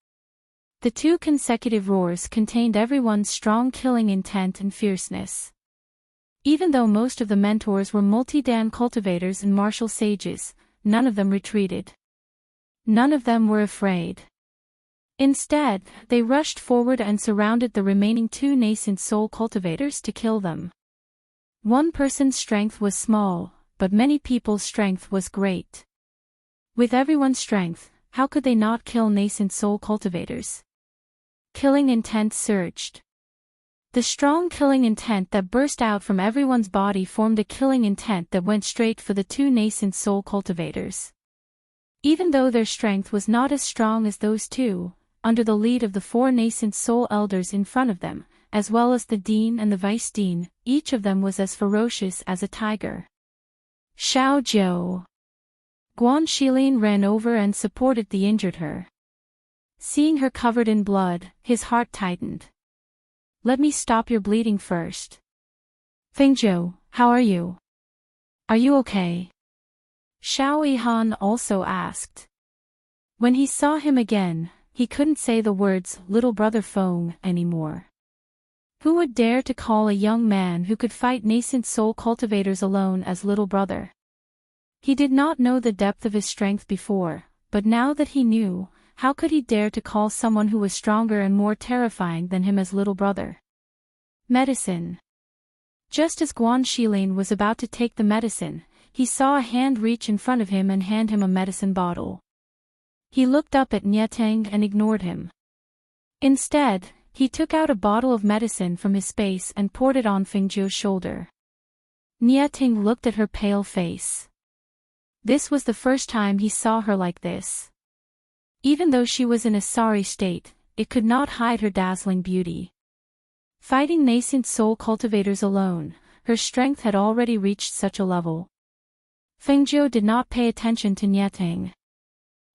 The two consecutive roars contained everyone's strong killing intent and fierceness. Even though most of the mentors were multi-dan cultivators and martial sages, none of them retreated. None of them were afraid. Instead, they rushed forward and surrounded the remaining two nascent soul cultivators to kill them. One person's strength was small, but many people's strength was great. With everyone's strength, how could they not kill nascent soul cultivators? Killing intent surged. The strong killing intent that burst out from everyone's body formed a killing intent that went straight for the two nascent soul cultivators. Even though their strength was not as strong as those two, under the lead of the four nascent soul elders in front of them, as well as the dean and the vice dean, each of them was as ferocious as a tiger. Xiao Zhou. Guan Shilin ran over and supported the injured her. Seeing her covered in blood, his heart tightened. Let me stop your bleeding first. Fengjiu, how are you? Are you okay? Xiao Yihan also asked. When he saw him again, he couldn't say the words little brother Feng anymore. Who would dare to call a young man who could fight nascent soul cultivators alone as little brother? He did not know the depth of his strength before, but now that he knew, how could he dare to call someone who was stronger and more terrifying than him as little brother? Medicine. Just as Guan Shilin was about to take the medicine, he saw a hand reach in front of him and hand him a medicine bottle. He looked up at Enchanting and ignored him. Instead, he took out a bottle of medicine from his space and poured it on Fengjiu's shoulder. Enchanting looked at her pale face. This was the first time he saw her like this. Even though she was in a sorry state, it could not hide her dazzling beauty. Fighting nascent soul cultivators alone, her strength had already reached such a level. Fengjiu did not pay attention to Enchanting.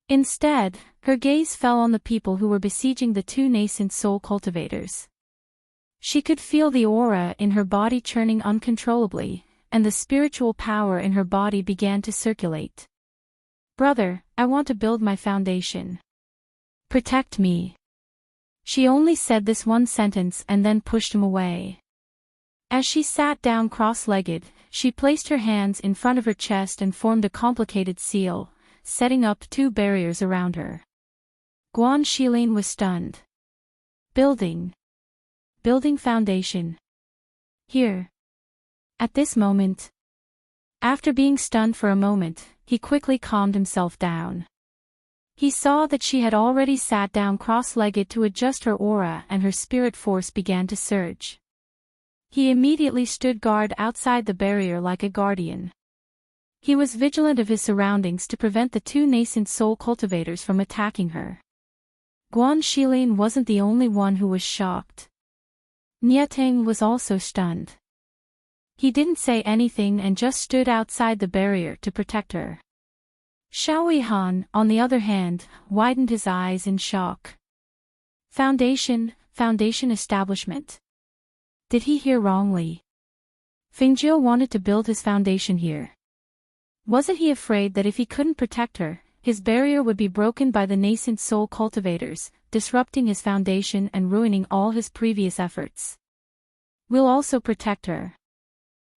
Instead, her gaze fell on the people who were besieging the two nascent soul cultivators. She could feel the aura in her body churning uncontrollably, and the spiritual power in her body began to circulate. "Brother, I want to build my foundation. Protect me." She only said this one sentence and then pushed him away. As she sat down cross-legged, she placed her hands in front of her chest and formed a complicated seal, setting up two barriers around her. Guan Shilin was stunned. Building foundation. Here. At this moment. After being stunned for a moment, he quickly calmed himself down. He saw that she had already sat down cross-legged to adjust her aura and her spirit force began to surge. He immediately stood guard outside the barrier like a guardian. He was vigilant of his surroundings to prevent the two nascent soul cultivators from attacking her. Guan Shilin wasn't the only one who was shocked. Enchanting was also stunned. He didn't say anything and just stood outside the barrier to protect her. Xiao Han, on the other hand, widened his eyes in shock. Foundation establishment. Did he hear wrongly? Fengjiu wanted to build his foundation here. Wasn't he afraid that if he couldn't protect her, his barrier would be broken by the nascent soul cultivators, disrupting his foundation and ruining all his previous efforts? "We'll also protect her."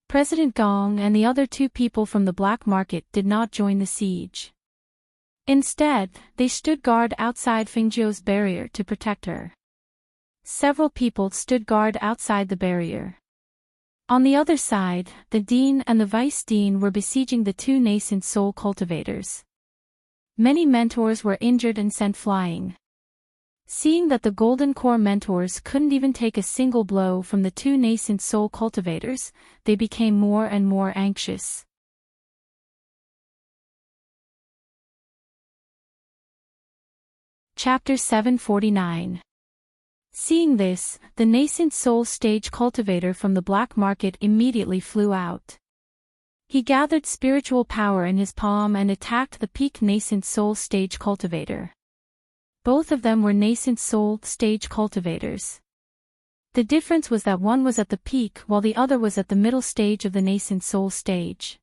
President Gong and the other two people from the black market did not join the siege. Instead, they stood guard outside Fengjiu's barrier to protect her. Several people stood guard outside the barrier. On the other side, the dean and the vice dean were besieging the two nascent soul cultivators. Many mentors were injured and sent flying. Seeing that the Golden Core mentors couldn't even take a single blow from the two nascent soul cultivators, they became more and more anxious. Chapter 749. Seeing this, the nascent soul stage cultivator from the black market immediately flew out. He gathered spiritual power in his palm and attacked the peak nascent soul stage cultivator. Both of them were nascent soul stage cultivators. The difference was that one was at the peak while the other was at the middle stage of the nascent soul stage.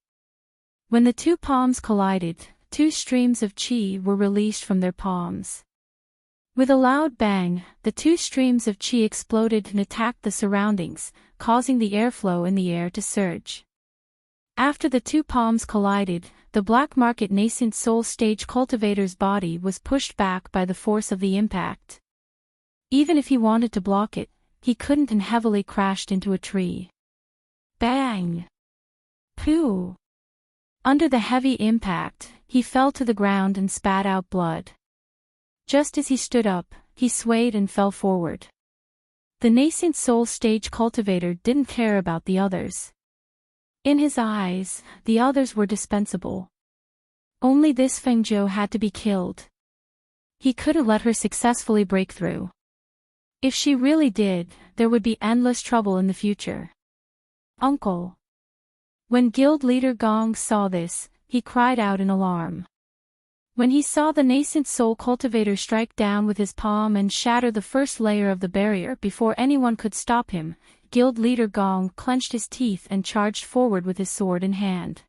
When the two palms collided, two streams of qi were released from their palms. With a loud bang, the two streams of qi exploded and attacked the surroundings, causing the airflow in the air to surge. After the two palms collided, the black market nascent soul stage cultivator's body was pushed back by the force of the impact. Even if he wanted to block it, he couldn't and heavily crashed into a tree. Bang! Pooh! Under the heavy impact, he fell to the ground and spat out blood. Just as he stood up, he swayed and fell forward. The nascent soul stage cultivator didn't care about the others. In his eyes, the others were dispensable. Only this Fengjiu had to be killed. He couldn't let her successfully break through. If she really did, there would be endless trouble in the future. "Uncle!" When guild leader Gong saw this, he cried out in alarm. When he saw the nascent soul cultivator strike down with his palm and shatter the first layer of the barrier before anyone could stop him, guild leader Gong clenched his teeth and charged forward with his sword in hand.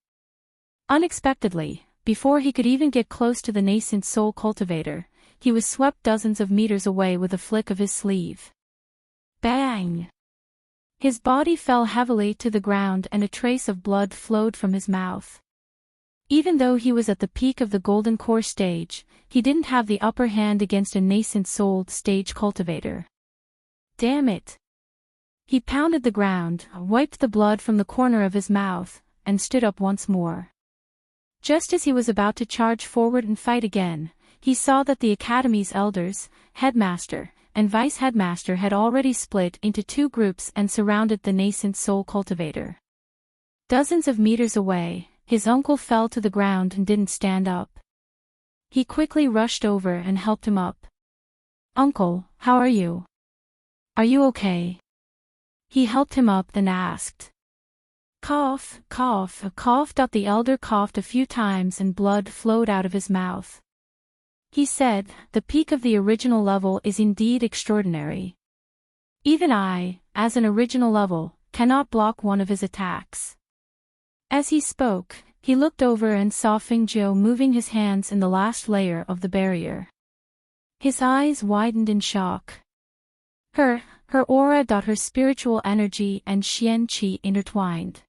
Unexpectedly, before he could even get close to the nascent soul cultivator, he was swept dozens of meters away with a flick of his sleeve. Bang! His body fell heavily to the ground and a trace of blood flowed from his mouth. Even though he was at the peak of the Golden Core stage, he didn't have the upper hand against a nascent soul stage cultivator. Damn it! He pounded the ground, wiped the blood from the corner of his mouth, and stood up once more. Just as he was about to charge forward and fight again, he saw that the Academy's elders, headmaster, and Vice Headmaster had already split into two groups and surrounded the nascent soul cultivator. Dozens of meters away, his uncle fell to the ground and didn't stand up. He quickly rushed over and helped him up. "Uncle, how are you? Are you okay?" He helped him up then asked. "Cough, cough, cough." The elder coughed a few times and blood flowed out of his mouth. He said, "The peak of the original level is indeed extraordinary. Even I, as an original level, cannot block one of his attacks." As he spoke, he looked over and saw Fingzhou moving his hands in the last layer of the barrier. His eyes widened in shock. Her aura. Her spiritual energy and Xian Qi intertwined.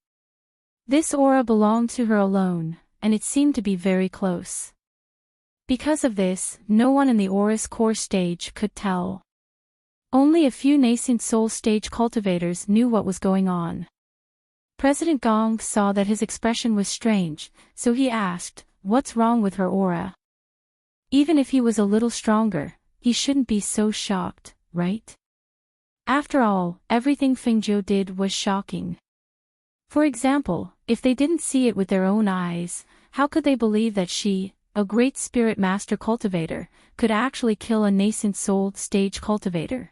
This aura belonged to her alone, and it seemed to be very close. Because of this, no one in the aura's core stage could tell. Only a few nascent soul stage cultivators knew what was going on. President Gong saw that his expression was strange, so he asked, "What's wrong with her aura?" Even if he was a little stronger, he shouldn't be so shocked, right? After all, everything Fingzhou did was shocking. For example, if they didn't see it with their own eyes, how could they believe that she, a great spirit master cultivator, could actually kill a nascent soul stage cultivator?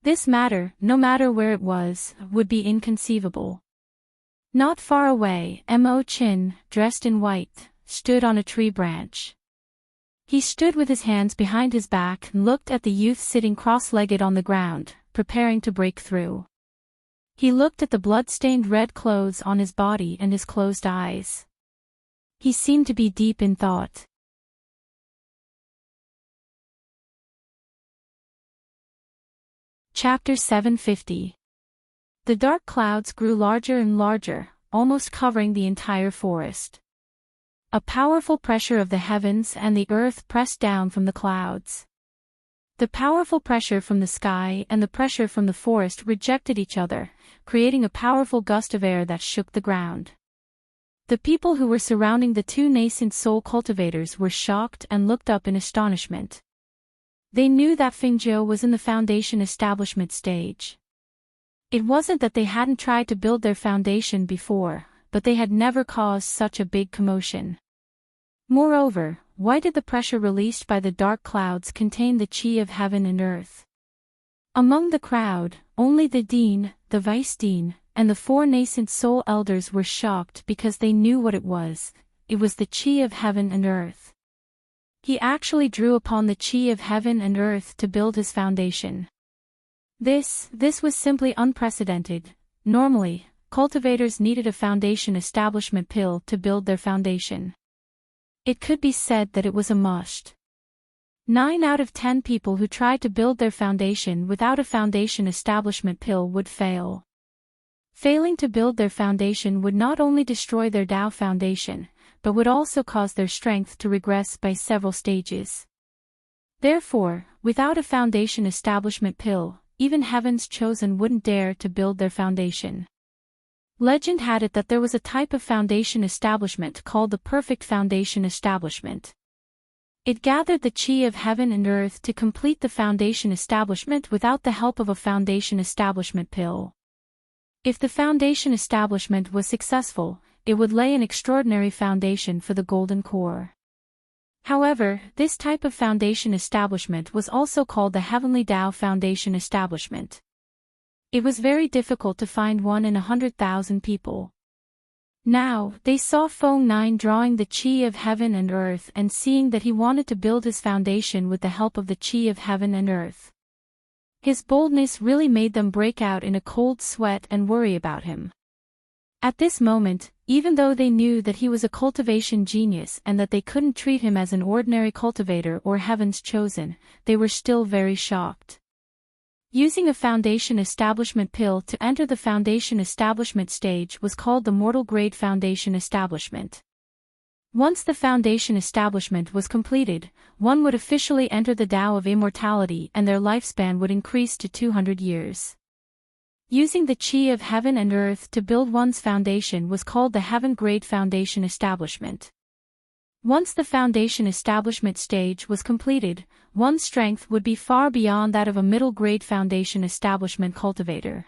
This matter, no matter where it was, would be inconceivable. Not far away, Mo Qin, dressed in white, stood on a tree branch. He stood with his hands behind his back and looked at the youth sitting cross-legged on the ground, preparing to break through. He looked at the blood-stained red clothes on his body and his closed eyes. He seemed to be deep in thought. Chapter 750. The dark clouds grew larger and larger, almost covering the entire forest. A powerful pressure of the heavens and the earth pressed down from the clouds. The powerful pressure from the sky and the pressure from the forest rejected each other, creating a powerful gust of air that shook the ground. The people who were surrounding the two nascent soul cultivators were shocked and looked up in astonishment. They knew that Fingzhou was in the foundation establishment stage. It wasn't that they hadn't tried to build their foundation before, but they had never caused such a big commotion. Moreover, why did the pressure released by the dark clouds contain the qi of heaven and earth? Among the crowd, only the dean, the vice dean, and the four nascent soul elders were shocked because they knew what it was. It was the qi of heaven and earth. He actually drew upon the qi of heaven and earth to build his foundation. This was simply unprecedented. Normally, cultivators needed a foundation establishment pill to build their foundation. It could be said that it was a must. 9 out of 10 people who tried to build their foundation without a foundation establishment pill would fail. Failing to build their foundation would not only destroy their Tao foundation, but would also cause their strength to regress by several stages. Therefore, without a foundation establishment pill, even Heaven's Chosen wouldn't dare to build their foundation. Legend had it that there was a type of foundation establishment called the perfect foundation establishment. It gathered the qi of heaven and earth to complete the foundation establishment without the help of a foundation establishment pill. If the foundation establishment was successful, it would lay an extraordinary foundation for the golden core. However, this type of foundation establishment was also called the Heavenly Tao Foundation Establishment. It was very difficult to find one in 100,000 people. Now, they saw Feng Nine drawing the qi of heaven and earth and seeing that he wanted to build his foundation with the help of the qi of heaven and earth. His boldness really made them break out in a cold sweat and worry about him. At this moment, even though they knew that he was a cultivation genius and that they couldn't treat him as an ordinary cultivator or Heaven's Chosen, they were still very shocked. Using a foundation establishment pill to enter the foundation establishment stage was called the mortal grade foundation establishment. Once the foundation establishment was completed, one would officially enter the Tao of immortality and their lifespan would increase to 200 years. Using the qi of heaven and earth to build one's foundation was called the heaven grade foundation establishment. Once the foundation establishment stage was completed, one's strength would be far beyond that of a middle-grade foundation establishment cultivator.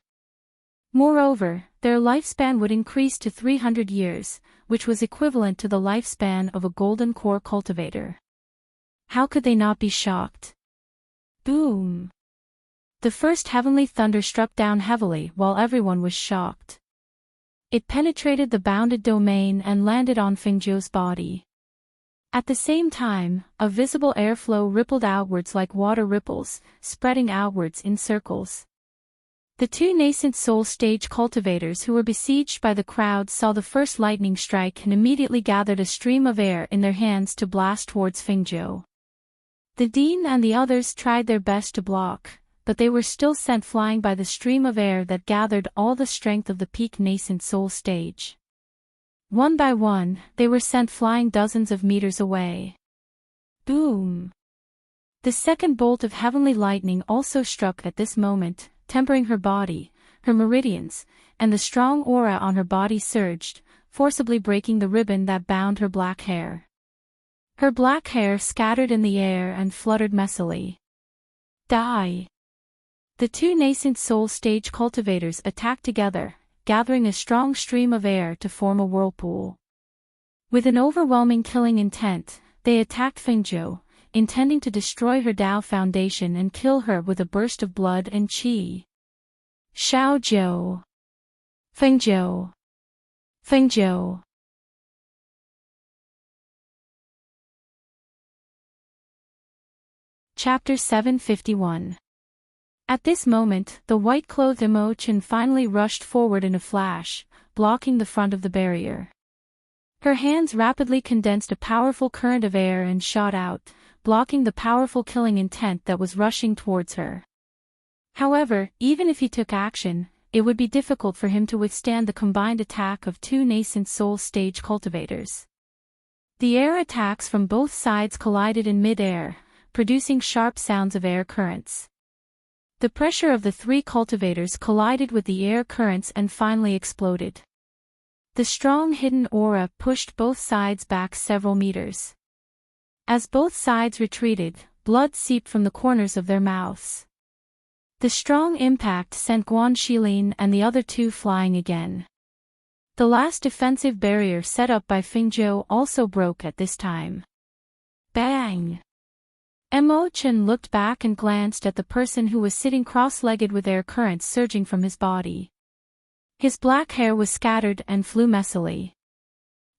Moreover, their lifespan would increase to 300 years, which was equivalent to the lifespan of a golden core cultivator. How could they not be shocked? Boom! The first heavenly thunder struck down heavily while everyone was shocked. It penetrated the bounded domain and landed on Fengzhou's body. At the same time, a visible airflow rippled outwards like water ripples, spreading outwards in circles. The two nascent soul stage cultivators who were besieged by the crowd saw the first lightning strike and immediately gathered a stream of air in their hands to blast towards Fengzhou. The dean and the others tried their best to block, but they were still sent flying by the stream of air that gathered all the strength of the peak nascent soul stage. One by one, they were sent flying dozens of meters away. Boom! The second bolt of heavenly lightning also struck at this moment, tempering her body, her meridians, and the strong aura on her body surged, forcibly breaking the ribbon that bound her black hair. Her black hair scattered in the air and fluttered messily. Die! The two nascent soul stage cultivators attacked together, gathering a strong stream of air to form a whirlpool. With an overwhelming killing intent, they attacked Fengzhou, intending to destroy her Tao foundation and kill her with a burst of blood and qi. Xiaozhou! Fengzhou! Fengzhou! Chapter 751. At this moment, the white-clothed Imo-chan finally rushed forward in a flash, blocking the front of the barrier. Her hands rapidly condensed a powerful current of air and shot out, blocking the powerful killing intent that was rushing towards her. However, even if he took action, it would be difficult for him to withstand the combined attack of two nascent soul stage cultivators. The air attacks from both sides collided in mid-air, producing sharp sounds of air currents. The pressure of the three cultivators collided with the air currents and finally exploded. The strong hidden aura pushed both sides back several meters. As both sides retreated, blood seeped from the corners of their mouths. The strong impact sent Guan Shilin and the other two flying again. The last defensive barrier set up by Fengzhou also broke at this time. Bang! Imo-chan looked back and glanced at the person who was sitting cross-legged with air currents surging from his body. His black hair was scattered and flew messily.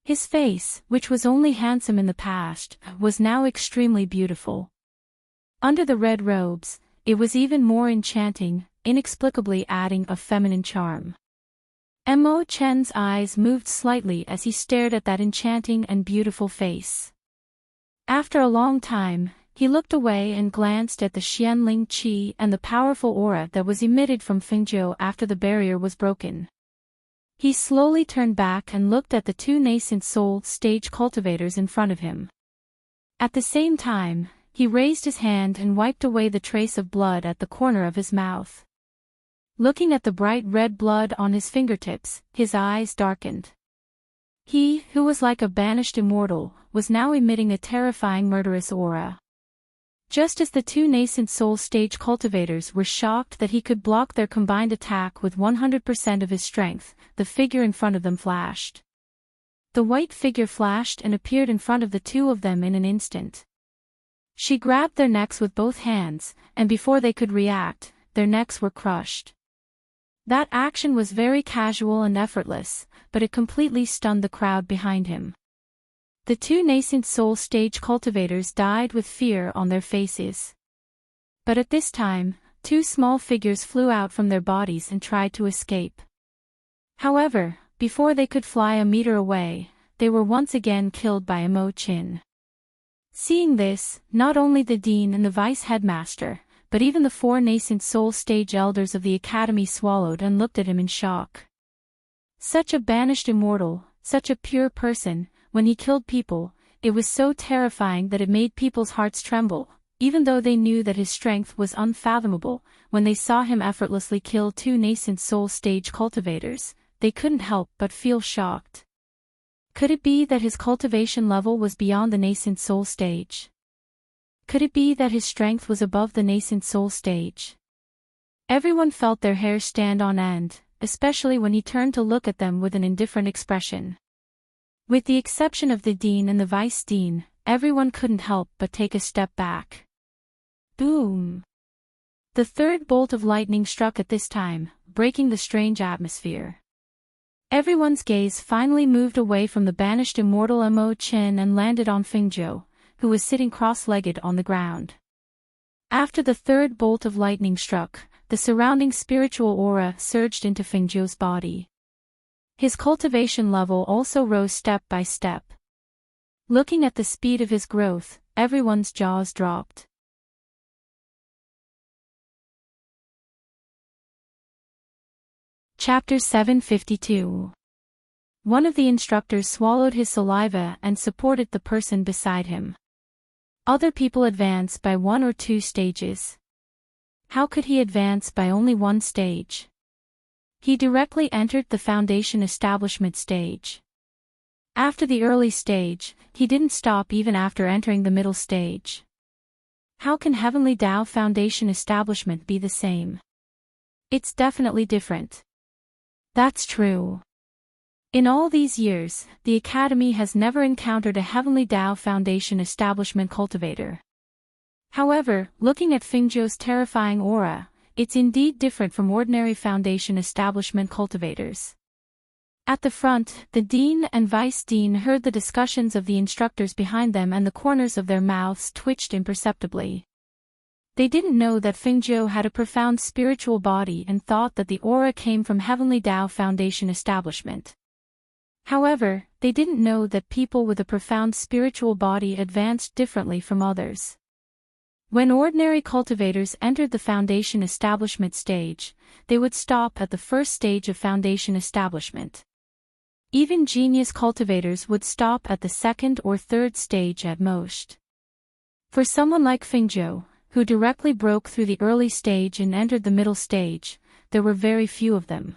His face, which was only handsome in the past, was now extremely beautiful. Under the red robes, it was even more enchanting, inexplicably adding a feminine charm. Imo-chan's eyes moved slightly as he stared at that enchanting and beautiful face. After a long time, he looked away and glanced at the Xianling Qi and the powerful aura that was emitted from Fengzhou after the barrier was broken. He slowly turned back and looked at the two nascent soul stage cultivators in front of him. At the same time, he raised his hand and wiped away the trace of blood at the corner of his mouth. Looking at the bright red blood on his fingertips, his eyes darkened. He, who was like a banished immortal, was now emitting a terrifying murderous aura. Just as the two nascent soul stage cultivators were shocked that he could block their combined attack with 100% of his strength, the figure in front of them flashed. The white figure flashed and appeared in front of the two of them in an instant. She grabbed their necks with both hands, and before they could react, their necks were crushed. That action was very casual and effortless, but it completely stunned the crowd behind him. The two nascent soul stage cultivators died with fear on their faces. But at this time, two small figures flew out from their bodies and tried to escape. However, before they could fly a meter away, they were once again killed by Imo-chan. Seeing this, not only the dean and the vice headmaster, but even the four nascent soul stage elders of the academy swallowed and looked at him in shock. Such a banished immortal, such a pure person, when he killed people, it was so terrifying that it made people's hearts tremble, even though they knew that his strength was unfathomable. When they saw him effortlessly kill two nascent soul stage cultivators, they couldn't help but feel shocked. Could it be that his cultivation level was beyond the nascent soul stage? Could it be that his strength was above the nascent soul stage? Everyone felt their hair stand on end, especially when he turned to look at them with an indifferent expression. With the exception of the dean and the vice dean, everyone couldn't help but take a step back. Boom! The third bolt of lightning struck at this time, breaking the strange atmosphere. Everyone's gaze finally moved away from the banished immortal Mo Chin and landed on Fingzhou, who was sitting cross-legged on the ground. After the third bolt of lightning struck, the surrounding spiritual aura surged into Fingzhou's body. His cultivation level also rose step by step. Looking at the speed of his growth, everyone's jaws dropped. Chapter 752. One of the instructors swallowed his saliva and supported the person beside him. Other people advance by 1 or 2 stages. How could he advance by only 1 stage? He directly entered the Foundation Establishment stage. After the early stage, he didn't stop even after entering the middle stage. How can Heavenly Tao Foundation Establishment be the same? It's definitely different. That's true. In all these years, the Academy has never encountered a Heavenly Tao Foundation Establishment cultivator. However, looking at Fingzhou's terrifying aura, it's indeed different from ordinary Foundation Establishment cultivators. At the front, the Dean and Vice Dean heard the discussions of the instructors behind them and the corners of their mouths twitched imperceptibly. They didn't know that Fingzhou had a profound spiritual body and thought that the aura came from Heavenly Tao Foundation Establishment. However, they didn't know that people with a profound spiritual body advanced differently from others. When ordinary cultivators entered the Foundation Establishment stage, they would stop at the first stage of Foundation Establishment. Even genius cultivators would stop at the second or third stage at most. For someone like Fingzhou, who directly broke through the early stage and entered the middle stage, there were very few of them.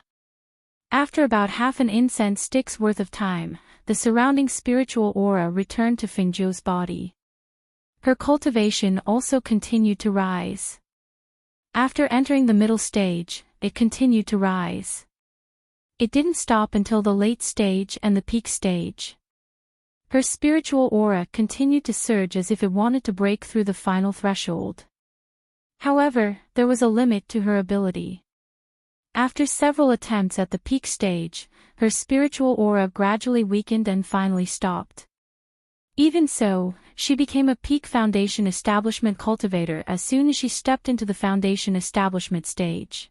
After about half an incense stick's worth of time, the surrounding spiritual aura returned to Fingzhou's body. Her cultivation also continued to rise. After entering the middle stage, it continued to rise. It didn't stop until the late stage and the peak stage. Her spiritual aura continued to surge as if it wanted to break through the final threshold. However, there was a limit to her ability. After several attempts at the peak stage, her spiritual aura gradually weakened and finally stopped. Even so, she became a peak Foundation Establishment cultivator as soon as she stepped into the Foundation Establishment stage.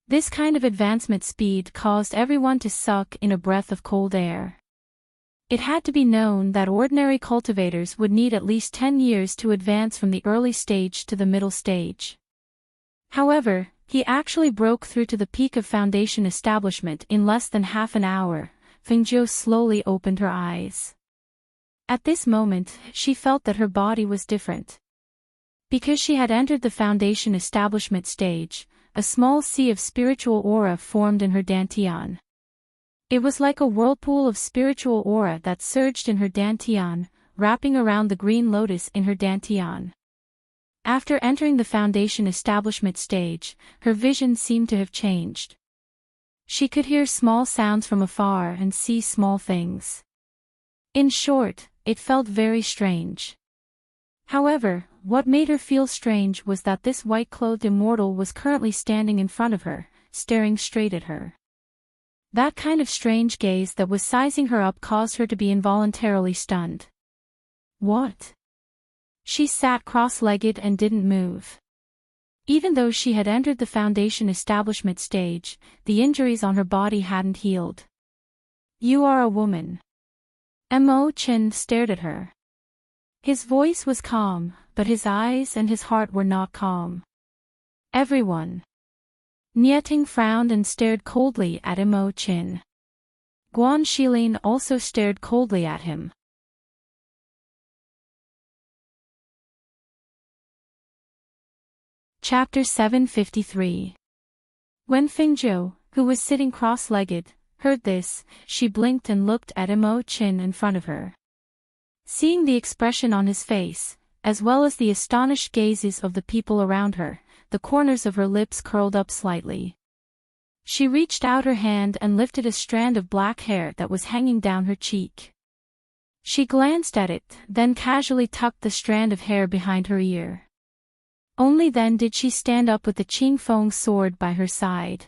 This kind of advancement speed caused everyone to suck in a breath of cold air. It had to be known that ordinary cultivators would need at least 10 years to advance from the early stage to the middle stage. However, he actually broke through to the peak of Foundation Establishment in less than half an hour. Fingzhou slowly opened her eyes. At this moment, she felt that her body was different. Because she had entered the Foundation Establishment stage, a small sea of spiritual aura formed in her dantian. It was like a whirlpool of spiritual aura that surged in her dantian, wrapping around the green lotus in her dantian. After entering the Foundation Establishment stage, her vision seemed to have changed. She could hear small sounds from afar and see small things. In short, it felt very strange. However, what made her feel strange was that this white-clothed immortal was currently standing in front of her, staring straight at her. That kind of strange gaze that was sizing her up caused her to be involuntarily stunned. What? She sat cross-legged and didn't move. Even though she had entered the Foundation Establishment stage, the injuries on her body hadn't healed. You are a woman. Mo Chin stared at her. His voice was calm, but his eyes and his heart were not calm. Everyone. Nieting frowned and stared coldly at Mo Chin. Guan Shilin also stared coldly at him. Chapter 753. When Fingzhou, who was sitting cross-legged, heard this, she blinked and looked at Imo-chin in front of her. Seeing the expression on his face, as well as the astonished gazes of the people around her, the corners of her lips curled up slightly. She reached out her hand and lifted a strand of black hair that was hanging down her cheek. She glanced at it, then casually tucked the strand of hair behind her ear. Only then did she stand up with the Qingfeng sword by her side.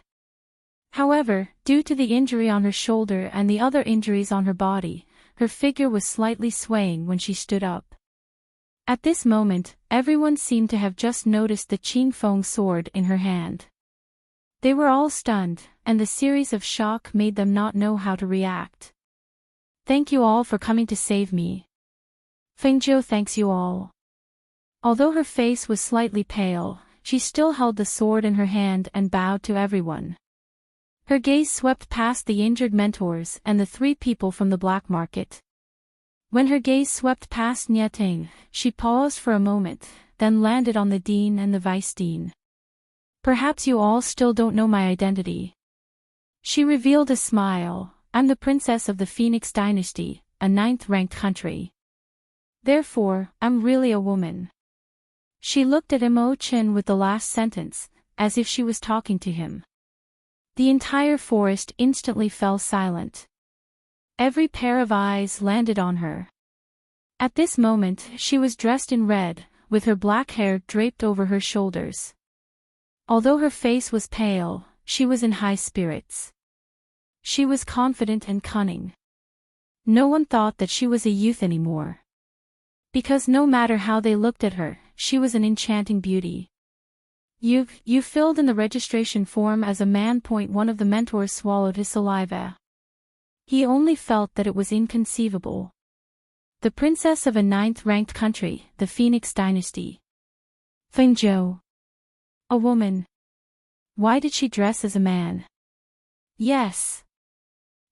However, due to the injury on her shoulder and the other injuries on her body, her figure was slightly swaying when she stood up. At this moment, everyone seemed to have just noticed the Qingfeng sword in her hand. They were all stunned, and the series of shock made them not know how to react. Thank you all for coming to save me. Fengzhou thanks you all. Although her face was slightly pale, she still held the sword in her hand and bowed to everyone. Her gaze swept past the injured mentors and the 3 people from the black market. When her gaze swept past Enchanting, she paused for a moment, then landed on the dean and the vice dean. Perhaps you all still don't know my identity. She revealed a smile. I'm the princess of the Phoenix dynasty, a 9th-ranked country. Therefore, I'm really a woman. She looked at Imo-chin with the last sentence, as if she was talking to him. The entire forest instantly fell silent. Every pair of eyes landed on her. At this moment, she was dressed in red, with her black hair draped over her shoulders. Although her face was pale, she was in high spirits. She was confident and cunning. No one thought that she was a youth anymore. Because no matter how they looked at her, she was an enchanting beauty. You filled in the registration form as a man. One of the mentors swallowed his saliva. He only felt that it was inconceivable. The princess of a 9th-ranked country, the Phoenix dynasty. Fengzhou. A woman. Why did she dress as a man? Yes.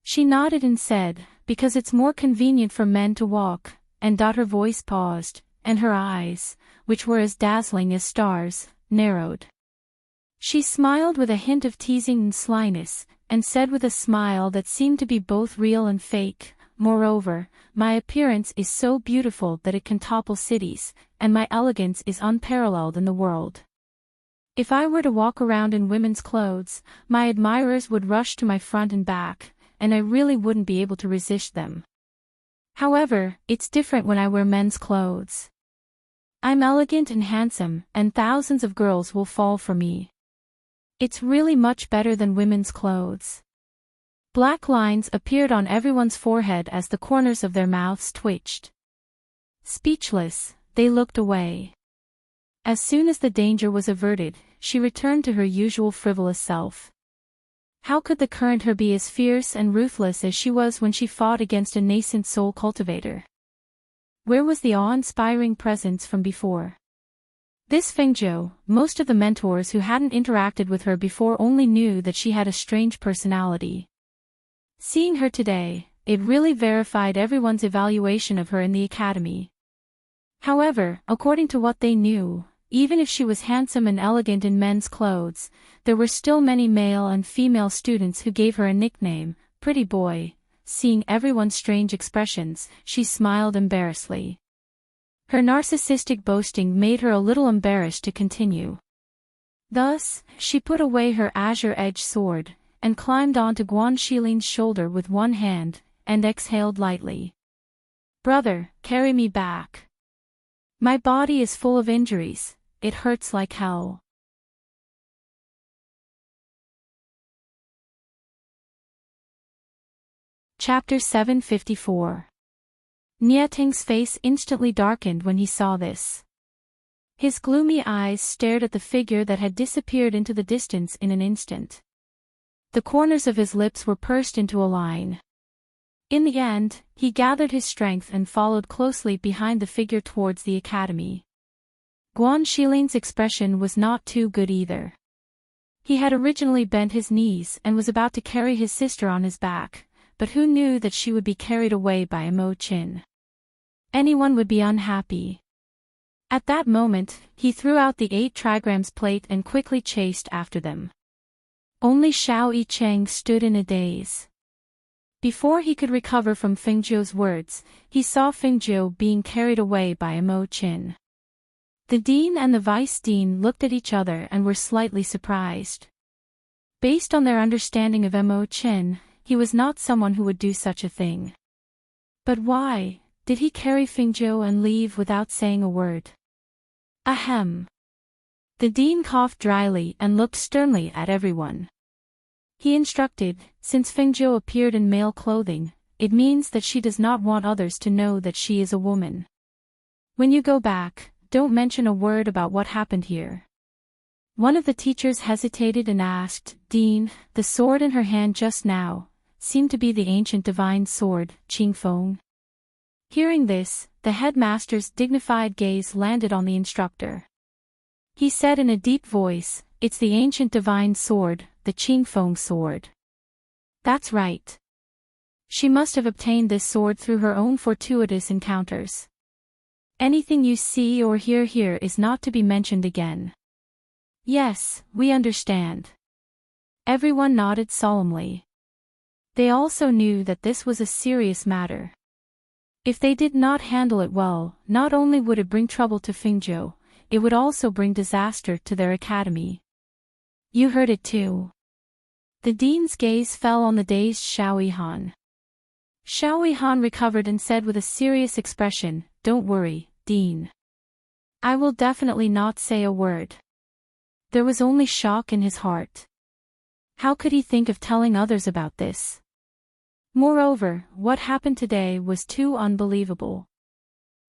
She nodded and said, because it's more convenient for men to walk, and her voice paused, and her eyes, which were as dazzling as stars, narrowed. She smiled with a hint of teasing and slyness, and said with a smile that seemed to be both real and fake, moreover, my appearance is so beautiful that it can topple cities, and my elegance is unparalleled in the world. If I were to walk around in women's clothes, my admirers would rush to my front and back, and I really wouldn't be able to resist them. However, it's different when I wear men's clothes. I'm elegant and handsome, and thousands of girls will fall for me. It's really much better than women's clothes. Black lines appeared on everyone's forehead as the corners of their mouths twitched. Speechless, they looked away. As soon as the danger was averted, she returned to her usual frivolous self. How could the current her be as fierce and ruthless as she was when she fought against a nascent soul cultivator? Where was the awe-inspiring presence from before? This Fengzhou, most of the mentors who hadn't interacted with her before only knew that she had a strange personality. Seeing her today, it really verified everyone's evaluation of her in the academy. However, according to what they knew, even if she was handsome and elegant in men's clothes, there were still many male and female students who gave her a nickname, Pretty Boy. Seeing everyone's strange expressions, she smiled embarrassedly. Her narcissistic boasting made her a little embarrassed to continue. Thus, she put away her azure-edged sword, and climbed onto Guan Xilin's shoulder with one hand, and exhaled lightly. Brother, carry me back. My body is full of injuries, it hurts like hell. Chapter 754. Enchanting's face instantly darkened when he saw this. His gloomy eyes stared at the figure that had disappeared into the distance in an instant. The corners of his lips were pursed into a line. In the end, he gathered his strength and followed closely behind the figure towards the academy. Guan Xilin's expression was not too good either. He had originally bent his knees and was about to carry his sister on his back, but who knew that she would be carried away by Imo-chin? Anyone would be unhappy. At that moment, he threw out the 8 trigrams plate and quickly chased after them. Only Xiao Yicheng stood in a daze. Before he could recover from Fengzhou's words, he saw Fengzhou being carried away by Mo Qin. The dean and the vice dean looked at each other and were slightly surprised. Based on their understanding of Mo Qin, he was not someone who would do such a thing. But why did he carry Fengzhou and leave without saying a word? Ahem. The dean coughed dryly and looked sternly at everyone. He instructed, since Fengzhou appeared in male clothing, it means that she does not want others to know that she is a woman. When you go back, don't mention a word about what happened here. One of the teachers hesitated and asked, Dean, the sword in her hand just now seemed to be the ancient divine sword, Qingfeng. Hearing this, the headmaster's dignified gaze landed on the instructor. He said in a deep voice, it's the ancient divine sword, the Qingfeng sword. That's right. She must have obtained this sword through her own fortuitous encounters. Anything you see or hear here is not to be mentioned again. Yes, we understand. Everyone nodded solemnly. They also knew that this was a serious matter. If they did not handle it well, not only would it bring trouble to Fengzhou, it would also bring disaster to their academy. You heard it too. The dean's gaze fell on the dazed Xiao Yihan. Xiao Yihan recovered and said with a serious expression, Don't worry, Dean. I will definitely not say a word. There was only shock in his heart. How could he think of telling others about this? Moreover, what happened today was too unbelievable.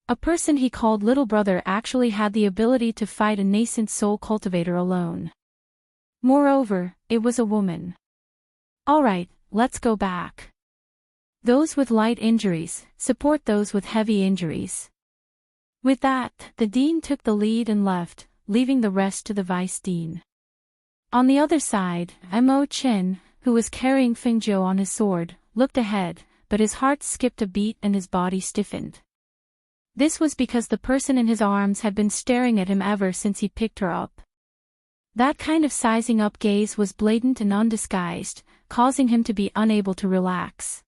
A person he called little brother actually had the ability to fight a nascent soul cultivator alone. Moreover, it was a woman. Alright, let's go back. Those with light injuries, support those with heavy injuries. With that, the dean took the lead and left, leaving the rest to the vice dean. On the other side, Mo Qin, who was carrying Fengzhou on his sword, looked ahead, but his heart skipped a beat and his body stiffened. This was because the person in his arms had been staring at him ever since he picked her up. That kind of sizing up gaze was blatant and undisguised, causing him to be unable to relax.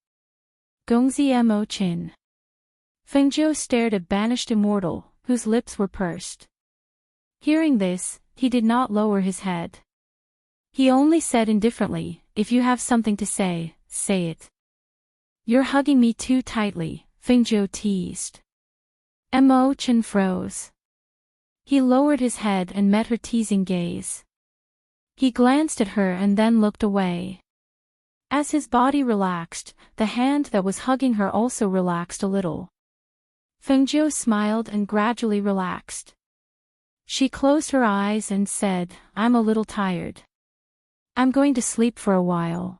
Gongzi Mo Qin. Fengzhou stared at banished immortal, whose lips were pursed. Hearing this, he did not lower his head. He only said indifferently, If you have something to say, say it. You're hugging me too tightly, Fengzhou teased. Mo Qin froze. He lowered his head and met her teasing gaze. He glanced at her and then looked away. As his body relaxed, the hand that was hugging her also relaxed a little. Fengzhou smiled and gradually relaxed. She closed her eyes and said, I'm a little tired. I'm going to sleep for a while.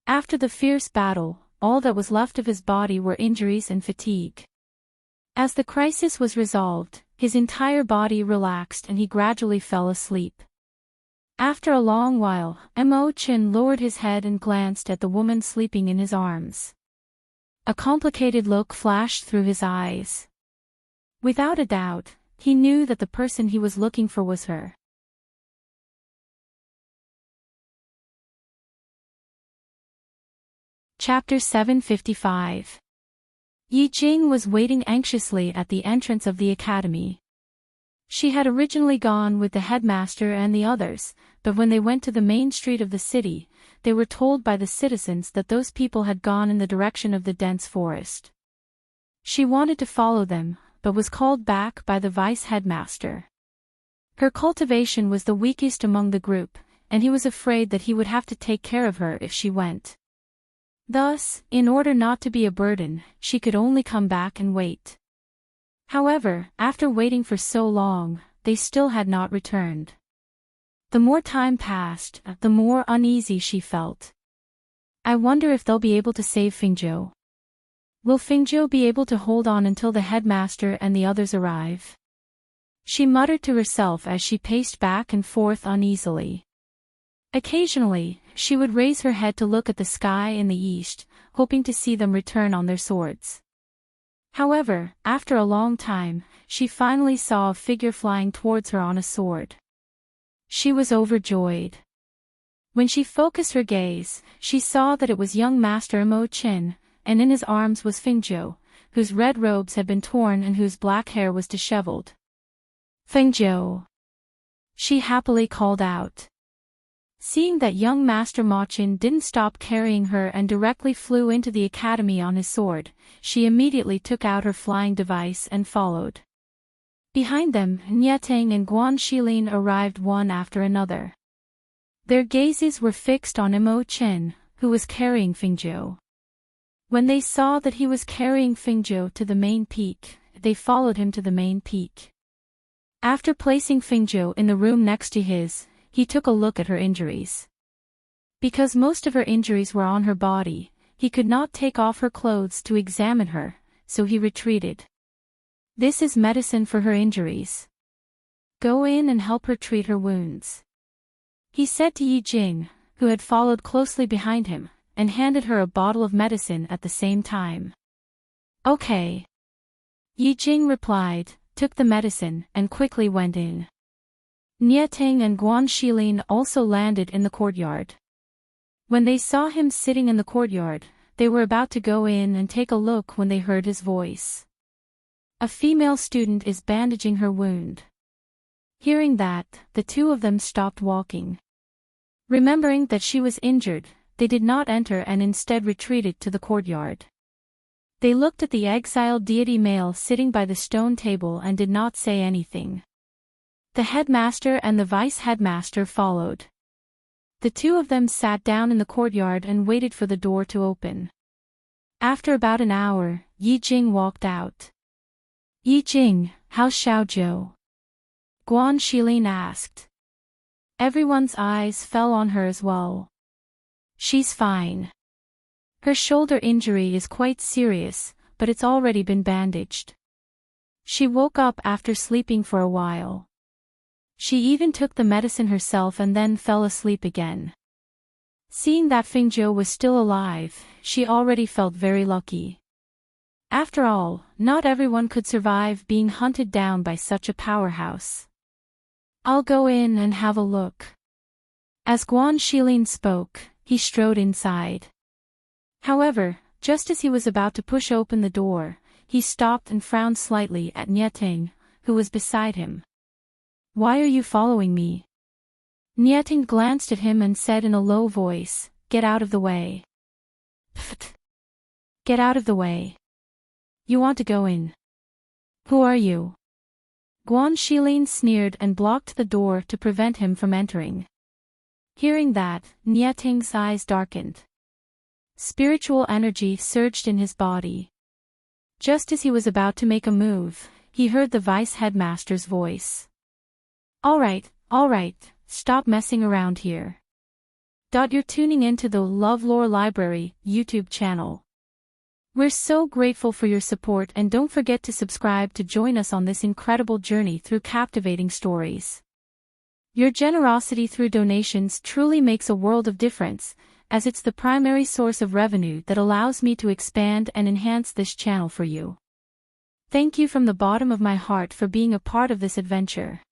After the fierce battle, all that was left of his body were injuries and fatigue. As the crisis was resolved, his entire body relaxed and he gradually fell asleep. After a long while, Mo Qin lowered his head and glanced at the woman sleeping in his arms. A complicated look flashed through his eyes. Without a doubt, he knew that the person he was looking for was her. Chapter 755. Yi Jing was waiting anxiously at the entrance of the academy. She had originally gone with the headmaster and the others, but when they went to the main street of the city, they were told by the citizens that those people had gone in the direction of the dense forest. She wanted to follow them, but was called back by the vice headmaster. Her cultivation was the weakest among the group, and he was afraid that he would have to take care of her if she went. Thus, in order not to be a burden, she could only come back and wait. However, after waiting for so long, they still had not returned. The more time passed, the more uneasy she felt. I wonder if they'll be able to save Fengzhou. Will Fengzhou be able to hold on until the headmaster and the others arrive? She muttered to herself as she paced back and forth uneasily. Occasionally, she would raise her head to look at the sky in the east, hoping to see them return on their swords. However, after a long time, she finally saw a figure flying towards her on a sword. She was overjoyed. When she focused her gaze, she saw that it was young Master Mo Chin, and in his arms was Fingzhou, whose red robes had been torn and whose black hair was disheveled. "Fingzhou!" she happily called out. Seeing that young Master Ma Chin didn't stop carrying her and directly flew into the academy on his sword, she immediately took out her flying device and followed. Behind them, Enchanting and Guan Shilin arrived one after another. Their gazes were fixed on Mo Chin, who was carrying Fingzhou. When they saw that he was carrying Fingzhou to the main peak, they followed him to the main peak. After placing Fingzhou in the room next to his, he took a look at her injuries. Because most of her injuries were on her body, he could not take off her clothes to examine her, so he retreated. "This is medicine for her injuries. Go in and help her treat her wounds," he said to Yi Jing, who had followed closely behind him, and handed her a bottle of medicine at the same time. "Okay," Yi Jing replied, took the medicine, and quickly went in. Enchanting and Guan Shilin also landed in the courtyard. When they saw him sitting in the courtyard, they were about to go in and take a look when they heard his voice. "A female student is bandaging her wound." Hearing that, the two of them stopped walking. Remembering that she was injured, they did not enter and instead retreated to the courtyard. They looked at the exiled deity male sitting by the stone table and did not say anything. The headmaster and the vice-headmaster followed. The two of them sat down in the courtyard and waited for the door to open. After about an hour, Yi Jing walked out. "Yi Jing, how's Xiaozhou?" Guan Shilin asked. Everyone's eyes fell on her as well. "She's fine. Her shoulder injury is quite serious, but it's already been bandaged. She woke up after sleeping for a while. She even took the medicine herself and then fell asleep again." Seeing that Fingzhou was still alive, she already felt very lucky. After all, not everyone could survive being hunted down by such a powerhouse. "I'll go in and have a look." As Guan Shilin spoke, he strode inside. However, just as he was about to push open the door, he stopped and frowned slightly at Enchanting, who was beside him. "Why are you following me?" Enchanting glanced at him and said in a low voice, "Get out of the way." "Pfft! Get out of the way. You want to go in. Who are you?" Guan Shilin sneered and blocked the door to prevent him from entering. Hearing that, Enchanting's eyes darkened. Spiritual energy surged in his body. Just as he was about to make a move, he heard the vice-headmaster's voice. All right, stop messing around here." You're tuning into the LoveLore Library YouTube channel. We're so grateful for your support, and don't forget to subscribe to join us on this incredible journey through captivating stories. Your generosity through donations truly makes a world of difference, as it's the primary source of revenue that allows me to expand and enhance this channel for you. Thank you from the bottom of my heart for being a part of this adventure.